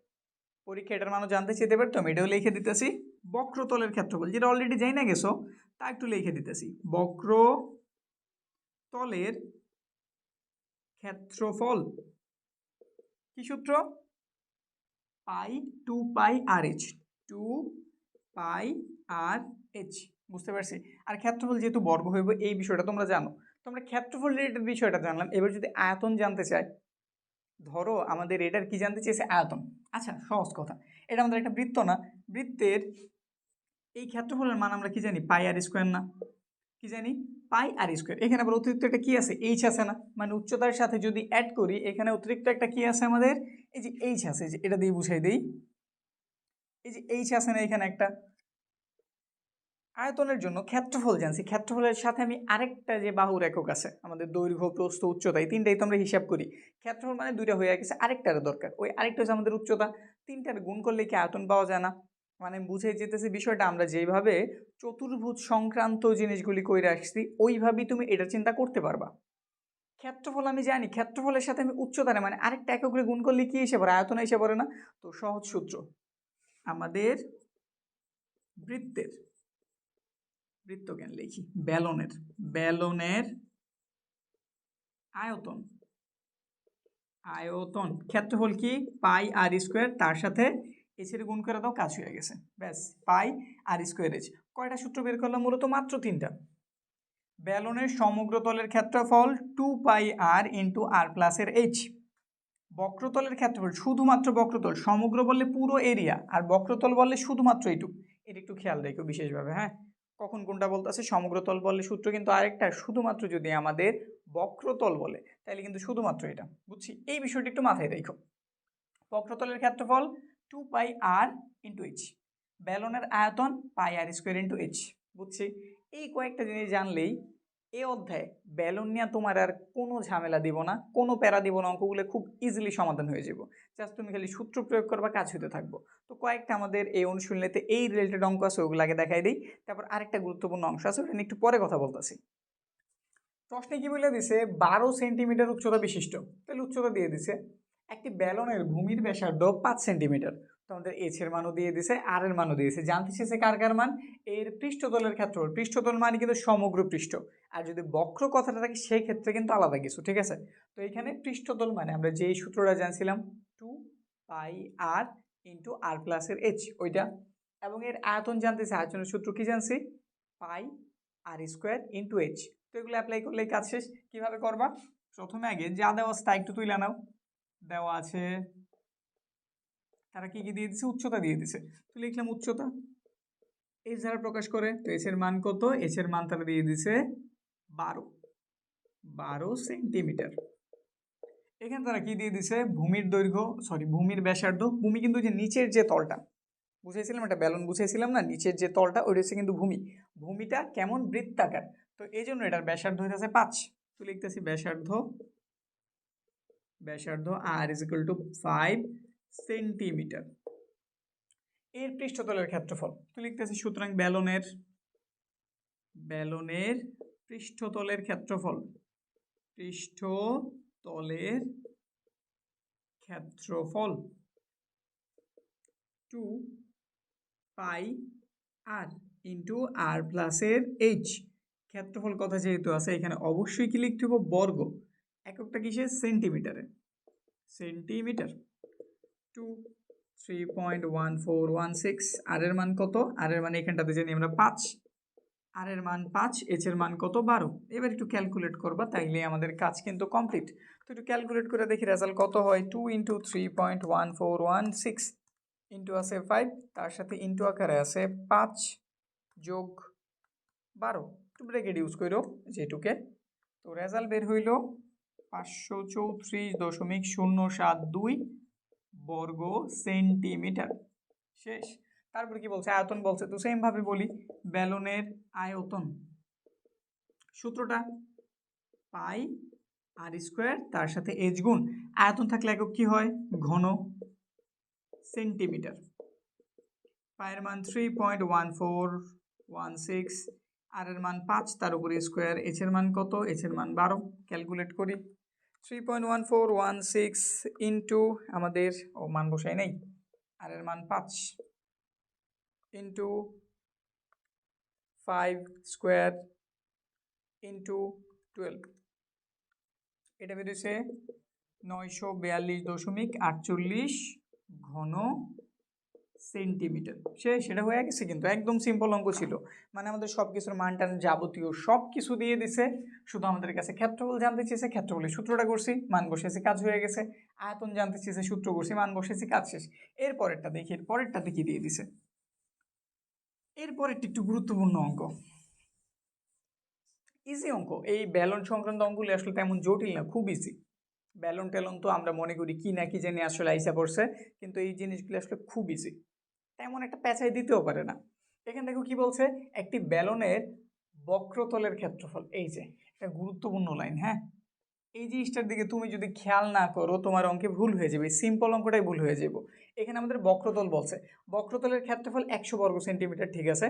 পরীক্ষা, এটার মানও জানতে চেতে পারে। তো আমি এটাও লিখে দিতেছি বক্রতলের ক্ষেত্রফল, যেটা অলরেডি যাই না গেছো, তা একটু লিখে দিতেছি, বক্রতলের ক্ষেত্রফল কি সূত্র? পাই 2πr/h, 2πr/h, বুঝতে পারছি? আর ক্ষেত্রফল যেহেতু বর্গ হইব, এই বিষয়টা তোমরা জানো, তোমরা ক্ষেত্রফল রিলেটেড বিষয়টা জানলাম। এবার যদি আয়তন জানতে চাই, ধরো আমাদের এটার কি জানতে চেয়েছে, আয়তন। আচ্ছা সহজ কথা, এটা আমাদের একটা বৃত্ত না, বৃত্তের এই ক্ষেত্রফলের মান আমরা কি জানি, πr², না কি জানি, πr²। এখানে আবার অতিরিক্ত একটা কি আছে, এইচ আছে না, মানে উচ্চতার সাথে যদি অ্যাড করি, এখানে অতিরিক্ত একটা কি আছে আমাদের, এই যে এইচ আছে, যে এটা দিয়ে বুঝাই দেই, এই যে এইচ আছে না এখানে একটা। আয়তনের জন্য ক্ষেত্রফল জানছি, ক্ষেত্রফলের সাথে আমি আরেকটা যে বাহুর একক আছে আমাদের, দৈর্ঘ্য প্রস্থ উচ্চতা, এই তিনটাই তো আমরা হিসাব করি, ক্ষেত্রফল মানে দুইটা হয়ে গেছে, আরেকটার দরকার, ওই আরেকটা হচ্ছে আমাদের উচ্চতা, তিনটার গুণ করলে কি আয়তন পাওয়া যায় না? মানে বুঝে যেতেছে বিষয়টা, আমরা যেভাবে চতুর্ভুজ সংক্রান্ত জিনিসগুলি কইরে আসছি, ওইভাবেই তুমি এটা চিন্তা করতে পারবা। ক্ষেত্রফল আমি জানি, ক্ষেত্রফলের সাথে আমি উচ্চতারে মানে আরেকটা একক করে গুণ করলে কি এসে পড়ে, আয়তন এসে পড়ে না? তো সহজ সূত্র, আমাদের বৃত্তজ্ঞান লিখি, ব্যালনের আয়তন ক্ষেত্রফল কি, πr², তার সাথে h এর গুণ করে দাও, কাজ হয়ে গেছে, ব্যাস, πr²h। কয়টা সূত্র বের করলাম? মূলত মাত্র তিনটা। ব্যালনের সমগ্র তলের ক্ষেত্রফল 2πr ইন্টু r প্লাস এর h, বক্রতলের ক্ষেত্রফল শুধুমাত্র বক্রতল, সমগ্র বললে পুরো এরিয়া, আর বক্রতল বললে শুধুমাত্র এইটুকু, এটা একটু খেয়াল রেখো বিশেষভাবে, হ্যাঁ, কখন কোনটা বলতেছে। সমগ্রতল বললে সূত্র কিন্তু আরেকটা, শুধুমাত্র যদি আমাদের বক্রতল বলে তাহলে কিন্তু শুধুমাত্র এটা, বুঝছি? এই বিষয়টি একটু মাথায় রেখো। বক্রতলের ক্ষেত্রফল 2πr ইন্টু h, ব্যালনের আয়তন πr² ইন্টু h, বুঝছি? এই কয়েকটা জিনিস জানলেই এই অধ্যায়ে ব্যালন নিয়ে তোমার আর কোনো ঝামেলা দিব না, কোনো প্যারা দিব না, অঙ্কগুলো খুব ইজিলি সমাধান হয়ে যাব, জাস্ট তুমি খালি সূত্র প্রয়োগ করবা, কাজ হতে থাকবো। তো কয়েকটা আমাদের এই অনুশীলনীতে এই রিলেটেড অঙ্ক আছে, ওগুলো আগে দেখাই দিই, তারপর আরেকটা গুরুত্বপূর্ণ অংশ আছে, ওটা নিয়ে একটু পরে কথা বলতেছি। প্রশ্নে কি বলে দিছে, 12 সেন্টিমিটার উচ্চতা বিশিষ্ট, তাহলে উচ্চতা দিয়ে দিছে, একটি ব্যালনের ভূমির ব্যাসার্ধ 5 সেন্টিমিটার, তো আমাদের এইচ এর মানও দিয়ে দিছে, আর এর মানও দিয়েছে, জানতে চেয়েছে কার কার মান, এর পৃষ্ঠতলের ক্ষেত্রফল, পৃষ্ঠতল মানে কিন্তু সমগ্র পৃষ্ঠ, আর যদি বক্র কথাটা থাকে সেই ক্ষেত্রে কিন্তু আলাদা কিছু, ঠিক আছে? তো এখানে পৃষ্ঠতল মানে আমরা যেই সূত্রটা জানছিলাম 2πr ইন্টু r প্লাস এর h, ওইটা, এবং এর আয়তন জানতেছে, আয়তনের সূত্র কি জানছি, πr² ইন্টু h। তো এগুলো অ্যাপ্লাই করলে কাজ শেষ। কিভাবে করবা? প্রথমে আগে যা দেওয়া আছে তা একটু তুলে নাও, দেওয়া আছে, তারা কি কি দিয়ে দিছে, উচ্চতা দিয়ে দিছে, তো লিখলাম উচ্চতা, h দ্বারা প্রকাশ করে, তো h এর মান কত, h এর মান তারা দিয়ে দিছে 12 সেন্টিমিটার। এখানে তারা কি দিয়ে দিছে, ভূমির দৈর্ঘ্য, ভূমির ব্যাসার্ধ, ভূমি কিন্তু যে নিচের যে তলটা বুঝাইছিলাম, একটা ব্যালন বুঝাইছিলাম না, নিচের যে তলটা ওইটা হচ্ছে কিন্তু ভূমি, ভূমিটা কেমন, বৃত্তাকার, তো এই জন্য এটার ব্যাসার্ধ হইতেছে 5, তো লিখতেছি ব্যাসার্ধ r = 5 সেন্টিমিটার। এর পৃষ্ঠতলের ক্ষেত্রফল তো লিখতেছি, সুতরাং ব্যালনের পৃষ্ঠতলের ক্ষেত্রফল 2πr ইন্টু r প্লাস এর h, ক্ষেত্রফল কথা যেহেতু আছে এখানে অবশ্যই কি লিখতে হবে, বর্গ, এককটা কিসে, সেন্টিমিটার, 3.1416, আর এর মান কত, আর এর মান এখানটাতে জানি আমরা 5, আর এর মান 5, এইচ এর মান কত 12। এবার একটু ক্যালকুলেট করবা, তাইলে আমাদের কাজ কিন্তু কমপ্লিট। তো একটু ক্যালকুলেট করে দেখি রেজাল্ট কত হয়। 2 × 3.1416 ইন্টু আছে 5, তার সাথে ইন্টু আকারে আছে 5 যোগ 12, একটু ব্রেকেট ইউজ করো যেটুকে। তো রেজাল্ট বের হইল 534.072 বর্গ সেন্টিমিটার। শেষ। তারপর কি বলছে, আয়তন বলছে, তো সেম ভাবে বলি বেলনের আয়তন সূত্রটা পাই আর স্কোয়ার তার সাথে এইচ গুণ আয়তন থাকলে একক কি হয়, ঘন সেন্টিমিটার। পায়ের মান 3.1416, আর এর মান 5, তার উপরে স্কোয়ার, এইচ এর মান কত, এইচ এর মান 12। ক্যালকুলেট করি 3.1416 ইন্টু আমাদের মান বসাই নাই, আর এর মান 5 ইন্টু 5 স্কোয়ার ইন্টু 12, এটা বেরিয়েছে 942.48 ঘন সেন্টিমিটার। সেটা হয়ে গেছে, কিন্তু একদম সিম্পল অঙ্ক ছিল, মানে আমাদের সব কিছুর মান টান যাবতীয় সব কিছু দিয়ে দিছে, শুধু আমাদের কাছে ক্ষেত্রফল জানতে চেয়েছে, ক্ষেত্রফলের সূত্রটা করছি, মান বসেছি, কাজ হয়ে গেছে। আয়তন জানতে চেয়েছে, সূত্র করছি, মান বসেছি, কাজ শেষ। এরপরেরটা দেখি, এরপরেরটাতে কি দিয়ে দিছে। এরপরেরটা একটু গুরুত্বপূর্ণ অঙ্ক, ইজি অঙ্ক। এই ব্যালন সংক্রান্ত অঙ্কগুলি আসলে তেমন জটিল না, খুব ইজি। ব্যালন ট্যালন তো আমরা মনে করি কি না কি জানি আসলে আইসা পড়ছে, কিন্তু এই জিনিসগুলো আসলে খুব ইজি, তেমন একটা পেঁচাই দিতেও পারে না। এখানে দেখো কি বলছে, একটি ব্যালনের বক্রতলের ক্ষেত্রফল, এই যে একটা গুরুত্বপূর্ণ লাইন। হ্যাঁ, এই জিনিসটার দিকে তুমি যদি খেয়াল না করো তোমার অঙ্কে ভুল হয়ে যাবে, সিম্পল অঙ্কটাই ভুল হয়ে যাবে। এখানে আমাদের বক্রতল বলছে, বক্রতলের ক্ষেত্রফল 100 বর্গ সেন্টিমিটার, ঠিক আছে,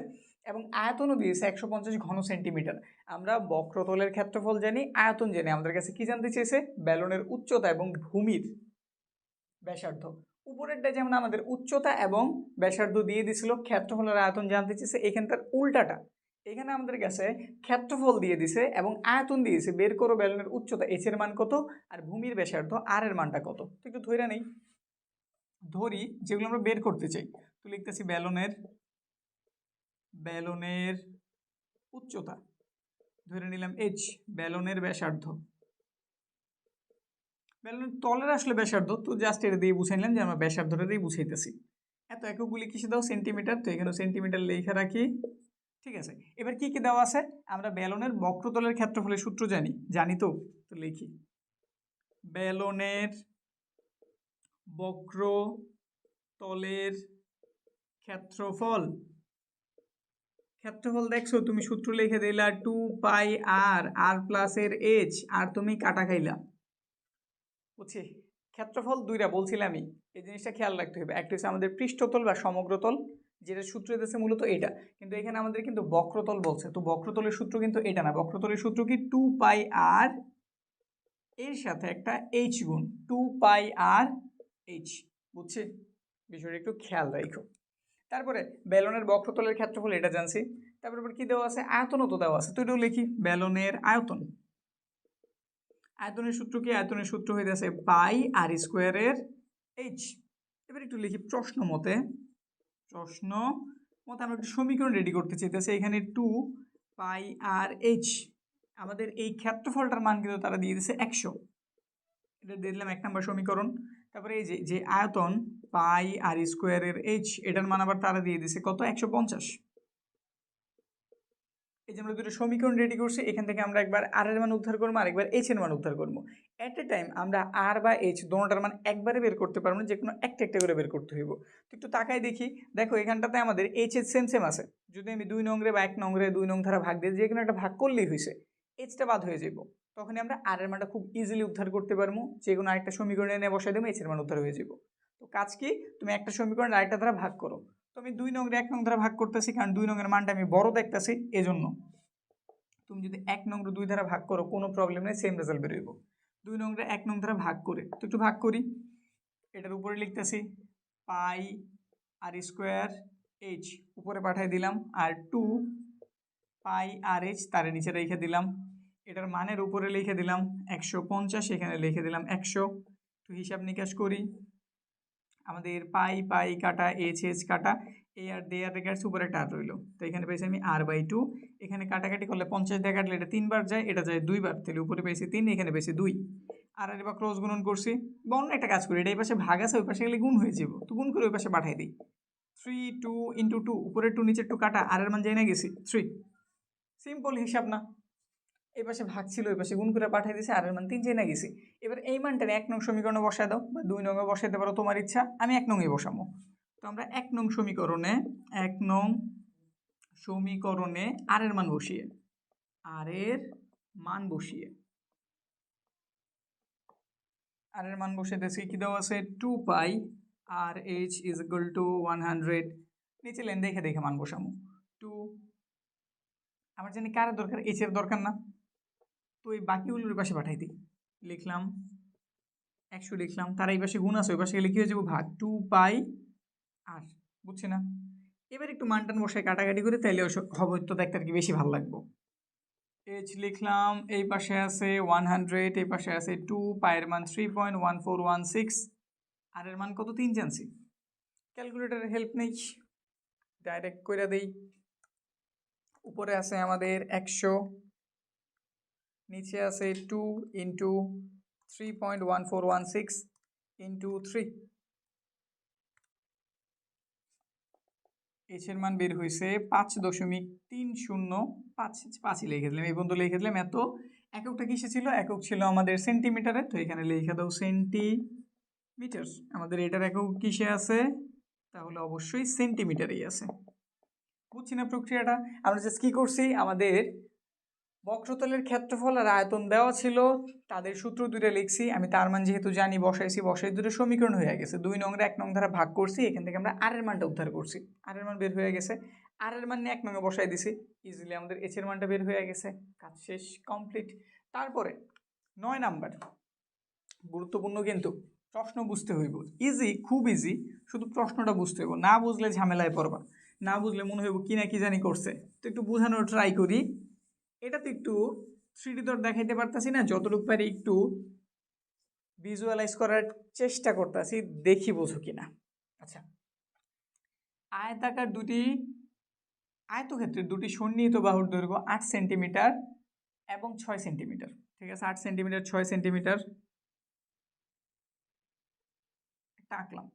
এবং আয়তনও দিয়েছে 150 ঘন সেন্টিমিটার। আমরা বক্রতলের ক্ষেত্রফল জানি, আয়তন জানি, আমাদের কাছে কি জানতে চেয়েছে, ব্যালনের উচ্চতা এবং ভূমির ব্যাসার্ধ। উপরেরটা যেমন আমাদের উচ্চতা এবং ব্যাসার্ধ দিয়ে দিছিল, ক্ষেত্রফলের আয়তন জানতে চেয়েছে, এখানকার উল্টাটা, এখানে আমাদের কাছে ক্ষেত্রফল দিয়ে দিছে এবং আয়তন দিয়েছে, বের করো ব্যালনের উচ্চতা এইচ এর মান কত আর ভূমির ব্যাসার্ধ আর এর মানটা কত। তো একটু ধরে নেই, ধরি যেগুলো আমরা বের করতে চাই। তো লিখতেছি ব্যালনের উচ্চতা, ধরে নিলাম এইচ, ব্যালনের ব্যাসার্ধ, ব্যালনের তলের আসলে ব্যাসার্ধ, তো জাস্ট এটা দিয়ে বুঝাই নিলাম যে আমরা ব্যাসার্ধটা দিয়ে বুঝাইতেছি। এত এককগুলি কিসে দাও, সেন্টিমিটার, তো এখানে সেন্টিমিটার লেখা রাখি, ঠিক আছে। এবার কি কি দেওয়া আছে, আমরা ব্যালনের বক্রতলের ক্ষেত্রফলের সূত্র জানি তো লিখি ব্যালনের বক্রতলের ক্ষেত্রফল দেখছো তুমি, সূত্র লিখে দিলা 2 πr r প্লাস এর এইচ, আর তুমি কাটা খাইলা, বুঝছি। ক্ষেত্রফল দুইটা বলছিলামই, এই জিনিসটা খেয়াল রাখতে হবে, একটা হচ্ছে আমাদের পৃষ্ঠতল বা সমগ্রতল, যেটা সূত্র দিতেছে মূলত এটা, কিন্তু এখানে আমাদের কিন্তু বক্রতল বলছে, তো বক্রতলের সূত্র কিন্তু এটা না, বক্রতলের সূত্র কি 2 πr এর সাথে একটা এইচ গুণ, 2 πr এইচ, বুঝছি, বিষয়টা একটু খেয়াল রাখো। তারপরে ব্যালনের বক্রতলের ক্ষেত্রফল এটা জানছি, তারপরে কি দেওয়া আছে, আয়তনও তো দেওয়া আছে, তো এটাও লিখি ব্যালনের আয়তন। আয়তনের সূত্র কি, আয়তনের সূত্র হয়ে যাচ্ছে পাই আর স্কোয়ারের এইচ। এবার একটু লিখি প্রশ্ন মতে আমরা একটু সমীকরণ রেডি করতে চাইতেছি, এখানে 2 πr h, আমাদের এই ক্ষেত্রফলটার মান কিন্তু তারা দিয়ে দিচ্ছে 100, এটা দিয়ে দিলাম 1 নম্বর সমীকরণ। তারপরে এই যে আয়তন পাই আর স্কোয়ারের এইচ, এটার মান আবার তারা দিয়ে দিচ্ছে কত, 150। এই যে আমরা দুটো সমীকরণ রেডি করছি, এখান থেকে আমরা একবার আর এর মান উদ্ধার করবো আর একবার এইচ এর মান উদ্ধার করবো। এট এ টাইম আমরা আর বা এইচ দোনোটার মান একবারে বের করতে পারবো না, যে কোনো একটা একটা করে বের করতে হইব। তো একটু তাকাই দেখি, দেখো এখানটাতে আমাদের এইচ এর সেম আছে, যদি আমি 2 নংরে বা 1 নংরে 2 নং ধারা ভাগ দিয়ে যে কোনো একটা ভাগ করলেই হয়েছে, এইচটা বাদ হয়ে যাবো, তখনই আমরা আর এর মানটা খুব ইজিলি উদ্ধার করতে পারবো, যে কোনো আরেকটা সমীকরণ এনে বসাই দেবো, এইচ এর মান উদ্ধার হয়ে যাবো। তো কাজ কি, তুমি একটা সমীকরণ আরেকটা ধারা ভাগ করো, তো আমি 2 নংরে 1 নং ধারা ভাগ করতেছি, কারণ 2 নংয়ের মানটা আমি বড় দেখতেছি, এজন্য। তুমি যদি 1 নং 2 ধারা ভাগ করো কোনো প্রবলেম নেই, সেম রেজাল্ট বেরোইব। 2 নং 1 নং ধারা ভাগ করে, তো একটু ভাগ করি, এটার উপরে লিখতেছি পাই আর স্কোয়ার এইচ, উপরে পাঠিয়ে দিলাম, আর 2 πr h তার নিচে রেখে দিলাম, এটার মানের উপরে লিখে দিলাম 150, এখানে লিখে দিলাম 100। তো হিসাব নিকাশ করি, আমাদের পাই কাটা এইচ কাটা, এই আর ডে আর রেখে আসছে, উপরে একটা আর রইলো, তো এখানে পেয়েছি আমি r/2। এখানে কাটাকাটি করলে 50 দিয়ে কাটলে এটা 3 বার যায়, এটা যায় 2 বার, তাহলে উপরে পেয়েছি 3, এখানে পেয়েছি 2। আর এবার ক্রস গুণন করছি, বা অন্য একটা কাজ করি, এটা এই পাশে ভাগ আছে, ওই পাশে গেলে গুণ হয়ে যাব, তো গুণ করে ওই পাশে পাঠাই দিই। 3 2 × 2, উপরে 2 নিচে 2 কাটা, আর এর মান যাই না গেছি 3। সিম্পল হিসাব না? এই পাশে ভাগ ছিল, ওই পাশে গুণ করে পাঠিয়ে দিয়েছে, আর এর মান 3 চেয়ে না গেছি। এবার এই মানটা 1 নং সমীকরণে বসায় দাও, বা 2 নং এ বসাইতে পারো, তোমার ইচ্ছা। আমি 1 নং এ বসাবো। তো আমরা 1 নং সমীকরণে আর এর মান বসিয়ে, আর এর মান বসাইতেছি, কি দেওয়া আছে 2π RH = 100। নিচে লেন দেখে দেখে মান বসাবো। 2, আমার জানি কার দরকার, এইচ এর দরকার না, তো এই বাকিগুলোর পাশে পাঠাই দিই। লিখলাম 100, লিখলাম, তার এই পাশে গুণ আছে, ওই পাশে গেলে কি হয়ে যাবো ভাগ, 2π r। বুঝছি না? এবার একটু মান টান বসায় কাটাকাটি করে, তাইলে হবে তো দেখতে আর কি বেশি ভালো লাগবো। h লিখলাম, এই পাশে আছে 100, এই পাশে আছে 2, পায়ের মান 3.1416, আর এর মান কত 3 জানছি। ক্যালকুলেটরের হেল্প নেই, ডাইরেক্ট করে দেই। উপরে আছে আমাদের 100, নিচে আছে 2 × 3.1416 × 3। h এর মান বের হয়েছে 5.305। লিখে দিলাম, এই পর্যন্ত লিখে দিলাম। এত এককটা কিসে ছিল? একক ছিল আমাদের সেন্টিমিটারে, তো এখানে লিখে দাও সেন্টিমিটার। আমাদের এটার একক কিসে আছে? তাহলে অবশ্যই সেন্টিমিটারেই আছে। বুঝছি না প্রক্রিয়াটা? আমরা জাস্ট কি করছি, আমাদের বক্রতলের ক্ষেত্রফল আর আয়তন দেওয়া ছিল, তাদের সূত্র দুটো লিখছি, আমি তার মান যেহেতু জানি বসাইছি, বসাই দুটো সমীকরণ হয়ে গেছে। 2 নং 1 নং দ্বারা ভাগ করছি, এখান থেকে আমরা আর এর মানটা উদ্ধার করছি, আর এর মান বের হয়ে গেছে। আর এর মান 1 নং এ বসাই দিছি, ইজিলি আমাদের h এর মানটা বের হয়ে গেছে। কাজ শেষ, কমপ্লিট। তারপরে 9 নাম্বার, গুরুত্বপূর্ণ কিন্তু, প্রশ্ন বুঝতে হইব। ইজি, খুব ইজি, শুধু প্রশ্নটা বুঝতে হইব। না বুঝলে ঝামেলায় পড়বা, না বুঝলে মনে হইব কি না কি জানি করছে। তো একটু বোঝানোর ট্রাই করি। এটা তো একটু 3D তো দেখাইতে পারতাছি না, যতটুকু পারি একটু ভিজুয়ালাইজ করার চেষ্টা করতেছি, দেখি বোঝো কিনা। আচ্ছা, আয়তক্ষেত্রের দুটি সন্নিহিত বাহুর দৈর্ঘ্য 8 সেন্টিমিটার এবং 6 সেন্টিমিটার। ঠিক আছে, 8 সেন্টিমিটার 6 সেন্টিমিটার একটা আঁকলাম।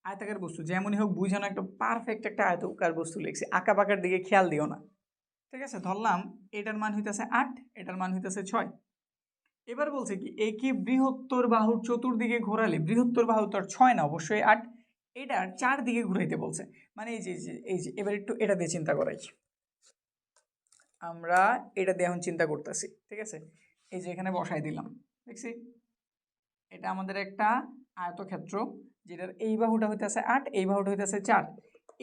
আয়তাকার বস্তু যেমনই হোক বুঝানো, একটা পারফেক্ট একটা আয়তাকার বস্তু লিখছি, আঁকা বাঁকার দিকে খেয়াল দিও না। ঠিক আছে, ধরলাম এটার মান হইতেছে 8, এটার মান হইতেছে 6। এবার বলছে কি, একে বৃহত্তর বাহুর চতুর্দিকে ঘোরালে, বৃহত্তর বাহু তো আর 6 না, অবশ্যই 8, এটার 4 দিকে ঘুরাইতে বলছে। মানে এই যে এবার একটু এটা দিয়ে চিন্তা করাই, আমরা এটা দিয়ে এখন চিন্তা করতেছি। ঠিক আছে, এই যে এখানে বসাই দিলাম, দেখছি এটা আমাদের একটা আয়তক্ষেত্র, যেটার এই বাহুটা হইতেছে 8, এই বাহুটা হইতেছে 4।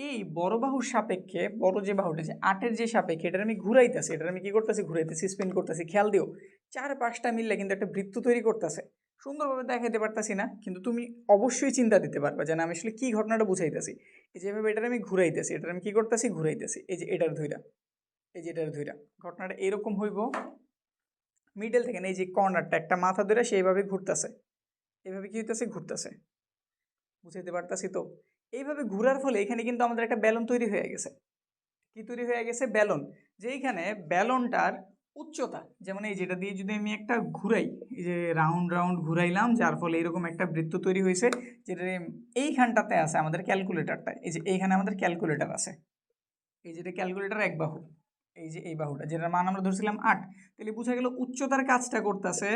এই বড় বাহুর সাপেক্ষে, বড় যে বাহুটা যে 8-এর যে সাপেক্ষে, এটার আমি ঘুরাইতেছি, এটার আমি কি করতেছি, ঘুরাইতেছি, স্পিন করতেছি। খেয়াল দিও, 4-5টা মিললে কিন্তু একটা বৃত্ত তৈরি করতেছে। সুন্দরভাবে দেখাইতে পারতাছি না, কিন্তু তুমি অবশ্যই চিন্তা দিতে পারবে যে আমি আসলে কি ঘটনাটা বুঝাইতেছি। এই যেভাবে এটার আমি ঘুরাইতেছি, এটার আমি কি করতেছি, ঘুরাইতেছি, এই যে এটার ধইরা, এই যে এটার ধইরা, ঘটনাটা এরকম হইব। মিডল থেকে এই যে কর্নারটা একটা মাথা ধরে সেইভাবে ঘুরতেছে, এইভাবে কি হইতেছে, ঘুরতেছে। বুঝাইতে পারতাছি তো? এইভাবে ঘোরার ফলে এখানে কিন্তু আমাদের একটা ব্যালন তৈরি হয়ে গেছে। কি তৈরি হয়ে গেছে? ব্যালন। যেইখানে ব্যালনটার উচ্চতা, যেমন এই যেটা দিয়ে যদি আমি একটা ঘুরাই, এই যে রাউন্ড রাউন্ড ঘুরাইলাম, যার ফলে এরকম একটা বৃত্ত তৈরি হয়েছে, যেটা এইখানটাতে আছে আমাদের ক্যালকুলেটরটা, এই যে এইখানে আমাদের ক্যালকুলেটর আছে, এই যেটা ক্যালকুলেটর এক বাহু, এই যে এই বাহুটা, যেটার মান আমরা ধরছিলাম 8, তাহলে বুঝা গেল উচ্চতার কাজটা করতেছে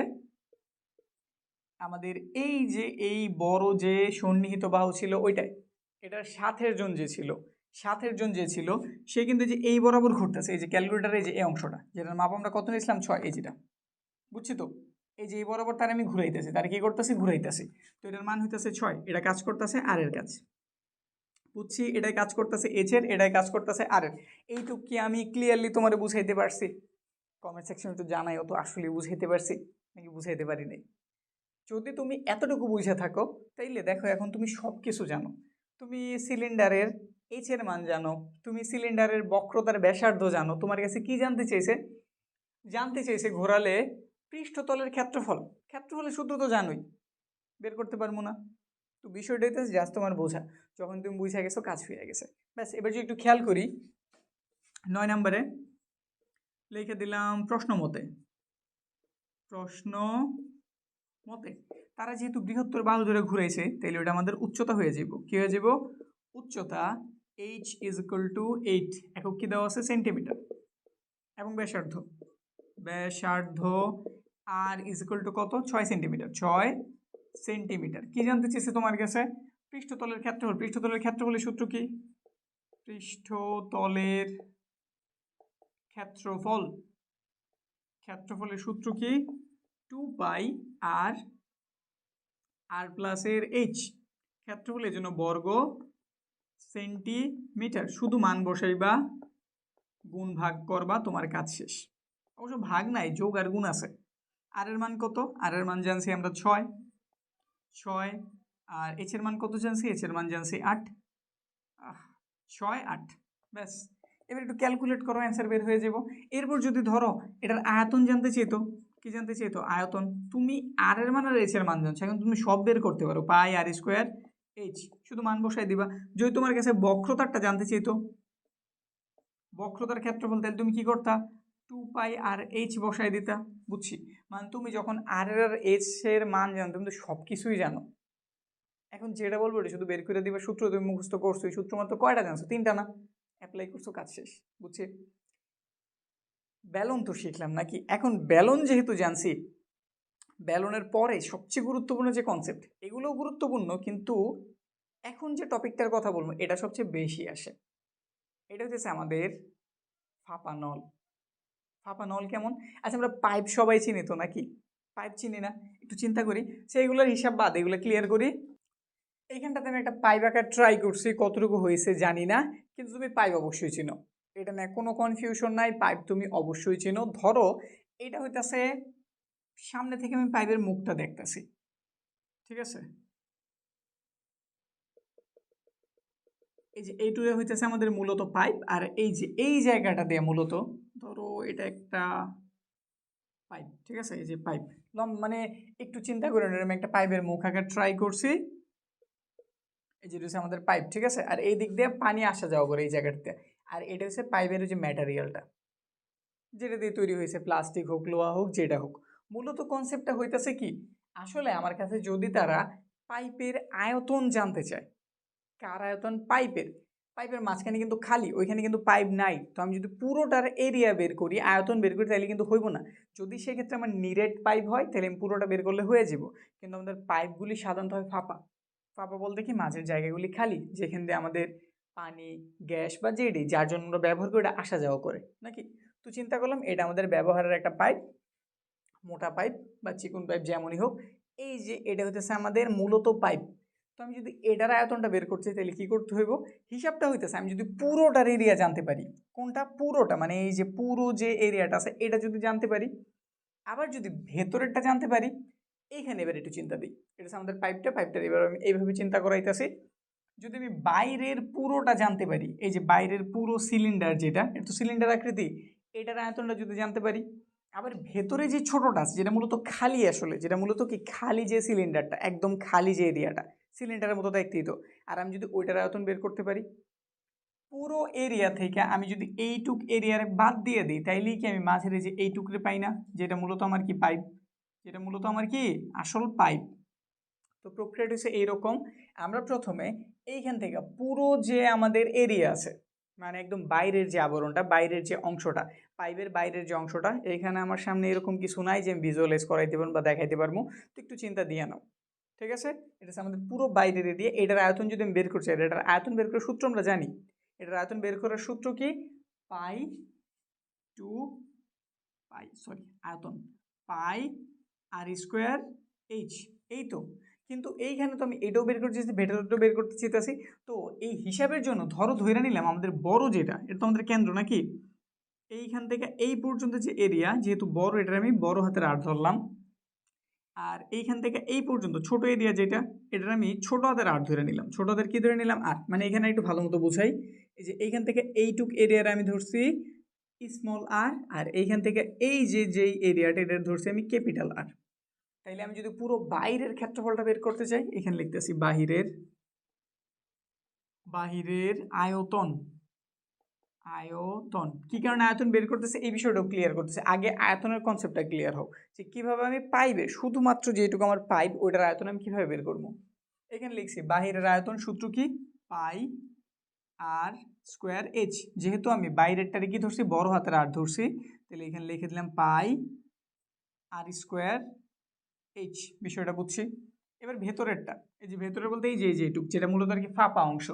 আমাদের এই যে এই বড় যে সন্নিহিত বাহু ছিল ওইটাই, এটার সাথের জন যে ছিল সে কিন্তু যে এই বরাবর ঘুরতেছে, এই যে ক্যালকুলেটারের এই অংশটা, যেটার মাপ আমরা কত নিয়েছিলাম 6, এই যেটা, বুঝছি তো? এই যে এই বরাবর তার আমি ঘুরাইতেছি, তার কি করতেছি, ঘুরাইতেছি। তো এটার মান হইতেছে 6, এটা কাজ করতেছে আর এর কাজ, বুঝছি, এটাই কাজ করতেছে এইচ এর, এটাই কাজ করতেছে আর এর। এইটুকু কি আমি ক্লিয়ারলি তোমার বুঝাইতে পারছি? কমেন্ট সেকশনে একটু জানাইও তো আসলে বুঝাইতে পারছি নাকি বুঝাইতে পারি নাই। যদি তুমি এতটুকু বুঝে থাকো, তাইলে দেখো এখন তুমি সব কিছু জানো। তুমি সিলিন্ডারের এইচ এর মান জানো, তুমি সিলিন্ডারের বক্রতার ব্যাসার্ধ জানো। তোমার কাছে কি জানতে চাইছে ঘোরালে পৃষ্ঠতলের ক্ষেত্রফলের সূত্র তো জানোই, বের করতে পারবো না? তো বিষয়টা হইতেছে জাস্ট তোমার বোঝা, যখন তুমি বুঝে গেছো কাজ হয়ে গেছে। ব্যাস, এবার যদি একটু খেয়াল করি 9 নম্বরে লিখে দিলাম প্রশ্ন মতে। প্রশ্ন মতে তারা যেহেতু বৃহত্তর বাহু ধরে ঘুরাইছে, তাহলে ওটা আমাদের উচ্চতা হয়ে যাব। কি হয়ে যাব? উচ্চতা h ইজ ইকুয়াল টু 8, একক কি দেওয়া আছে? সেন্টিমিটার। এবং ব্যাসার্ধ আর ইজ ইকুয়াল টু কত? 6 সেন্টিমিটার। 6 সেন্টিমিটার। কি জানতে চেয়েছে তোমার কাছে? পৃষ্ঠতলের ক্ষেত্রফল। পৃষ্ঠতলের ক্ষেত্রফলের সূত্র কি? পৃষ্ঠতলের ক্ষেত্রফলের সূত্র কি? 2 পাই আর প্লাস এর h। ক্ষেত্রফলের জন্য বর্গ সেন্টিমিটার। শুধু মান বসাইবা, গুণ ভাগ করবা, তোমার কাজ শেষ। অবশ্য ভাগ নাই, যোগ আর গুণ আছে। আর এর মান কত? আর এর মান জানছি আমরা 6। আর h এর মান কত জানছি? h এর মান জানছি 8। 6 8। ব্যাস, এবার একটু ক্যালকুলেট করো, অ্যান্সার বের হয়ে যাব। এরপর যদি ধরো এটার আয়তন জানতে চাইতো, কি জানতে চাইতো? আয়তন। তুমি আর এর মান আর h এর মান জানছো, এখন তুমি সব বের করতে পারো। পাই আর স্কোয়ার h, শুধু মান বসাই দিবা। যদি তোমার কাছে বক্রতারটা জানতে চাইতো, বক্রতার ক্ষেত্রফল, তাহলে তুমি কি করতা? 2 পাই আর h বসাই দিতা। বুঝছি, মানে তুমি যখন আর এর h এর মান জানো, তুমি তো সব কিছুই জানো। এখন যেটা বলবো এটা শুধু বের করে দিবা। সূত্র তুমি মুখস্থ করছো, এই সূত্র মাত্র কয়টা জানছো? 3টা না? অ্যাপ্লাই করছো, কাজ শেষ। বুঝছি। ব্যালন তো শিখলাম নাকি? এখন ব্যালন যেহেতু জানছি, ব্যালনের পরে সবচেয়ে গুরুত্বপূর্ণ যে কনসেপ্ট, এগুলোও গুরুত্বপূর্ণ, কিন্তু এখন যে টপিকটার কথা বলবো এটা সবচেয়ে বেশি আসে। এটা হচ্ছে আমাদের ফাঁপা নল। ফাঁপা নল কেমন? আচ্ছা, আমরা পাইপ সবাই চিনি তো নাকি? পাইপ চিনি না? একটু চিন্তা করি, সেইগুলোর হিসাব বাদ, এগুলো ক্লিয়ার করি। এইখানটাতে আমি একটা পাইপ আঁকার ট্রাই করছি, কতটুকু হয়েছে জানি না, কিন্তু তুমি পাইপ অবশ্যই চিনো, এটা নিয়ে কোনো কনফিউশন নাই। পাইপ তুমি অবশ্যই চিনো। ধরো এটা হইতাছে, সামনে থেকে আমি পাইপের মুখটা দেখতেছি, ঠিক আছে? এই যে এইটুকু হইতেছে আমাদের মূলত পাইপ, আর এই যে এই জায়গাটা দিয়ে মূলত ধরো এটা একটা পাইপ, ঠিক আছে? এই যে পাইপ, মানে একটু চিন্তা করে আমি একটা পাইপের মুখ আঁকার ট্রাই করছি। এই যে হচ্ছে আমাদের পাইপ, ঠিক আছে? আর এই দিক দিয়ে পানি আসা যাওয়া করে এই জায়গাটাতে। আর এটা হচ্ছে পাইপের যে ম্যাটেরিয়ালটা, যেটা দিয়ে তৈরি হয়েছে, প্লাস্টিক হোক, লোহা হোক, যেটা হোক। মূলত কনসেপ্টটা হইতেছে কি, আসলে আমার কাছে যদি তারা পাইপের আয়তন জানতে চায়, কার আয়তন? পাইপের। পাইপের মাঝখানে কিন্তু খালি, ওইখানে কিন্তু পাইপ নাই। তো আমি যদি পুরোটার এরিয়া বের করি, আয়তন বের করি, তাহলে কিন্তু হইব না। যদি সেক্ষেত্রে আমার নিরেট পাইপ হয়, তাহলে আমি পুরোটা বের করলে হয়ে যাব। কিন্তু আমাদের পাইপগুলি সাধারণত হয় ফাঁপা। ফাঁপা বলতে কি, মাঝের জায়গাগুলি খালি, যেখান দিয়ে আমাদের পানি, গ্যাস বা যেটি যার জন্য আমরা ব্যবহার করি, এটা আসা যাওয়া করে নাকি? তো চিন্তা করলাম এটা আমাদের ব্যবহারের একটা পাইপ, মোটা পাইপ বা চিকন পাইপ যেমনই হোক। এই যে এটা হইতেছে আমাদের মূলত পাইপ। তো আমি যদি এটার আয়তনটা বের করছি, তাহলে কি করতে হইব? হিসাবটা হইতেছে আমি যদি পুরোটার এরিয়া জানতে পারি। কোনটা? পুরোটা, মানে এই যে পুরো যে এরিয়াটা আছে এটা যদি জানতে পারি, আবার যদি ভেতরেরটা জানতে পারি, এইখানে এবার একটু চিন্তা দিই। এটা হচ্ছে আমাদের পাইপটা এবার আমি এইভাবে চিন্তা করাইতেছি। যদি আমি বাইরের পুরোটা জানতে পারি, এই যে বাইরের পুরো সিলিন্ডার, যেটা এটা তো সিলিন্ডার আকৃতি, এটার আয়তনটা যদি জানতে পারি, আবার ভেতরে যে ছোটটা আছে, যেটা মূলত খালি, আসলে যেটা মূলত কি খালি, যে সিলিন্ডারটা একদম খালি, যে এরিয়াটা সিলিন্ডারের মতো দেখতেই তো, আর আমি যদি ওইটার আয়তন বের করতে পারি, পুরো এরিয়া থেকে আমি যদি এইটুক এরিয়ার বাদ দিয়ে দিই, তাইলেই কি আমি মাঝের যে এইটুকরে পাই না, যেটা মূলত আমার কি পাইপ, যেটা মূলত আমার কি আসল পাইপ। তো প্রক্রিয়াটা হচ্ছে এইরকম। আমরা প্রথমে এইখান থেকে পুরো যে আমাদের এরিয়া আছে, মানে একদম বাইরের যে আবরণটা, বাইরের যে অংশটা, পাইপের বাইরের যে অংশটা, এইখানে আমার সামনে এরকম কিছু নাই যে আমি ভিজুয়ালাইজ করাইতে পারবো বা দেখাইতে পারবো। তো একটু চিন্তা দিয়ে নাও, ঠিক আছে? এটা হচ্ছে আমাদের পুরো বাইরের এরিয়া। এটার আয়তন যদি আমি বের করছি, এটার আয়তন বের করার সূত্র আমরা জানি। এটার আয়তন বের করার সূত্র কি? পাই টু পাই, সরি আয়তন পাই আর স্কোয়ার এইচ। এই তো, কিন্তু এইখানে তো আমি এটাও বের করতে চাইছি, ভেতরটাও বের করতে চাইতেছি। তো এই হিসাবের জন্য ধরো ধরে নিলাম আমাদের বড় যেটা, এটা তো আমাদের কেন্দ্র নাকি? এইখান থেকে এই পর্যন্ত যে এরিয়া, যেহেতু বড়, এটার আমি বড় হাতের আর ধরলাম। আর এইখান থেকে এই পর্যন্ত ছোট এরিয়া যেটা, এটার আমি ছোট হাতের আর ধরে নিলাম। ছোট হাতের কি ধরে নিলাম? আর। মানে এখানে একটু ভালো মতো বুঝাই। এই যে এইখান থেকে এইটুক এরিয়ার আমি ধরছি স্মল আর, আর এইখান থেকে এই যে যেই এরিয়াটা, এটা ধরছি আমি ক্যাপিটাল আর। তাইলে আমি যদি পুরো বাইরের ক্ষেত্রফলটা বের করতে চাই, এখানে লিখতেছি বাহিরের আয়তন। আয়তন কি কারণে আয়তন বের করতেছে এই বিষয়টাও ক্লিয়ার করতেছে। আগে আয়তনের কনসেপ্টটা ক্লিয়ার হোক যে কিভাবে আমি পাইবে শুধুমাত্র যেটুকু আমার পাইপ ওইটার আয়তন আমি কিভাবে বের করবো। এখানে লিখছি বাহিরের আয়তন সূত্র কি, পাই আর স্কোয়ার এইচ। যেহেতু আমি বাইরেরটারে কি ধরছি, বড় হাতের আর ধরছি, তাহলে এখানে লিখে দিলাম পাই আর স্কোয়ার এইচ। বিষয়টা বুঝছি। এবার ভেতরেরটা, এই যে ভেতরের বলতে এই যে এইটুক, যেটা মূলত আর কি ফাঁপা অংশ,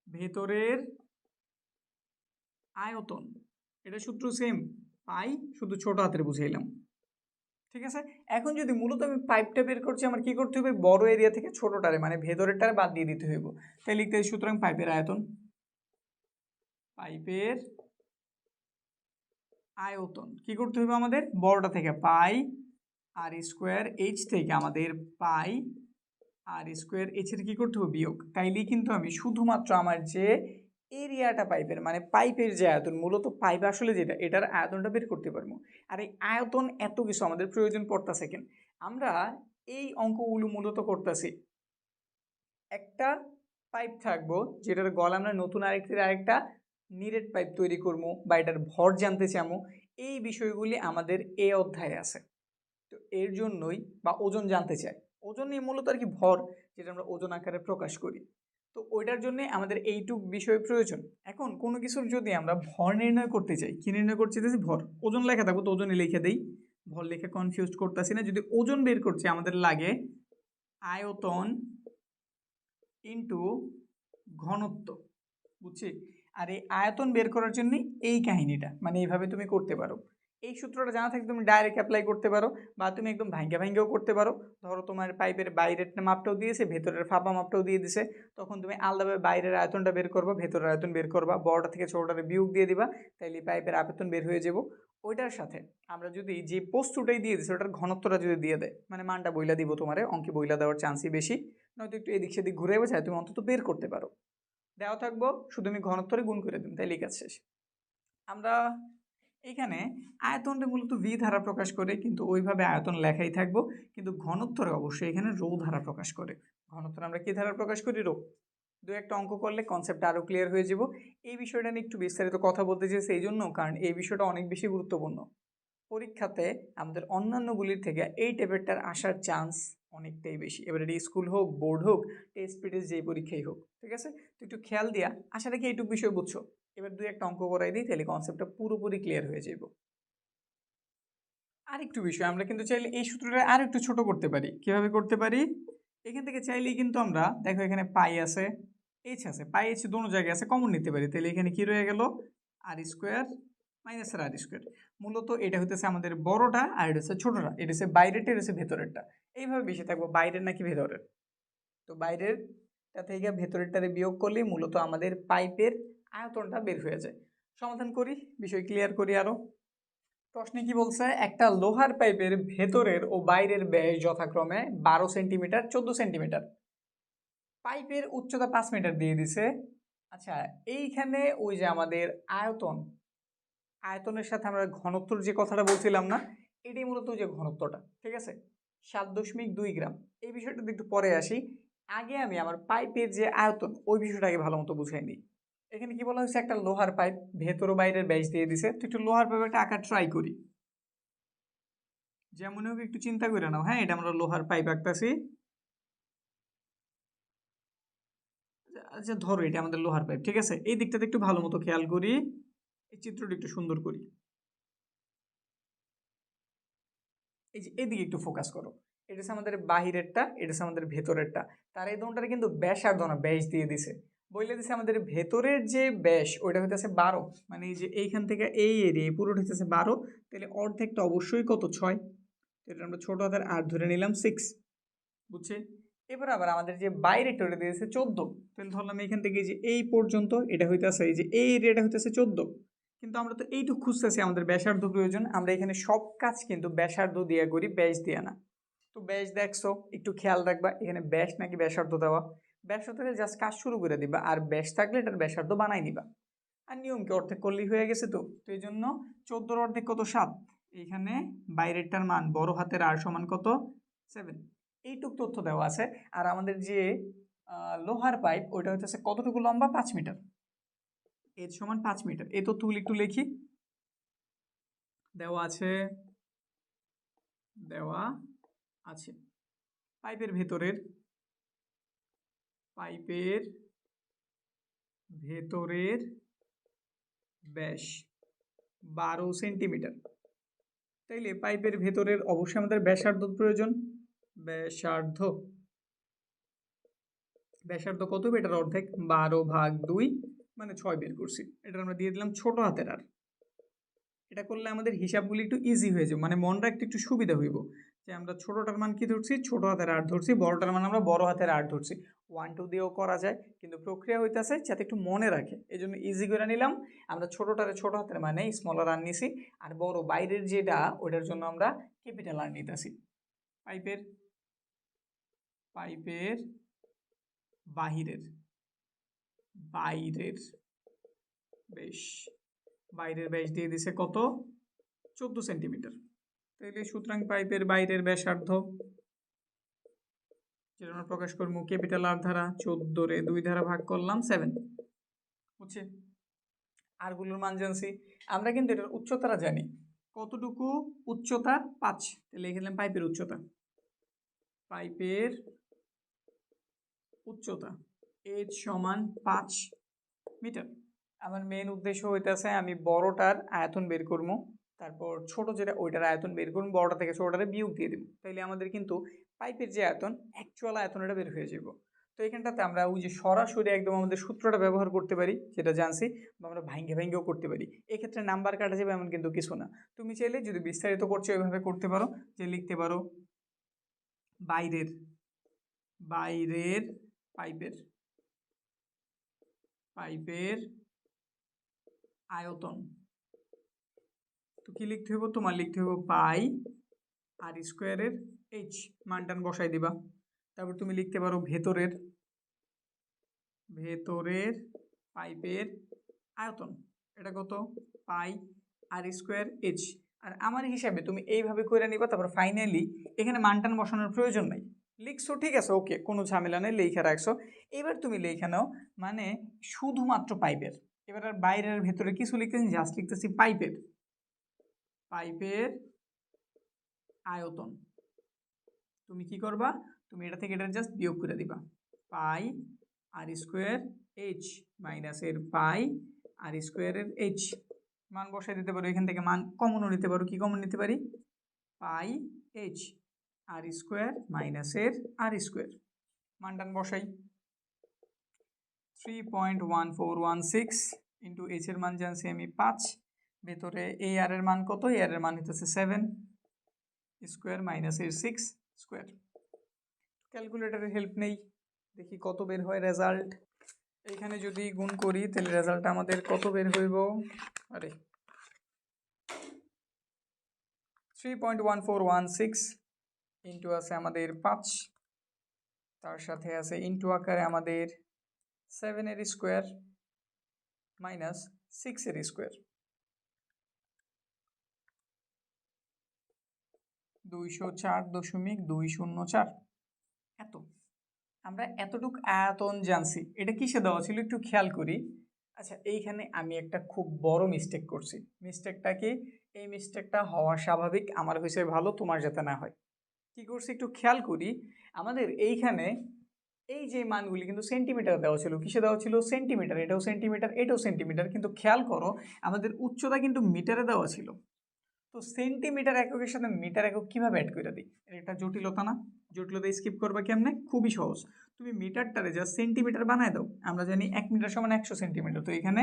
ভেতরের আয়তন, এটা সূত্র সেম, পাই, শুধু ছোট হাতের বুঝাইলাম। ঠিক আছে, এখন যদি মূলত আমি পাইপটা বের করছি, আমার কি করতে হবে, বড় এরিয়া থেকে ছোটটারে মানে ভেতরেরটারে বাদ দিয়ে দিতে হইব। তাই লিখতে হবে সুতরাং পাইপের আয়তন কি করতে হবে আমাদের, বড়টা থেকে পাই আর স্কোয়ার এইচ থেকে আমাদের পাই আর স্কোয়ার এইচ এর কি করতে হবে, বিয়োগ। তাইলেই কিন্তু আমি শুধুমাত্র আমার যে এরিয়াটা পাইপের মানে পাইপের যে আয়তন, মূলত পাইপ আসলে যেটা, এটার আয়তনটা বের করতে পারবো। আর এই আয়তন এত কিছু আমাদের প্রয়োজন পড়তেছে কেন, আমরা এই অঙ্কগুলো মূলত করতেছি, একটা পাইপ থাকবো যেটার গলা আমরা নতুন আরেকটা নিরেট পাইপ তৈরি করবো বা এটার ভর জানতে চাবো, এই বিষয়গুলি আমাদের এই অধ্যায়ে আছে। তো এর জন্যই বা ওজন জানতে চাই, ওজন নিয়ে মূলত আর কি ভর, যেটা আমরা ওজন আকারে প্রকাশ করি। তো ওইটার জন্য আমাদের এইটুক বিষয় প্রয়োজন। এখন কোনো কিছুর যদি আমরা ভর নির্ণয় করতে চাই, কি নির্ণয় করতে চাইছি, ভর। ওজন লেখা থাকবো তো ওজনে লিখে দেই, ভর লেখা কনফিউজ করতেছি না। যদি ওজন বের করছি আমাদের লাগে আয়তন ইন্টু ঘনত্ব, বুঝছি। আর এই আয়তন বের করার জন্য এই কাহিনীটা মানে এইভাবে তুমি করতে পারো। এই সূত্রটা জানা থাকলে তুমি ডাইরেক্ট অ্যাপ্লাই করতে পারো, বা তুমি একদম ভাঙ্গেও করতে পারো। ধরো তোমার পাইপের বাইরের মাপটাও দিয়েছে, ভেতরের ফাঁপা মাপটাও দিয়ে দিছে, তখন তুমি আলাদাভাবে বাইরের আয়তনটা বের করবা, ভেতরের আয়তন বের করবা, বড়টা থেকে ছোটটারে বিয়োগ দিয়ে দিবা, তাইলে পাইপের আয়তন বের হয়ে যাব। ওইটার সাথে আমরা যদি যে বস্তুটাই দিয়ে দিচ্ছি ওটার ঘনত্বটা যদি দিয়ে দেয়, মানে মানটা বইলা দিব, তোমার অঙ্কে বইলা দেওয়ার চান্সই বেশি, নয়তো একটু এদিক সেদিক ঘুরে চাই তুমি অন্তত বের করতে পারো। দেওয়া থাকবো, শুধু আমি ঘনত্বরে গুণ করে দিন, তাই কাজ শেষ। আমরা এখানে আয়তনটা মূলত ভি ধারা প্রকাশ করে, কিন্তু ওইভাবে আয়তন লেখাই থাকবো, কিন্তু ঘনত্বরে অবশ্যই এখানে রো ধারা প্রকাশ করে। ঘনত্বরে আমরা কি ধারা প্রকাশ করি, রো। দু একটা অঙ্ক করলে কনসেপ্ট আরও ক্লিয়ার হয়ে যাব। এই বিষয়টা নিয়ে একটু বিস্তারিত কথা বলতে চেয়েছি এই জন্য, কারণ এই বিষয়টা অনেক বেশি গুরুত্বপূর্ণ। পরীক্ষাতে আমাদের অন্যান্যগুলির থেকে এই টাইপেরটার আসার চান্স অনেকটাই বেশি। এবার এটি স্কুল হোক, বোর্ড হোক, টেস্ট পিটেস্ট যেই পরীক্ষাই হোক, ঠিক আছে। তো একটু খেয়াল দিয়া আশা রাখি এইটুকু বিষয় বুঝছো। এবার দুই একটা অঙ্ক করাই দিই, তাহলে কনসেপ্টটা পুরোপুরি ক্লিয়ার হয়ে যাব। আরেকটু বিষয়, আমরা কিন্তু চাইলে এই সূত্রটা আর একটু ছোট করতে পারি। কিভাবে করতে পারি, এখান থেকে চাইলেই কিন্তু আমরা দেখো এখানে পাই আছে, এইচ আছে, পাই এইচ দোনো জায়গায় আছে, কমন নিতে পারি। তাহলে এখানে কি রয়ে গেল, আর স্কোয়ার মাইনাস আর স্কোয়ার। মূলত এটা হইতেছে আমাদের বড়টা আর এটা হচ্ছে ছোটটা, এটা হচ্ছে বাইরেরটা, এটা হচ্ছে ভেতরেরটা। এইভাবে বেশি থাকবো বাইরের নাকি ভেতরের। তো বাইরেরটা থেকে ভেতরেরটারে বিয়োগ করলেই মূলত আমাদের পাইপের আয়তনটা বের হয়ে যায়। সমাধান করি, বিষয় ক্লিয়ার করি আরো। প্রশ্নে কি বলছে, একটা লোহার পাইপের ভেতরের ও বাইরের ব্যাস যথাক্রমে 12 সেন্টিমিটার 14 সেন্টিমিটার। পাইপের উচ্চতা 5 মিটার দিয়ে দিছে। আচ্ছা, এইখানে ওই যে আমাদের আয়তনের সাথে আমরা ঘনত্বর যে কথাটা বলছিলাম না, এটাই মূলত যে ঘনত্বটা, ঠিক আছে, 7.2 গ্রাম। এই বিষয়টা একটু পরে আসি, আগে আমি আমার পাইপের যে আয়তন ওই বিষয়টাকে ভালো মতো বুঝাই নিই। এখানে কি বলা হয়েছে, একটা লোহার পাইপ, ভেতর ও বাইরের ব্যাস দিয়ে দিছে। তো একটু লোহার পাইপ একটা আঁকা ট্রাই করি, যেমন হোক একটু চিন্তা করে নাও। হ্যাঁ, এটা আমরা লোহার পাইপ আঁকতেছি। আচ্ছা ধরো এটা আমাদের লোহার পাইপ, ঠিক আছে। এই দিকটাতে একটু ভালো মতো খেয়াল করি, এই চিত্রটা একটু সুন্দর করি। এই যে এদিকে একটু ফোকাস করো, এটা হচ্ছে আমাদের বাহিরেরটা, এটা হচ্ছে আমাদের ভেতরেরটা। তার এই দোনটার কিন্তু ব্যাসার্ধ না, ব্যাস দিয়ে দিছে, বলে দিছে আমাদের ভেতরের যে ব্যাস ওইটা হইতেছে 12, মানে এই যে এইখান থেকে এই এরিয়া পুরোটা হইতেছে 12, তাহলে অর্ধেকটা অবশ্যই কত, 6। এটা আমরা ছোট হাতের আর ধরে নিলাম 6, বুঝছে। এবার আবার আমাদের যে বাইরেটা ওটা দিয়েছে 14, তাহলে ধরলাম এখান থেকে যে এই পর্যন্ত এটা হইতেছে, এই যে এই এরিয়াটা হইতেছে 14। কিন্তু আমরা তো এইটুকু খুঁজতেছি, আমাদের ব্যাসার্ধ প্রয়োজন। আমরা এখানে সব কাজ কিন্তু ব্যাসার্ধ দিয়ে করি, ব্যাস দিয়ে না। তো ব্যাস দেখছো, একটু খেয়াল রাখবা এখানে ব্যাস নাকি ব্যাসার্ধ দেওয়া। ব্যাসার্ধ থেকে জাস্ট কাজ শুরু করে দিবা, আর ব্যাস থাকলে এটার ব্যাসার্ধ বানাই নিবা। আর নিয়মকে অর্ধেক করলেই হয়ে গেছে। তো এই জন্য 14 অর্ধেক কত, 7। এইখানে বাইরেরটার মান বড় হাতের আর সমান কত 7, এইটুক তথ্য দেওয়া আছে। আর আমাদের যে লোহার পাইপ ওইটা হচ্ছে কতটুকু লম্বা 5 মিটার, এর সমান 5 মিটার। এই তথ্যগুলি একটু লিখি। দেওয়া আছে পাইপের ভেতরের ব্যাস 12 সেন্টিমিটার। তাইলে পাইপের ভেতরের অবশ্যই আমাদের ব্যাসার্ধ প্রয়োজন। ব্যাসার্ধ কত? এটার অর্ধেক 12/2 মানে 6 বের করছি। এটা আমরা দিয়ে দিলাম ছোট হাতের আর। এটা করলে আমাদের হিসাবগুলি একটু ইজি হয়ে যাবে, মানে মনে রাখতে একটু সুবিধা হইব যে আমরা ছোটটার মান কি ধরছি, ছোট হাতের আর ধরছি, বড়টার মান আমরা বড় হাতের আর ধরছি। 1 2 দিয়েও করা যায়, কিন্তু প্রক্রিয়া হইতেছে যাতে একটু মনে রাখে, এই জন্য ইজি করে নিলাম। আমরা ছোটটারে ছোট হাতের মানে স্মলার আর নিছি, আর বড় বাইরের যেটা ওটার জন্য আমরা ক্যাপিটাল আর নিতেছি। পাইপের বাইরের ব্যাস দিয়ে দিছে কত 14 সেন্টিমিটার। তাহলে সুতরাং পাইপের বাইরের ব্যাসার্ধ যেটা আমরা প্রকাশ করবো ক্যাপিটাল আর দ্বারা, 14 রে 2 দ্বারা ভাগ করলাম 7, বুঝছে? আরগুলোর মান জানছি আমরা, কিন্তু এটার উচ্চতাটা জানি। কতটুকু উচ্চতা? 5। তাহলে লিখে দিলাম পাইপের উচ্চতা h সমান 5 মিটার। আমার মেন উদ্দেশ্য হইতেছে আমি বড়টার আয়তন বের করবো, তারপর ছোট যেটা ওইটার আয়তন বের করবো, বড়টা থেকে ছোটটারে বিয়োগ দিয়ে দিব। তাইলে আমাদের কিন্তু পাইপের যে আয়তন, অ্যাকচুয়াল আয়তন এটা বের হয়ে যাব। তো এখানটাতে আমরা ওই যে সরাসরি একদম আমাদের সূত্রটা ব্যবহার করতে পারি, যেটা জানছি, বা আমরা ভাঙ্গেও করতে পারি। এক্ষেত্রে নাম্বার কাটা যাবে এমন কিন্তু কিছু না। তুমি চাইলে যদি বিস্তারিত করছো ওইভাবে করতে পারো, যে লিখতে পারো বাইরের পাইপের আয়তন। তো কি লিখতে হবে? তোমার লিখতে হবে পাই আর স্কোয়ারের এইচ, মানটান বসাই দিবা। তারপর তুমি লিখতে পারো ভেতরের পাইপের আয়তন, এটা কত? পাই আর স্কোয়ার এইচ। আর আমার হিসাবে তুমি এইভাবে করে নিবা। তারপর ফাইনালি এখানে মানটান বসানোর প্রয়োজন নাই, লিখছো ঠিক আছে, ওকে, কোনো ঝামেলা নেই, লেখা রাখছো। এবার তুমি লেখা নাও মানে শুধুমাত্র পাইপের। এবার আর বাইরের ভেতরে কিছু লিখতেছি, জাস্ট লিখতেছি পাইপের আয়তন। তুমি কি করবা? তুমি এটা থেকে এটা জাস্ট বিয়োগ করে দিবা, পাই আর স্কোয়ার এইচ মাইনাস এর পাই আর স্কোয়ারের এইচ। মান বসাই দিতে পারো, এখান থেকে মান কমনও নিতে পারো। কি কমন নিতে পারি? পাই এইচ আর স্কোয়ার মাইনাস এর আর স্কোয়ার। মানটান বসাই, 3.1416 ইন্টু এইচ এর মান জানছি আমি 5, ভেতরে এই আর এর মান কত? এই আর এর মান হচ্ছে 7 স্কোয়ার মাইনাস এর 6 স্কোয়ার। ক্যালকুলেটারের হেল্প নেই, দেখি কত বের হয় রেজাল্ট। এইখানে যদি গুণ করি তাহলে রেজাল্ট আমাদের কত বের হইব? আরে 3.1416 ইন্টু আছে আমাদের 5, তার সাথে আছে ইন্টু আকারে আমাদের 7 এর স্কোয়ার মাইনাস 6 এর স্কোয়ার, 204.204। এত আমরা এতটুক আয়তন জানছি। এটা কিসে দেওয়া ছিল একটু খেয়াল করি। আচ্ছা, এইখানে আমি একটা খুব বড় মিস্টেক করছি। মিস্টেকটা কি? এই মিস্টেকটা হওয়া স্বাভাবিক, আমার হয়েছে ভালো, তোমার যাতে না হয়। কি করছি একটু খেয়াল করি। আমাদের এইখানে এই যে মানগুলি কিন্তু সেন্টিমিটার দেওয়া ছিল। কিসে দেওয়া ছিল? সেন্টিমিটার। এটাও সেন্টিমিটার, এটাও সেন্টিমিটার, কিন্তু খেয়াল করো আমাদের উচ্চতা কিন্তু মিটারে দেওয়া ছিল। তো সেন্টিমিটার এককের সাথে মিটার একক কীভাবে অ্যাড করে দিই? এটা জটিলতা না? জটিলতা স্কিপ করবা কেমনে? খুবই সহজ। তুমি মিটারটারে জাস্ট সেন্টিমিটার বানায় দাও। আমরা জানি 1 মিটার সমান 100 সেন্টিমিটার, তো এখানে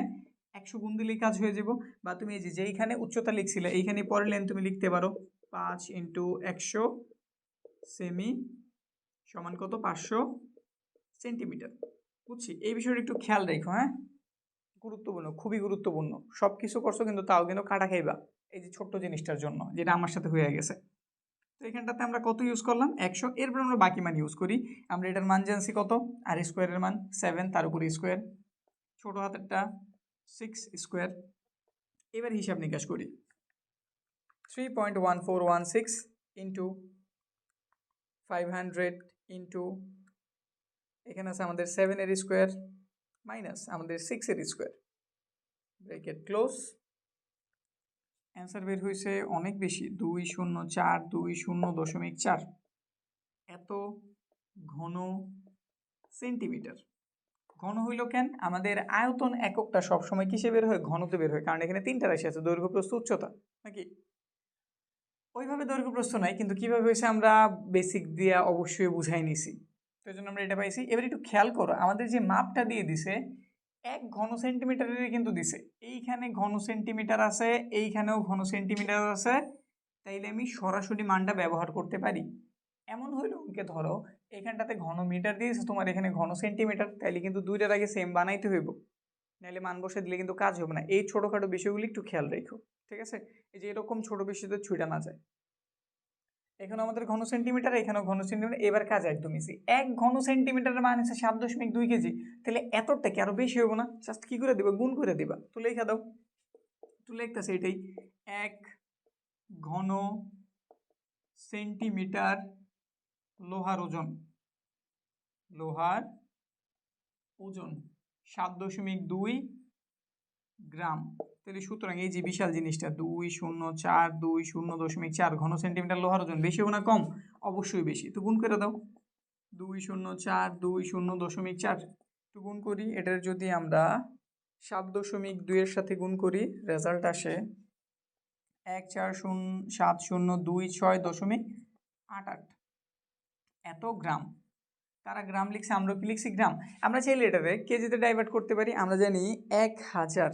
100 গুণ দিলেই কাজ হয়ে যাব। বা তুমি এই যে যেইখানে উচ্চতা লিখছিলে এইখানে পরের লাইন তুমি লিখতে পারো 5 ইন্টু 100 সেমি সমান কত? 500 সেন্টিমিটার। বুঝছি, এই বিষয়টা একটু খেয়াল রেখো, হ্যাঁ, গুরুত্বপূর্ণ, খুবই গুরুত্বপূর্ণ। সব কিছু করছো কিন্তু তাও কিন্তু কাটা খাইবা এই যে ছোট্ট জিনিসটার জন্য, যেটা আমার সাথে হয়ে গেছে। তো এখানটাতে আমরা কত ইউজ করলাম? 100। এরপর আমরা বাকি মান ইউজ করি। আমরা এটার মান জানছি কত? আর স্কোয়ারের মান 7, তার উপরে স্কোয়ার, ছোট হাতেরটা 6 স্কোয়ার। এবার হিসাব নিকাশ করি। 3.1416 ইন্টু 500 ইন্টু এখানে আছে আমাদের 7 এর স্কোয়ার মাইনাস আমাদের 6 এর স্কোয়ার, ব্রেকেট ক্লোজ। অ্যান্সার বের হয়েছে অনেক বেশি, 204 এত ঘন সেন্টিমিটার। ঘন হইল কেন? আমাদের আয়তন এককটা সবসময় কিসে বের হয়? ঘনতে বের হয়, কারণ এখানে 3টা রাশি আছে, দৈর্ঘ্য প্রস্থ উচ্চতা, নাকি? ওইভাবে দৈর্ঘ্য প্রস্থ নাই, কিন্তু কিভাবে হয়েছে আমরা বেসিক দিয়ে অবশ্যই বুঝাই নিছি, তো এই জন্য আমরা এটা পাইছি। এবার একটু খেয়াল করো, আমাদের যে মাপটা দিয়ে দিছে 1 ঘন সেন্টিমিটারের কিন্তু দিছে, এইখানে ঘন সেন্টিমিটার আছে, এইখানেও ঘন সেন্টিমিটার আছে, তাইলে আমি সরাসরি মানটা ব্যবহার করতে পারি। এমন হইলো অঙ্কে ধরো এখানটাতে ঘন মিটার দিয়েছে, তোমার এখানে ঘন সেন্টিমিটার, তাইলে কিন্তু দুইটার আগে সেম বানাইতে হইব, নাহলে মান বসে দিলে কিন্তু কাজ হবে না। এই ছোটোখাটো বিষয়গুলি একটু খেয়াল রেখো, ঠিক আছে? এই যে এরকম ছোট বিষয়তে ছুঁটা না যায়। এখানে আমাদের ঘন সেন্টিমিটার, এখানেও ঘন সেন্টিমিটার, এবার কাজ একদম ইজি। 1 ঘন সেন্টিমিটারের মান হচ্ছে 7.2 কেজি, তাহলে এতটা কি আরো বেশি হবো না? জাস্ট কি করে দিবা? গুণ করে দিবা। তো লেখা দাও, তো লিখতেছে এটাই, 1 ঘন সেন্টিমিটার লোহার ওজন, লোহার ওজন 7.2 গ্রাম। তাহলে সুতরাং এই যে বিশাল জিনিসটা 204 ঘন সেন্টিমিটার লোহার ওজন, বেশি হবে না কম? অবশ্যই বেশি, তো গুণ করে দাও। 204 তো গুণ করি, এটার যদি আমরা 7.2 এর সাথে গুণ করি, রেজাল্ট আসে 1470226.88 এত গ্রাম। তারা গ্রাম লিখছে, আমরা কি লিখছি? গ্রাম। আমরা চাইলে এটারে কেজিতে ডাইভার্ট করতে পারি। আমরা জানি 1000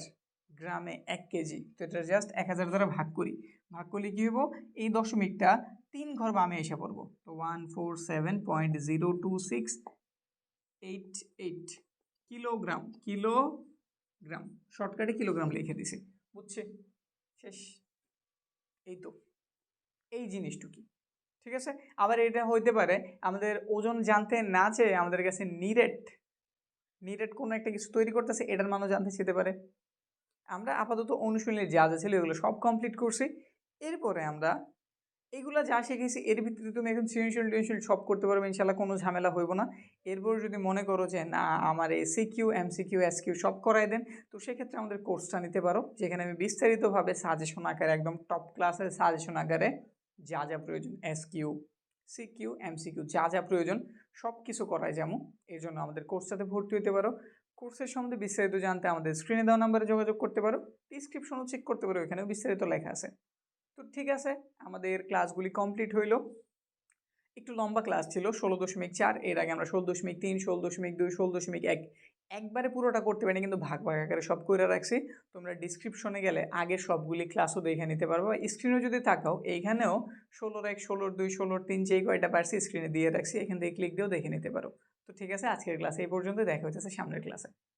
গ্রামে 1 কেজি, তো এটা জাস্ট 1000 দ্বারা ভাগ করি। ভাগ করলে কী হইব? এই দশমিকটা 3 ঘর বামে এসে পড়বো, তো 147.0268 কিলোগ্রাম। কিলোগ্রাম শর্টকাটে কিলোগ্রাম লিখে দিছি, বুঝছে? শেষ। এই তো এই জিনিসটুকি, ঠিক আছে? আবার এটা হইতে পারে আমাদের ওজন জানতে না চেয়ে আমাদের কাছে নিরেট কোনো একটা কিছু তৈরি করতেছে, এটার মানও জানতে চেতে পারে। আমরা আপাতত অনুশীলনের যা যা ছিল এগুলো সব কমপ্লিট করছি। এরপরে আমরা এগুলো যা শিখেছি এর ভিত্তিতে তুমি এখন সৃজনশীল সব করতে পারবে ইনশাল্লাহ, কোনো ঝামেলা হইব না। এরপর যদি মনে করো যে না আমার এসিকিউ এমসিকিউ এসকিউ সব করাই দেন, তো সেক্ষেত্রে আমাদের কোর্সটা নিতে পারো, যেখানে আমি বিস্তারিতভাবে সাজেশন আকারে, একদম টপ ক্লাসের সাজেশন আকারে যা যা প্রয়োজন, এসকিউ সিকিউ এমসিকিউ যা যা প্রয়োজন সব কিছু করাই যেমন। এই জন্য আমাদের কোর্সটাতে ভর্তি হতে পারো। কোর্সের সম্বন্ধে বিস্তারিত জানতে আমাদের স্ক্রিনে দেওয়া নাম্বারে যোগাযোগ করতে পারো, ডিসক্রিপশনও চেক করতে পারো, এখানেও বিস্তারিত লেখা আছে। তো ঠিক আছে, আমাদের ক্লাসগুলি কমপ্লিট হইল। একটু লম্বা ক্লাস ছিল, 16.4, এর আগে আমরা 16.3 16.2 16.1 একবারে পুরোটা করতে পারিনি, কিন্তু ভাগ ভাগ আকারে সব করে রাখছি। তোমরা ডিসক্রিপশনে গেলে আগের সবগুলি ক্লাসও দেখে নিতে পারবো, স্ক্রিনে যদি তাকাও এইখানেও 16.1 16.2 16.3 যেই কয়টা পারছি স্ক্রিনে দিয়ে রাখছি, এখান থেকে ক্লিক দিয়েও দেখে নিতে পারো। তো ঠিক আছে, আজকের ক্লাসে এই পর্যন্ত, দেখা হচ্ছে সামনের ক্লাসে।